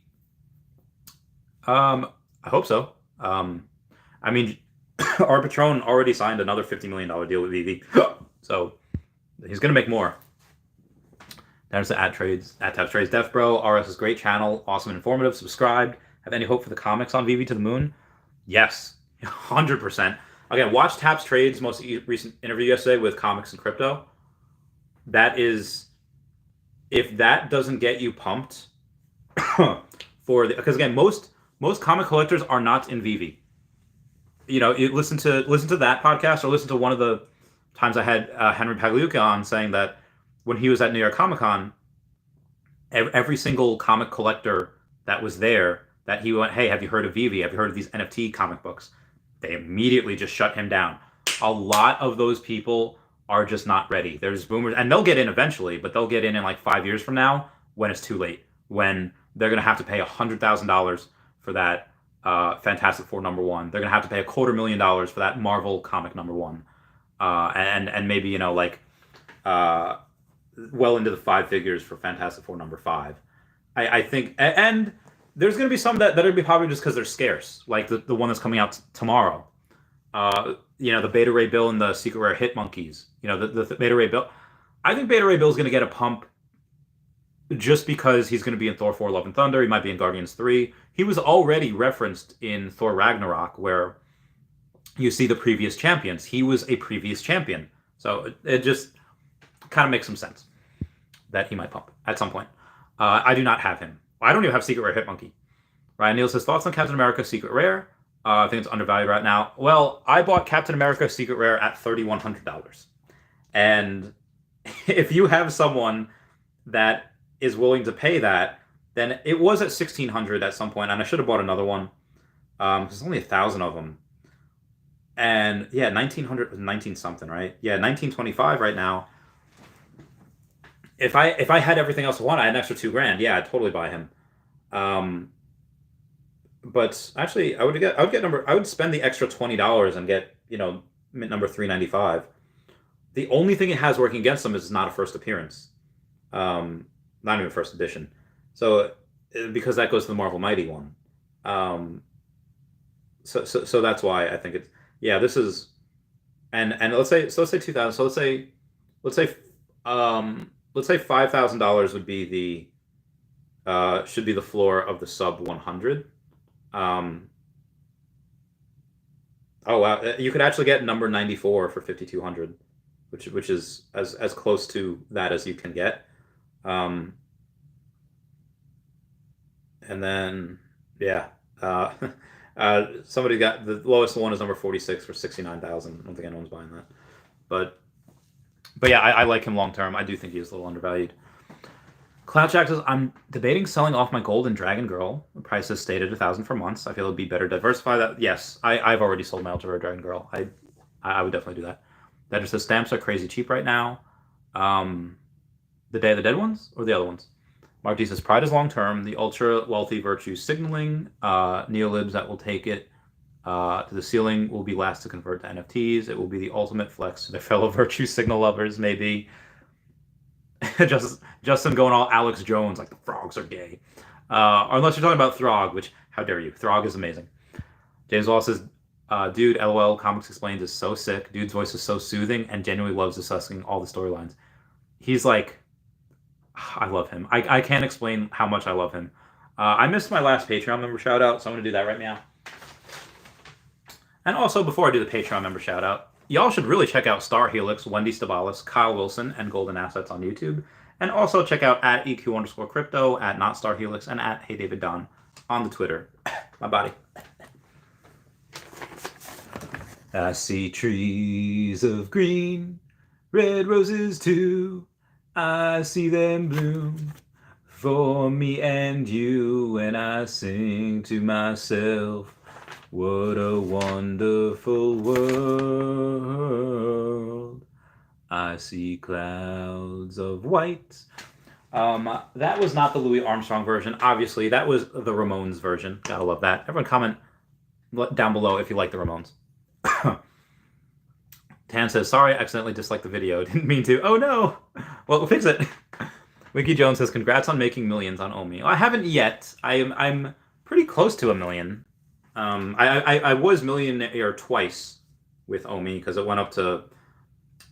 I hope so. I mean, our patron already signed another $50 million deal with Veve, so he's gonna make more. There's the Tabs Trades, Def Bro. RS is great channel, awesome and informative. Subscribed. Have any hope for the comics on Veve to the moon? Yes, 100%. Again, watch Tabs Trades' most recent interview yesterday with Comics and Crypto. That is, if that doesn't get you pumped for because again, most comic collectors are not in Veve. You know, you listen to that podcast, or listen to one of the times I had Henry Pagliuca on saying that when he was at New York Comic Con, every single comic collector that was there, that he went, hey, have you heard of Veve? Have you heard of these NFT comic books? They immediately just shut him down. A lot of those people are just not ready. There's boomers, and they'll get in eventually, but they'll get in like 5 years from now when it's too late, when they're going to have to pay $100,000 for that Fantastic Four #1. They're going to have to pay $250,000 for that Marvel comic #1. And maybe, you know, like well into the 5 figures for Fantastic Four #5. I think, and there's going to be some that are going to be popular just because they're scarce, like the one that's coming out tomorrow. You know, the Beta Ray Bill and the Secret Rare Hit Monkeys. You know, the Beta Ray Bill. I think Beta Ray Bill is going to get a pump just because he's going to be in Thor 4 Love and Thunder. He might be in Guardians 3. He was already referenced in Thor Ragnarok, where you see the previous champions. He was a previous champion. So it just kind of makes some sense that he might pump at some point. I do not have him. I don't even have Secret Rare Hit Monkey. Ryan Neal says, thoughts on Captain America Secret Rare? I think it's undervalued right now. Well, I bought Captain America Secret Rare at $3,100. And if you have someone that is willing to pay that, then it was at $1,600 at some point, and I should have bought another one. There's only 1,000 of them. And yeah, 1,900, 19 something, right? Yeah, 1,925 right now. If I had everything else I want, I had an extra $2,000. Yeah, I'd totally buy him. But actually, I would spend the extra $20 and get, you know, mint number 395. The only thing it has working against him is it's not a first appearance, not even first edition. So because that goes to the Marvel Mighty one. So that's why I think it's, yeah, this is, and let's say 2,000. So let's say $5,000 would be the should be the floor of the sub 100. Oh wow, you could actually get number 94 for 5,200, which is as close to that as you can get. And then yeah, somebody got the lowest one is number 46 for 69,000. I don't think anyone's buying that, but yeah, I like him long term. I do think he's a little undervalued. Cloud Shack says, I'm debating selling off my gold in Dragon Girl. The price is stated 1,000 for months. I feel it'd be better to diversify that. Yes, I've already sold my Ultra Rare Dragon Girl. I would definitely do that. That just says stamps are crazy cheap right now. The Day of the Dead ones or the other ones? Marty says, Pride is long term. The ultra wealthy virtue signaling neolibs that will take it to the ceiling will be last to convert to NFTs. It will be the ultimate flex to their fellow virtue signal lovers, maybe. Justin going all Alex Jones, like the frogs are gay. Or unless you're talking about Throg, which, how dare you? Throg is amazing. James Wallace says, dude, LOL, Comics Explained is so sick. Dude's voice is so soothing and genuinely loves discussing all the storylines. He's like, I love him. I can't explain how much I love him. I missed my last Patreon member shout out, so I'm going to do that right now. And also, before I do the Patreon member shout out, y'all should really check out Star Helix, Wendy Stibalis, Kyle Willson, and Golden Assets on YouTube. And also check out at EQ_crypto, at NotStarHelix, and at HeyDavidDon on the Twitter. My body. I see trees of green, red roses too. I see them bloom for me and you, and I sing to myself, what a wonderful world. I see clouds of white. That was not the Louis Armstrong version. Obviously, that was the Ramones version. Gotta love that. Everyone comment down below if you like the Ramones. Tan says, sorry, I accidentally disliked the video. Didn't mean to. Oh no! Well, we'll fix it. Wiki Jones says, congrats on making millions on OMI. Well, I haven't yet. I'm pretty close to $1 million. I was millionaire twice with OMI because it went up to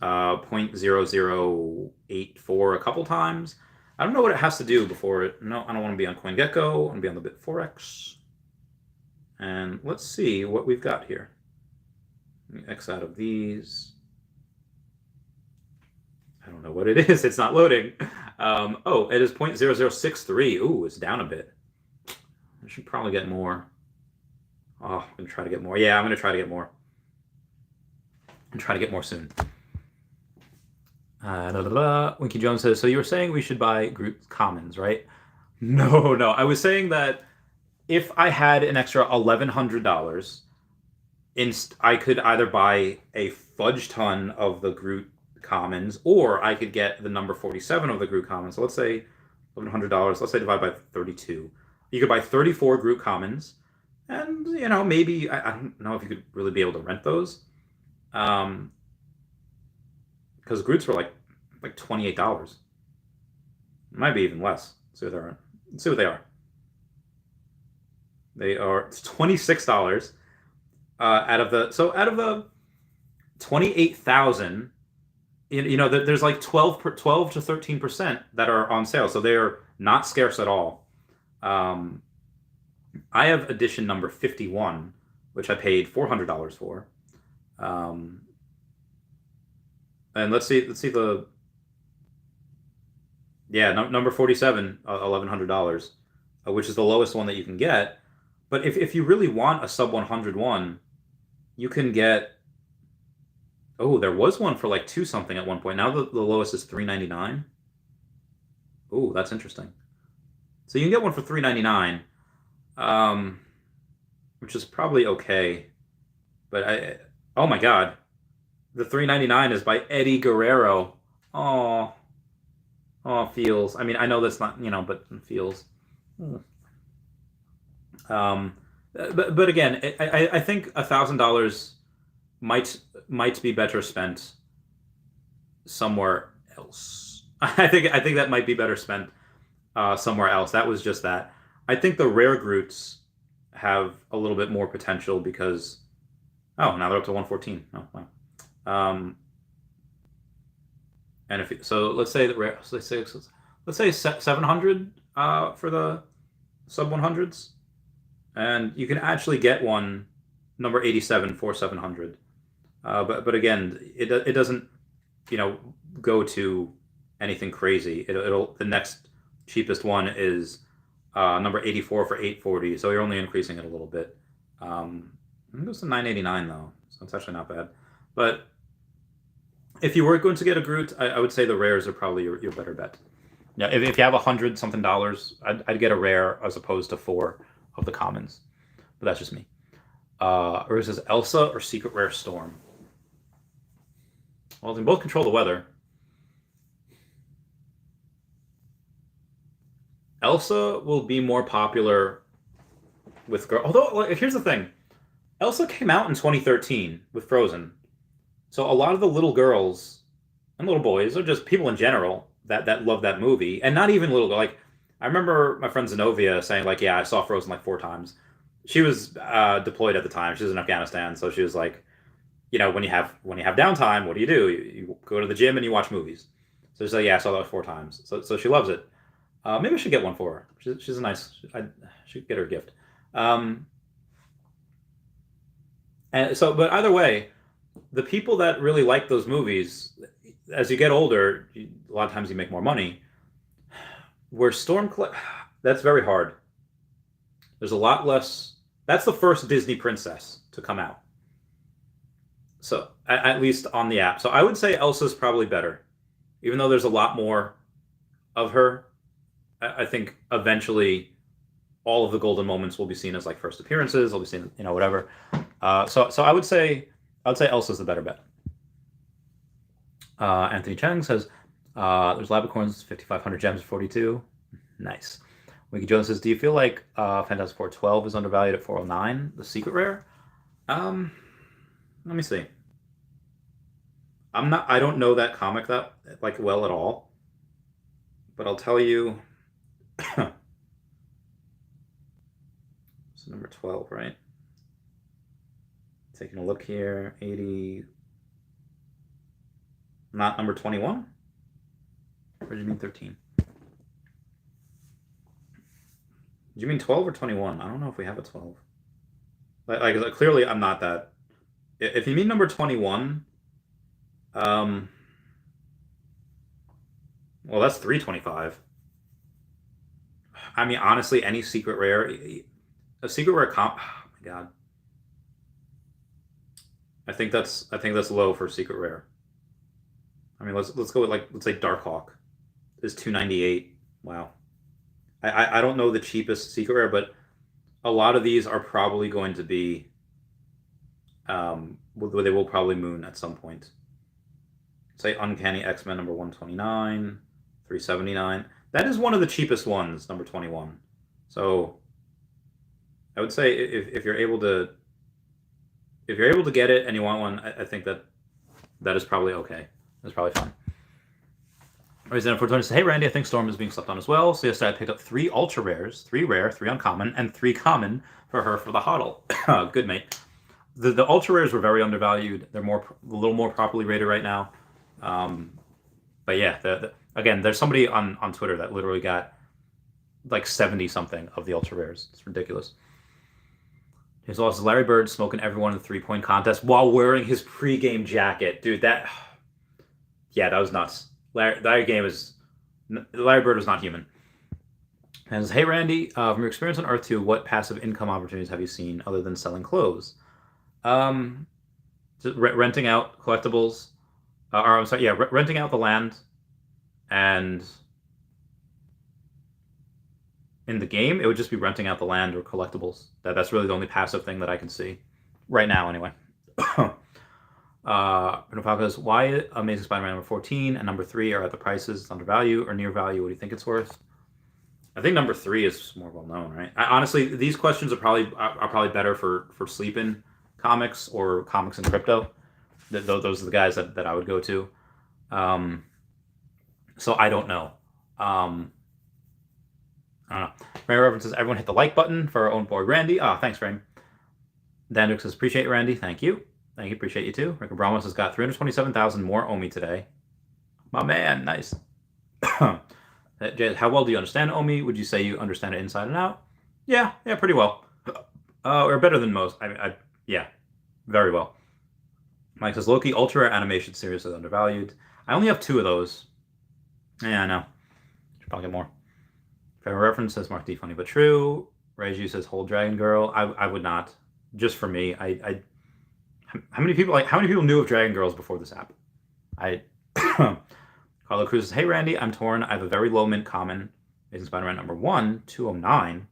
0.0084 a couple times. I don't know what it has to do before it. No, I don't want to be on CoinGecko. I want to be on the Bit4X. And let's see what we've got here. Let me X out of these. I don't know what it is. It's not loading. Oh, it is 0.0063. Ooh, it's down a bit. I should probably get more. Oh, I'm going to try to get more. Yeah, I'm going to try to get more. I'm trying to get more soon. Winky Jones says, so you were saying we should buy group commons, right? No. I was saying that if I had an extra $1,100, I could either buy a fudge ton of the Groot commons, or I could get the number 47 of the Groot commons. So let's say $1,100. Let's say divide by 32. You could buy 34 Groot commons, and maybe I don't know if you could really be able to rent those, because Groots were like $28. It might be even less. Let's see what they are. They are $26. Out of the 28,000, there's like 12 to 13% that are on sale, so they are not scarce at all. I have edition number 51, which I paid $400 for, and let's see number 47, $1,100, which is the lowest one that you can get. But if you really want a sub 100 one, you can get. Oh, there was one for like 2 something at one point. Now the lowest is $3.99. Oh, that's interesting. So you can get one for $3.99, which is probably okay. But oh my God, the $3.99 is by Eddie Guerrero. Oh, feels. I mean, I know that's not but feels. But again, I think $1,000 might be better spent somewhere else. I think that might be better spent somewhere else. That was just that. I think the rare Groots have a little bit more potential because now they're up to 114. Oh wow. And let's say the rare. Let's say 700 for the sub 100s. And you can actually get one number 87 for 700. But again, it doesn't go to anything crazy. The next cheapest one is number 84 for 840. So you're only increasing it a little bit. It goes to 989 though, so it's actually not bad. But if you were going to get a Groot, I would say the rares are probably your better bet. Yeah, if you have $100 something, I'd get a rare as opposed to 4 of the commons, but that's just me. Or is this Elsa or Secret Rare Storm? Well, they both control the weather. Elsa will be more popular with girls. Although, here's the thing. Elsa came out in 2013 with Frozen. So a lot of the little girls and little boys, or just people in general, that love that movie, and not even little, like, I remember my friend Zenobia saying, like, yeah, I saw Frozen like 4 times. She was deployed at the time. She was in Afghanistan, so she was like, when you have downtime, what do? You go to the gym and you watch movies. So she's like, yeah, I saw that 4 times. So she loves it. Maybe I should get one for her. She's a nice. I should get her a gift. And so, but either way, the people that really like those movies, as you get older, a lot of times you make more money. Where that's very hard. There's a lot less. That's the first Disney princess to come out. So at least on the app. So I would say Elsa's probably better, even though there's a lot more of her. I think eventually all of the golden moments will be seen as like first appearances. They'll be seen, whatever. So I would say Elsa's the better bet. Anthony Cheng says there's Labicorns, 5,500 gems, 42. Nice. Winky Jones says, do you feel like Fantastic Four 12 is undervalued at 409, the secret rare? Let me see. I don't know that comic that well at all, but I'll tell you. It's number 12, right? Taking a look here, 80. Not number 21? Or do you mean 13? Do you mean 12 or 21? I don't know if we have a 12. Like clearly I'm not that. If you mean number 21, well, that's 325. I mean, honestly, any secret rare, a secret rare comp. Oh my god. I think that's low for secret rare. I mean, let's go with like, let's say Darkhawk is 298. Wow. I don't know the cheapest secret rare, but a lot of these are probably going to be they will probably moon at some point. Say Uncanny X-Men number 129, 379. That is one of the cheapest ones, number 21. So I would say if you're able to get it and you want one, I think that is probably okay. That's probably fine. Resident 420 says, hey Randy, I think Storm is being slept on as well. So yesterday I picked up 3 ultra rares, 3 rare, 3 uncommon, and 3 common for her for the hodl. Good mate. The ultra rares were very undervalued. They're a little more properly rated right now. But yeah, again, there's somebody on Twitter that literally got like 70 something of the ultra rares. It's ridiculous. He's lost Larry Bird smoking everyone in the 3-point contest while wearing his pregame jacket. Dude, that was nuts. Larry Bird was not human. And says, hey Randy, from your experience on Earth 2, what passive income opportunities have you seen other than selling clothes? Renting out collectibles, renting out the land, and in the game, it would just be renting out the land or collectibles. That's really the only passive thing that I can see right now, anyway. Pinopalco, why Amazing Spider-Man number 14 and number 3 are at the prices? It's undervalued or near value. What do you think it's worth? I think number 3 is more well known, right? Honestly, these questions are probably better for sleep-in comics or comics and crypto. Those are the guys that I would go to. So I don't know. I don't know. Frame references, everyone hit the like button for our own boy Randy. Thanks, Frame. Dandrick says, appreciate you, Randy. Thank you. Thank you. Appreciate you too. Rick Abramos has got 327,000 more OMI today. My man. Nice. How well do you understand OMI? Would you say you understand it inside and out? Yeah, pretty well. Or better than most. Yeah, very well. Mike says, Loki Ultra Animation Series is undervalued. I only have 2 of those. Yeah, I know. Should probably get more. Favorite reference says Mark D. Funny but true. Reiju says Whole Dragon Girl. I would not. Just for me. How many people knew of Dragon Girls before this app? Carlo Cruz says, hey Randy, I'm torn. I have a very low mint common. Amazing Spider-Man number 1, 209.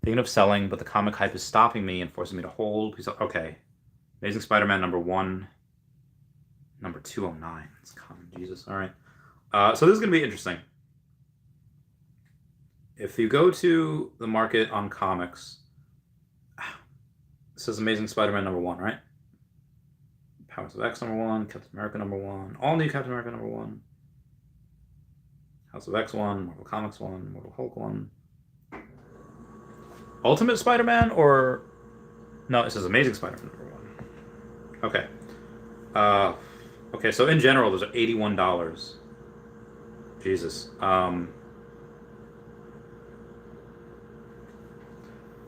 Thinking of selling, but the comic hype is stopping me and forcing me to hold. Okay. Amazing Spider-Man number 1, number 209. It's common. Jesus. All right. So this is going to be interesting. If you go to the market on comics, this is Amazing Spider-Man number 1, right? Powers of X number 1, Captain America number 1, all new Captain America number 1, House of X 1, Marvel Comics 1, Mortal Hulk 1. Ultimate Spider-Man or... No, it says Amazing Spider-Man number 1. Okay. Okay, so in general, those are $81. Jesus.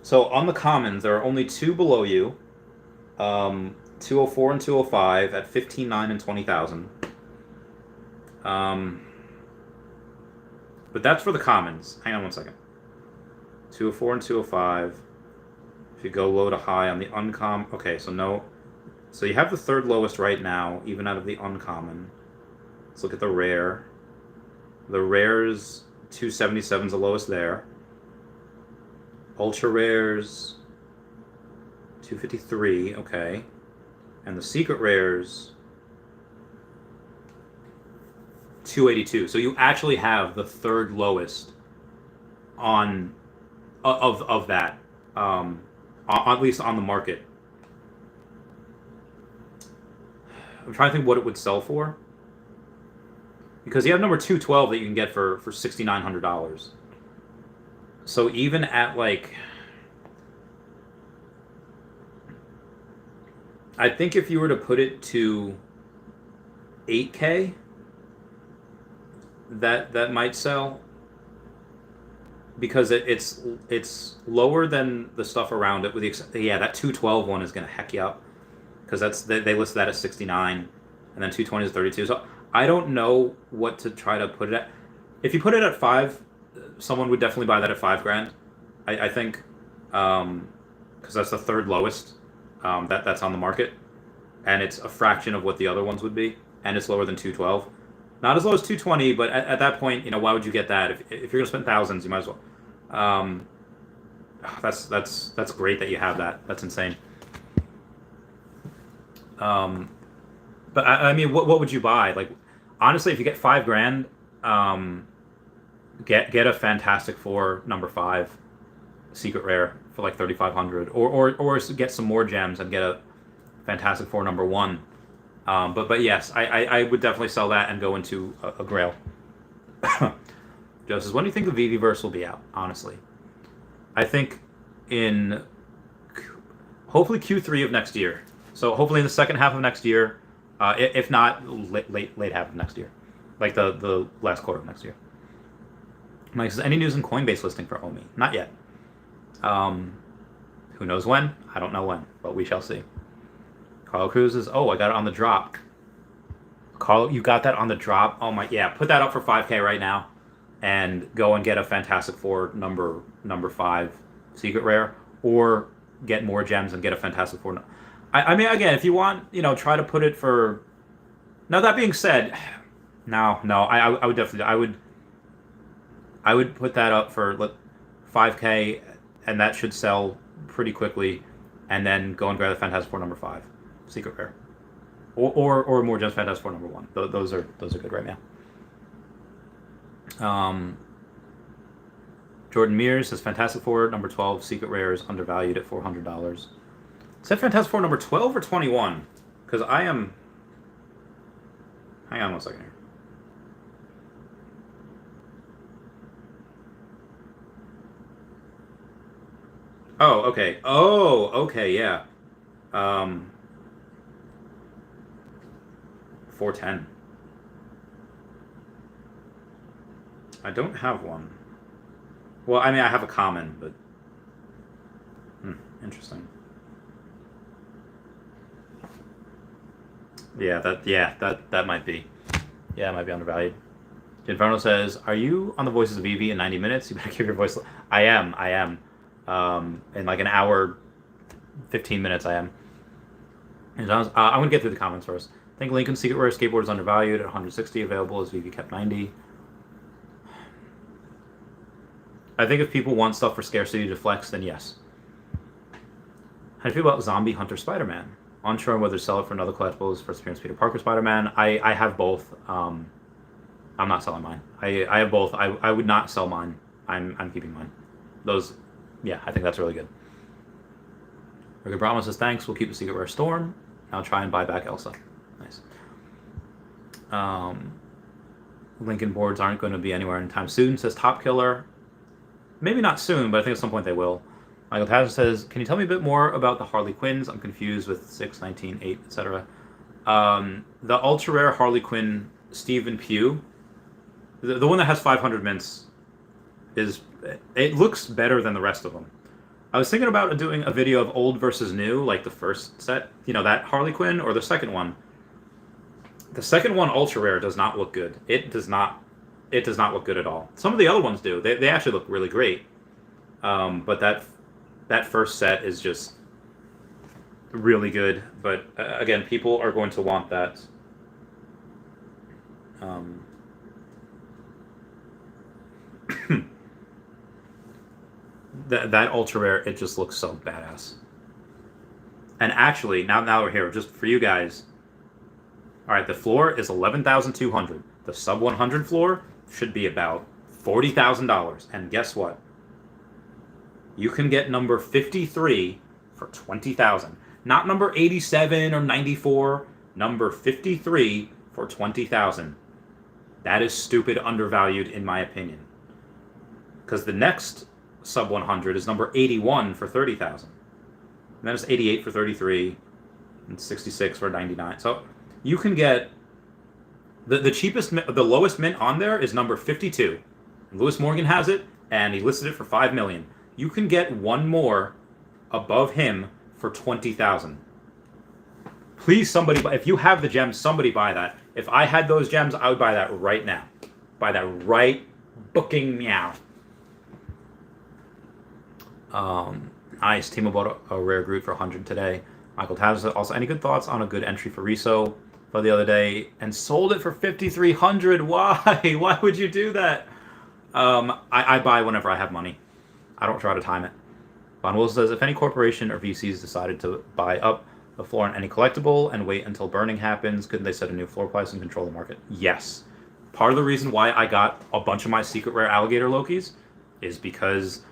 So on the commons, there are only 2 below you. 204 and 205 at 15.9 and 20,000. But that's for the commons. Hang on one second. 204 and 205. If you go low to high on the uncommon. Okay, so no. So you have the 3rd lowest right now, even out of the uncommon. Let's look at the rare. The rare's 277 is the lowest there. Ultra rares 253, okay. And the secret rares 282. So you actually have the 3rd lowest on of that, at least on the market. I'm trying to think what it would sell for, because you have number 212 that you can get for $6,900. So even at like, I think if you were to put it to 8K, that might sell, because it's lower than the stuff around it. With that 212 one is gonna heck you up, because they list that at 69, and then 220 is 32. So I don't know what to try to put it at. If you put it at 5. Someone would definitely buy that at $5,000. I think, because that's the 3rd lowest that's on the market, and it's a fraction of what the other ones would be. and it's lower than 212. Not as low as 220, but at that point, why would you get that? If you're gonna spend thousands, you might as well. That's great that you have that. That's insane. But I mean, what would you buy? Like, honestly, if you get $5,000, get a Fantastic Four #5 secret rare for like 3,500, or get some more gems and get a Fantastic Four #1. But yes, I would definitely sell that and go into a Grail. Joe says, when do you think the Veveverse will be out? Honestly, I think in hopefully Q3 of next year. So hopefully in the second half of next year, if not late half of next year, like the last quarter of next year. Mike says, any news in Coinbase listing for OMI? Not yet. Who knows when? I don't know when, but we shall see. Carl Cruz says, oh, I got it on the drop. Carl, you got that on the drop? Oh my, yeah, put that up for 5K right now and go and get a Fantastic Four #5 secret rare, or get more gems and get a Fantastic Four. I mean, again, if you want, try to put it for. Now that being said, no, I would definitely, I would put that up for 5K, and that should sell pretty quickly, and then go and grab the Fantastic Four #5 secret rare, or more gems Fantastic Four #1. Those are good right now. Jordan Mears says Fantastic Four #12 secret rare is undervalued at $400. Is that Fantastic Four #12 or 21? Because I am. Hang on 1 second here. Oh, okay. Oh, okay, yeah. 410. I don't have one. Well, I mean, I have a common, but interesting. Yeah, that might be. Yeah, it might be undervalued. Inferno says, "Are you on the Voices of Veve in 90 minutes? You better keep your voice." I am. In like an hour, 15 minutes, I am. I'm gonna get through the comments first. I think Lincoln's secret rare skateboard is undervalued at 160. Available as Veve kept 90. I think if people want stuff for scarcity to flex, then yes. How do you feel about Zombie Hunter Spider-Man? Unsure whether to sell it for another collectibles. First appearance Peter Parker Spider-Man. I have both. I'm not selling mine. I have both. I would not sell mine. I'm keeping mine. Those, yeah, I think that's really good. Recur Brahma says thanks. We'll keep the secret rare Storm. I'll try and buy back Elsa. Nice. Lincoln boards aren't going to be anywhere anytime soon, says Top Killer. Maybe not soon, but I think at some point they will. Michael Tazza says, can you tell me a bit more about the Harley Quinns? I'm confused with 6, 19, 8, etc. The ultra rare Harley Quinn Stephen Pugh, the one that has 500 mints, it looks better than the rest of them. I was thinking about doing a video of old versus new, like the first set, that Harley Quinn, or the second one. The second one, ultra rare, does not look good. It does not look good at all. Some of the other ones do. They actually look really great. But that first set is just really good. But again, people are going to want that. That ultra rare, it just looks so badass. And actually, now we're here, just for you guys. All right, the floor is 11,200. The sub 100 floor should be about $40,000. And guess what? You can get number 53 for 20,000. Not number 87 or 94. Number 53 for 20,000. That is stupid undervalued in my opinion. Because the next sub 100 is number 81 for 30,000. And then it's 88 for 33 and 66 for 99. So you can get the cheapest, the lowest mint on there is number 52. Lewis Morgan has it, and he listed it for $5 million. You can get one more above him for 20,000. Please, somebody, if you have the gems, somebody buy that. If I had those gems, I would buy that right now. Buy that right booking meow. Nice. Timo bought a rare Groot for 100 today. Michael Taz also, any good thoughts on a good entry for Riso? for the other day and sold it for 5,300. Why? Why would you do that? I buy whenever I have money. I don't try to time it. Von Wilson says, if any corporation or VCs decided to buy up the floor on any collectible and wait until burning happens, couldn't they set a new floor price and control the market? Yes. Part of the reason why I got a bunch of my secret rare Alligator Lokis is because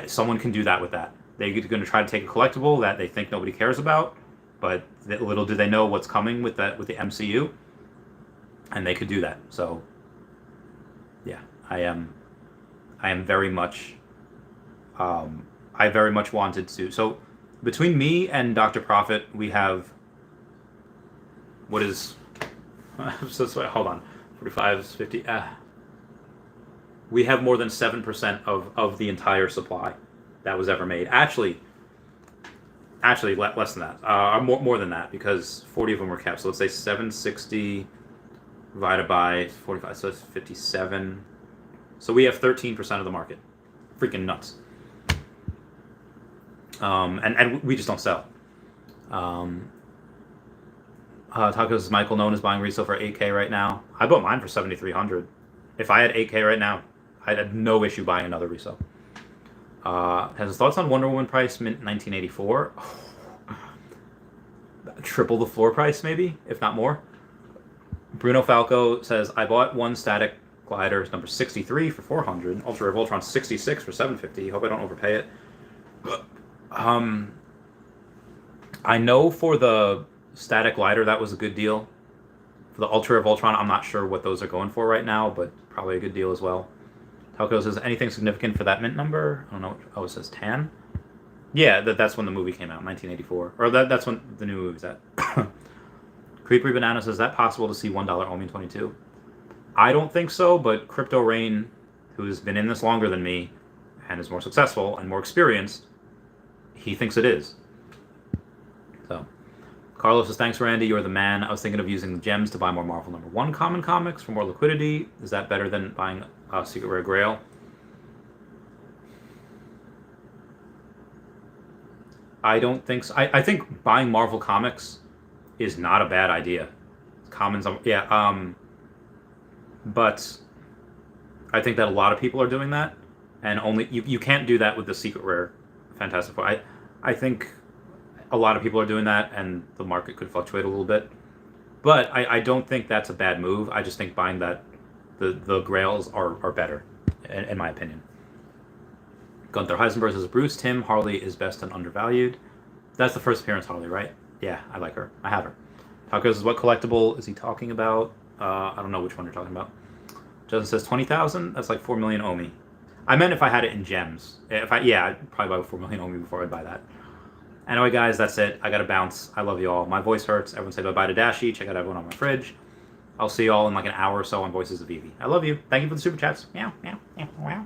someone can do that with that. They're going to try to take a collectible that they think nobody cares about, but little do they know what's coming with the MCU, and they could do that. So, yeah, I am very much. I very much wanted to. So, between me and Dr. Profit, we have what is. Hold on, 45, 50. We have more than 7% of the entire supply that was ever made. Actually, less than that. More than that, because 40 of them were kept. So let's say 760 divided by 45, so it's 57. So we have 13% of the market. Freaking nuts. And we just don't sell. Tacos Michael known is buying resale for 8K right now. I bought mine for 7,300. If I had 8K right now, I'd have no issue buying another resale. Has thoughts on Wonder Woman price mint 1984? Triple the floor price, maybe, if not more. Bruno Falco says, I bought one static glider, number 63 for 400. Ultra Rare Voltron 66 for 750. Hope I don't overpay it. I know for the static glider that was a good deal. For the Ultra Rare Voltron, I'm not sure what those are going for right now, but probably a good deal as well. Talco says, anything significant for that mint number? I don't know. Oh, it says tan? Yeah, that's when the movie came out, 1984. Or that's when the new movie's at. Creepy Banana says, is that possible to see $1 OMI in 22? I don't think so, but Crypto Rain, who's been in this longer than me and is more successful and more experienced, he thinks it is. So, Carlos says, thanks, Randy. You're the man. I was thinking of using the gems to buy more Marvel #1 common comics for more liquidity. Is that better than buying Secret Rare Grail? I don't think so. I think buying Marvel comics is not a bad idea. Commons, yeah. But I think that a lot of people are doing that, and only you can't do that with the Secret Rare Fantastic Four. I think a lot of people are doing that, and the market could fluctuate a little bit. But I don't think that's a bad move. I just think buying that the Grails are better, in my opinion. Gunther Heisenberg says, Bruce Tim Harley is best and undervalued. That's the first appearance Harley, right? Yeah, I like her. I have her. Taco says, what collectible is he talking about? I don't know which one you're talking about. Justin says 20,000. That's like 4 million OMI. I meant if I had it in gems. I'd probably buy 4 million OMI before I'd buy that. Anyway, guys, that's it. I gotta bounce. I love you all. My voice hurts. Everyone say bye-bye to Dashi. Check out everyone on my fridge. I'll see you all in like an hour or so on Voices of Veve. I love you. Thank you for the super chats. Meow, meow, meow, meow.